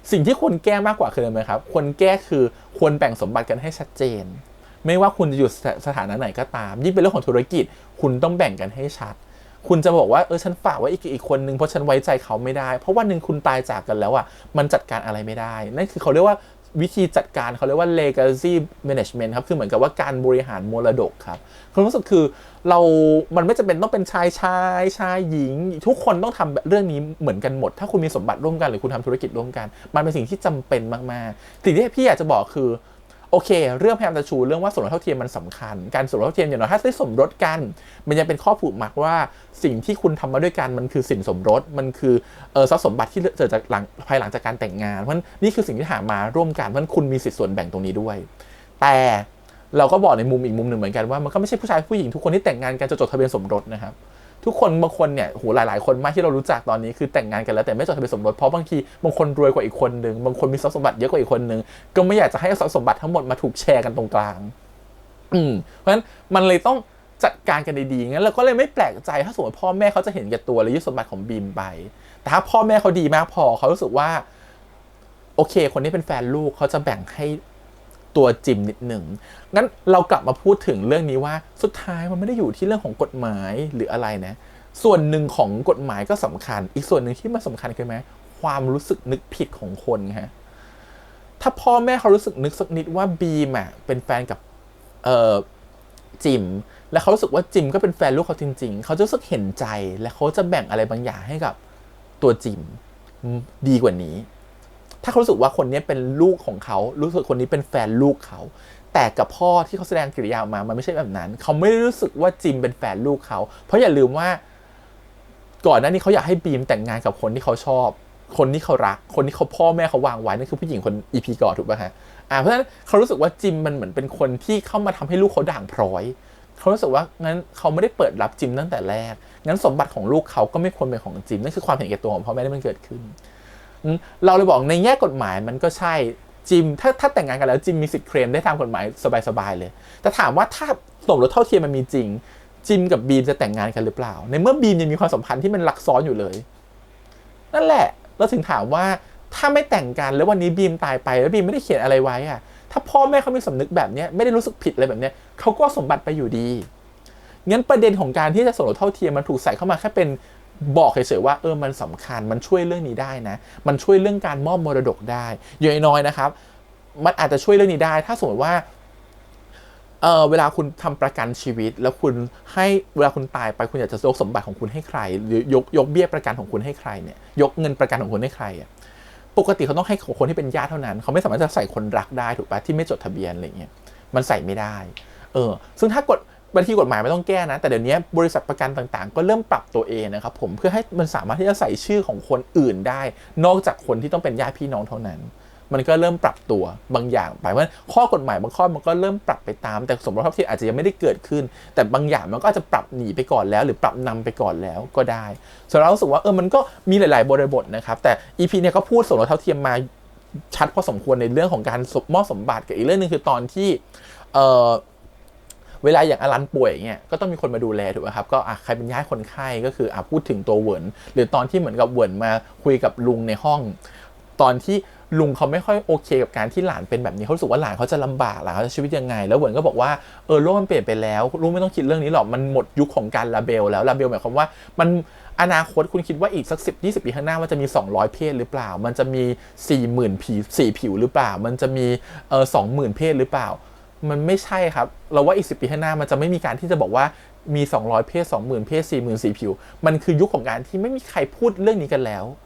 นสิ่งที่ควรแก้มากกว่าคืออะไรไหมครับควรแก้คือควรแบ่งสมบัติกันให้ชัดเจนไม่ว่าคุณจะอยู่สถานะไหนก็ตามยิ่งเป็นเรื่องของธุรกิจคุณต้องแบ่งกันให้ชัดคุณจะบอกว่าฉันฝากไว้อีกคนนึงเพราะฉันไว้ใจเขาไม่ได้เพราะวันนึงคุณตายจากกันแล้วอ่ะมันจัดการอะไรไม่ได้นั่นคือเขาเรียกว่าวิธีจัดการเขาเรียกว่า legacy management ครับคือเหมือนกับว่าการบริหารมรดกครับความรู้สึกคือมันไม่จำเป็นต้องเป็นชายหญิงทุกคนต้องทำเรื่องนี้เหมือนกันหมดถ้าคุณมีสมบัติร่วมกันหรือคุณทำธุรกิจร่วมกันมันเป็นสิ่งที่จำเป็นมากๆสิ่งที่พี่อยากจะบอกคือโอเคเรื่องพยายามจะชูเรื่องว่าสมรสเท่าเทียมมันสำคัญการสมรสเท่าเทียมอย่างน้อยถ้าได้สมรสกันมันยังเป็นข้อผูกมัดว่าสิ่งที่คุณทำมาด้วยกันมันคือสินสมรสมันคือทรัพย์สมบัติที่เกิดจากภายหลังจากการแต่งงานเพราะนี่คือสิ่งที่หามาร่วมกันเพราะคุณมีสิทธิส่วนแบ่งตรงนี้ด้วยแต่เราก็บอกในมุมอีกมุมหนึ่งเหมือนกันว่ามันก็ไม่ใช่ผู้ชายผู้หญิงทุกคนที่แต่งงานกันจะจดทะเบียนสมรสนะครับทุกคนบางคนเนี่ยหลายคนมากที่เรารู้จักตอนนี้คือแต่งงานกันแล้วแต่ไม่จดทะเบียนสมรสเพราะบางทีบางคนรวยกว่าอีกคนนึงบางคนมีทรัพย์สมบัติเยอะกว่าอีกคนนึงก็ไม่อยากจะให้ทรัพย์สมบัติทั้งหมดมาถูกแชร์กันตรงกลางเพราะฉะนั้นมันเลยต้องจัดการกันดีๆงั้นเราก็เลยไม่แปลกใจถ้าสมมติพ่อแม่เขาจะเห็นแก่ตัวและยึดสมบัติของบีมไปแต่ถ้าพ่อแม่เขาดีมากพอเขารู้สึกว่าโอเคคนนี้เป็นแฟนลูกเขาจะแบ่งให้ตัวจิมนิดหนึ่งงั้นเรากลับมาพูดถึงเรื่องนี้ว่าสุดท้ายมันไม่ได้อยู่ที่เรื่องของกฎหมายหรืออะไรนะส่วนหนึ่งของกฎหมายก็สำคัญอีกส่วนหนึ่งที่มันสำคัญคือไหมความรู้สึกนึกผิดของคนฮะถ้าพ่อแม่เขารู้สึกนึกสักนิดว่าบีมเป็นแฟนกับจิมและเขารู้สึกว่าจิมก็เป็นแฟนลูกเขาจริงๆเขาจะรู้สึกเห็นใจและเขาจะแบ่งอะไรบางอย่างให้กับตัวจิมดีกว่านี้ถ้าเขารู้สึกว่าคนนี้เป็นลูกของเขารู้สึกคนนี้เป็นแฟนลูกเขาแต่กับพ่อที่เขาแสดงกิริยาออกมามันไม่ใช่แบบนั้นเขาไม่ได้รู้สึกว่าจิมเป็นแฟนลูกเขาเพราะอย่าลืมว่าก่อนหน้านี้เขาอยากให้บีมแต่งงานกับคนที่เขาชอบคนที่เขารักคนที่เขาพ่อแม่เขาวางไว้นั่นคือผู้หญิงคน EP ก่อนถูกป่ะฮะเพราะฉะนั้นเขารู้สึกว่าจิมมันเหมือนเป็นคนที่เข้ามาทำให้ลูกเขาด่างพร้อยเขารู้สึกว่างั้นเขาไม่ได้เปิดรับจิมตั้งแต่แรกงั้นสมบัติของลูกเขาก็ไม่ควรเป็นของจิมนั่นคือความเห็นแก่ตัวของพ่อแม่ที่มันเกิดขึ้นเราเลยบอกในแง่กฎหมายมันก็ใช่จิมถ้าแต่งงานกันแล้วจิมมีสิทธิ์เคลมได้ตามกฎหมายสบายๆเลยแต่ถามว่าถ้าสมรสเท่าเทียมมันมีจริงจิมกับบีมจะแต่งงานกันหรือเปล่าในเมื่อบีมยังมีความสัมพันธ์ที่มันลักซ้อนอยู่เลยนั่นแหละเราถึงถามว่าถ้าไม่แต่งกันแล้ววันนี้บีมตายไปแล้วบีมไม่ได้เขียนอะไรไว้ถ้าพ่อแม่เขามีสำนึกแบบนี้ไม่ได้รู้สึกผิดอะไรแบบนี้เขาก็สมบัติไปอยู่ดีงั้นประเด็นของการที่จะสมรสเท่าเทียมมันถูกใส่เข้ามาแค่เป็นบอกเฉยๆว่ามันสำคัญมันช่วยเรื่องนี้ได้นะมันช่วยเรื่องการมอบมรดกได้อย่างน้อยนะครับมันอาจจะช่วยเรื่องนี้ได้ถ้าสมมติว่าเวลาคุณทำประกันชีวิตแล้วคุณให้เวลาคุณตายไปคุณอยากจะยกสมบัติของคุณให้ใครหรือยกเบี้ยประกันของคุณให้ใครเนี่ยยกเงินประกันของคุณให้ใครปกติเขาต้องให้คนที่เป็นญาติเท่านั้นเขาไม่สามารถจะใส่คนรักได้ถูกปะที่ไม่จดทะเบียนอะไรเงี้ยมันใส่ไม่ได้ซึ่งถ้ากฎบางทีกฎหมายไม่ต้องแก้นะแต่เดี๋ยวนี้บริษัทประกันต่างๆก็เริ่มปรับตัวเองนะครับผมเพื่อให้มันสามารถที่จะใส่ชื่อของคนอื่นได้นอกจากคนที่ต้องเป็นญาติพี่น้องเท่านั้นมันก็เริ่มปรับตัวบางอย่างไปเพราะข้อกฎหมายบางข้อมันก็เริ่มปรับไปตามแต่สมรสเท่าเทียมอาจจะยังไม่ได้เกิดขึ้นแต่บางอย่างมันก็อาจจะปรับหนีไปก่อนแล้วหรือปรับนำไปก่อนแล้วก็ได้ส่วนเรารู้สึกว่ามันก็มีหลายๆบริบทนะครับแต่ EP เนี่ยก็พูดสมรสเท่าเทียมมาชัดพอสมควรในเรื่องของการมอบสมบัติกับอีกเรื่องนึงคือตอนที่ เวลาอย่างอลันป่วยอย่างเงี้ยก็ต้องมีคนมาดูแลถูกไหมครับก็ใครเป็นญาติคนไข้ก็คือพูดถึงตัวเหวินหรือตอนที่เหมือนกับเหวินมาคุยกับลุงในห้องตอนที่ลุงเขาไม่ค่อยโอเคกับการที่หลานเป็นแบบนี้เขารู้สึกว่าหลานเขาจะลำบากหลานเขาจะชีวิตยังไงแล้วเหวินก็บอกว่าโลกมันเปลี่ยนไปแล้วลุงไม่ต้องคิดเรื่องนี้หรอกมันหมดยุคของการลาเบลแล้วลาเบลหมายความว่ามันอนาคตคุณคิดว่าอีกสัก10-20 ปีข้างหน้ามันจะมี200เพศหรือเปล่ามันจะมี40,000ผิวหรือเปล่ามันจะมี20,000เพศหรือเปล่ามันไม่ใช่ครับเราว่าอีก10 ปีข้างหน้ามันจะไม่มีการที่จะบอกว่ามี200เพศ20,000เพศ40,000ผิวมันคือยุคของการที่ไม่มีใครพูดเรื่องนี้กันแล้ว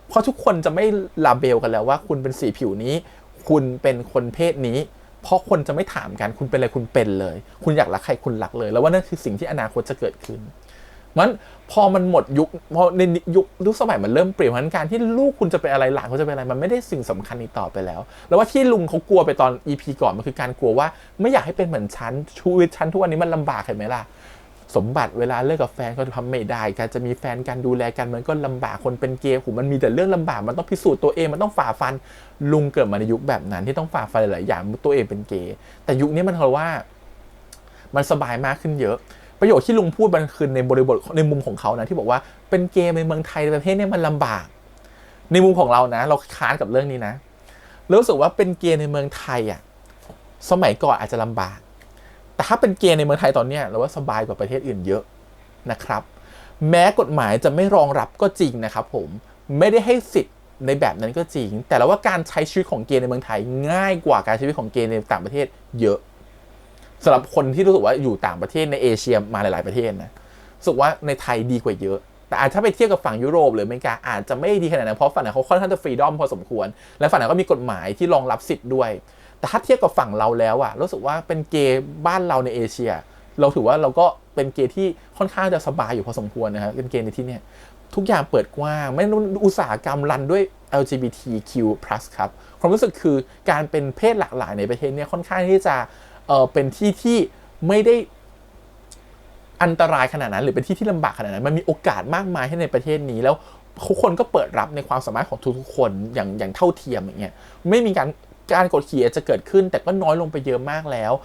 เพราะทุกคนจะไม่ลาเบลกันแล้วว่าคุณเป็นสีผิวนี้คุณเป็นคนเพศนี้เพราะคนจะไม่ถามกันคุณเป็นอะไรคุณเป็นเลยคุณอยากรักใครคุณรักเลยแล้วว่านั่นคือสิ่งที่อนาคตจะเกิดขึ้นมันพอมันหมดยุคพอในยุคสมัยมันเริ่มเปลี่ยนเพราะการที่ลูกคุณจะเป็นอะไรหลานเขาจะเป็นอะไรมันไม่ได้สิ่งสำคัญอีกต่อไปแล้วแล้วว่าที่ลุงเขากลัวไปตอน EP ก่อนมันคือการกลัวว่าไม่อยากให้เป็นเหมือนฉันชีวิตฉันทุกวันนี้มันลำบากเห็นไหมล่ะสมบัติเวลาเลิกกับแฟนก็ทำไม่ได้การจะมีแฟนการดูแลกันมันก็ลำบากคนเป็นเกย์มันมีแต่เรื่องลำบากมันต้องพิสูจน์ตัวเองมันต้องฝ่าฟันลุงเกิดมาในยุคแบบนั้นที่ต้องฝ่าฟันหลายๆอย่างตัวเองเป็นเกย์แต่ยุคนี้มันเพราะว่ามันสบายมากขึ้นเยอะประโยชน์ที่ลุงพูดมันคือในบริบทในมุมของเขานะที่บอกว่าเป็นเกย์ในเมืองไทยในประเทศนี้มันลำบากในมุมของเรานะเราค้านกับเรื่องนี้นะรู้สึกว่าเป็นเกย์ในเมืองไทยสมัยก่อนอาจจะลำบากแต่ถ้าเป็นเกย์ในเมืองไทยตอนนี้เราว่าสบายกว่าประเทศอื่นเยอะนะครับแม้กฎหมายจะไม่รองรับก็จริงนะครับผมไม่ได้ให้สิทธิ์ในแบบนั้นก็จริงแต่เราว่าการใช้ชีวิตของเกย์ในเมืองไทยง่ายกว่าการใช้ชีวิตของเกย์ในต่างประเทศเยอะสำหรับคนที่รู้สึกว่าอยู่ต่างประเทศในเอเชียมาหลายๆประเทศนะรู้สึกว่าในไทยดีกว่าเยอะแต่ถ้าไปเทียบกับฝั่งยุโรปหรืออเมริกาอาจจะไม่ดีขนาดนั้นเพราะฝั่งนั้นเขาค่อนข้างจะฟรีดอมพอสมควรและฝั่งนั้นก็มีกฎหมายที่รองรับสิทธิ์ด้วยแต่ถ้าเทียบกับฝั่งเราแล้วรู้สึกว่าเป็นเกย์บ้านเราในเอเชียเราถือว่าเราก็เป็นเกย์ที่ค่อนข้างจะสบายอยู่พอสมควรนะครับเป็นเกย์ในที่นี้ทุกอย่างเปิดกว้างไม่อุตสาหกรรมรันด้วย LGBTQ+ ครับความรู้สึกคือการเป็นเพศหลากหลายในประเทศนี้ค่อนข้างที่จะเป็นที่ไม่ได้อันตรายขนาดนั้นหรือเป็นที่ลำบากขนาดนั้นมันมีโอกาสมากมายให้ในประเทศนี้แล้วทุกคนก็เปิดรับในความสามารถของทุกคนอย่างเท่าเทียมอย่างเงี้ยไม่มีการกดขี่จะเกิดขึ้นแต่ก็น้อยลงไปเยอะมากแล้ว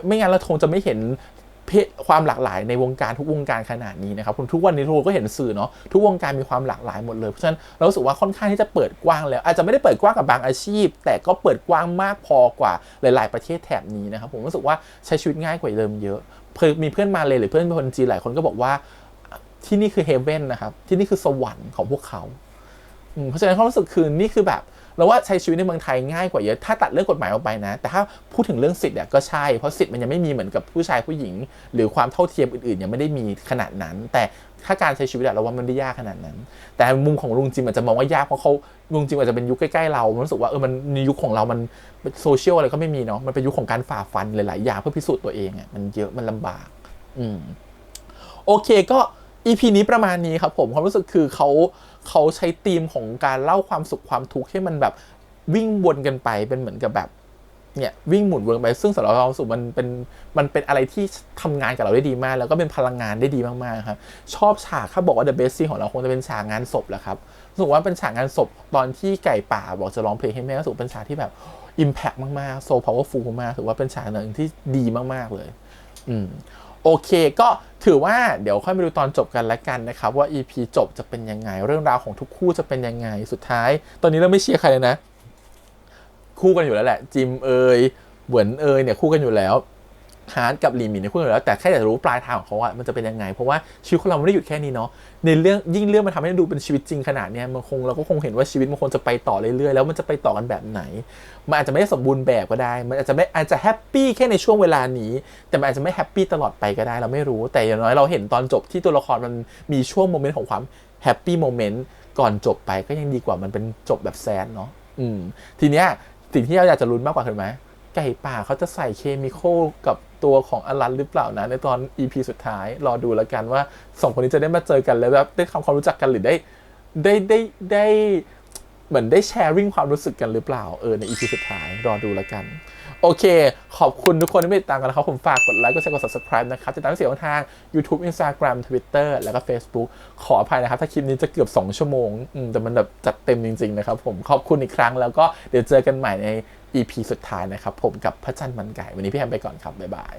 ไม่งั้นเราคงจะไม่เห็นความหลากหลายในวงการทุกวงการขนาดนี้นะครับทุกวันนี้ทุกคนก็เห็นสื่อเนาะทุกวงการมีความหลากหลายหมดเลยเพราะฉะนั้นเรารู้สึกว่าค่อนข้างที่จะเปิดกว้างแล้วอาจจะไม่ได้เปิดกว้างกับบางอาชีพแต่ก็เปิดกว้างมากพอกว่าหลายๆประเทศแถบนี้นะครับผมรู้สึกว่าใช้ชีวิตง่ายกว่าเดิมเยอะมีเพื่อนมาเลยหรือเพื่อนคนจีนหลายคนก็บอกว่าที่นี่คือเฮเว่นนะครับที่นี่คือสวรรค์ของพวกเขาเพราะฉะนั้นเขารู้สึกคือนี่คือแบบเราว่าใช้ชีวิตในเมืองไทยง่ายกว่าเยอะถ้าตัดเรื่องกฎหมายออกไปนะแต่ถ้าพูดถึงเรื่องสิทธิ์ก็ใช่เพราะสิทธิ์มันยังไม่มีเหมือนกับผู้ชายผู้หญิงหรือความเท่าเทียมอื่นๆยังไม่ได้มีขนาดนั้นแต่ถ้าการใช้ชีวิตเราว่ามันไม่ได้ยากขนาดนั้นแต่มุมของลุงจิมอาจจะมองว่ายากเพราะเขาลุงจิมอาจจะเป็นยุคใกล้ๆเรารู้สึกว่ามันในยุคของเรามันโซเชียลอะไรก็ไม่มีเนาะมันเป็นยุคของการฝ่าฟันหลายๆอย่างเพื่อพิสูจน์ตัวเองมันเยอะมันลำบากโอเคก็ EP นี้ประมาณนี้ครับผมความรู้สึกคือเขาใช้ธีมของการเล่าความสุขความทุกข์ให้มันแบบวิ่งวนกันไปเป็นเหมือนกับแบบเนี่ยวิ่งหมุนวนไปซึ่งสำหรับเราสุขมันเป็นอะไรที่ทำงานกับเราได้ดีมากแล้วก็เป็นพลังงานได้ดีมากๆครับชอบฉากถ้าบอกว่า The Best Scene ของเราคงจะเป็นฉากงานศพแหละครับรู้สึกว่าเป็นฉากงานศพตอนที่ไก่ป่าบอกจะร้องเพลงให้แม่รู้สึกเป็นฉากที่แบบ impact มากๆ so powerful มากๆถือว่าเป็นฉากหนึ่งที่ดีมากๆเลยโอเคก็ถือว่าเดี๋ยวค่อยมาดูตอนจบกันละกันนะครับว่า EP จบจะเป็นยังไงเรื่องราวของทุกคู่จะเป็นยังไงสุดท้ายตอนนี้เราไม่เชียร์ใครเลยนะคู่กันอยู่แล้วแหละจิมเหวินเนี่ยคู่กันอยู่แล้วฮาร์ดกับหลีหมินเนี่ยคู่กันอยู่แล้วแต่แค่อยากจะรู้ปลายทางของเขามันจะเป็นยังไงเพราะว่าชีวิตของเราไม่ได้หยุดแค่นี้เนาะในเรื่องยิ่งเรื่องมันทำให้ดูเป็นชีวิตจริงขนาดนี้เราก็คงเห็นว่าชีวิตมันคงจะไปต่อเรื่อยๆแล้วมันจะไปต่อกันแบบไหนมันอาจจะไม่ได้สมบูรณ์แบบก็ได้มันอาจจะแฮปปี้แค่ในช่วงเวลานี้แต่มันอาจจะไม่แฮปปี้ตลอดไปก็ได้เราไม่รู้แต่อย่างน้อยเราเห็นตอนจบที่ตัวละครมันมีช่วงโมเมนต์ของความแฮปปี้โมเมนต์ก่อนจบไปก็ยังดีกว่ามันเป็นจบแบบแซดเนาะทีเนี้ยสิ่งที่เราอยากจะลุ้นมากกว่าคือไหมไก่ป่าเขาจะใส่เคมีคอลกับตัวของอลันหรือเปล่านะในตอน EP สุดท้ายรอดูแล้วกันว่า2คนนี้จะได้มาเจอกันแล้วแบบได้ทำความรู้จักกันหรือได้เหมือนได้แชร์ริ่งความรู้สึกกันหรือเปล่าใน EP สุดท้ายรอดูแล้วกันโอเคขอบคุณทุกคนที่ติดตามกันนะครับผมฝากกดไลค์กดแชร์กด Subscribe นะครับติดตามเสียงทาง YouTube Instagram Twitter แล้วก็ Facebook ขออภัยนะครับถ้าคลิปนี้จะเกือบ2ชั่วโมงแต่มันแบบจัดเต็มจริงๆนะครับผมขอบคุณอีกครั้งแล้วก็เดี๋ยวเจอกันใหม่ใน EP สุดท้ายนะครับผมกับพระจันทร์มันไก่วันนี้พี่แฮมไปก่อนครับบ๊ายบาย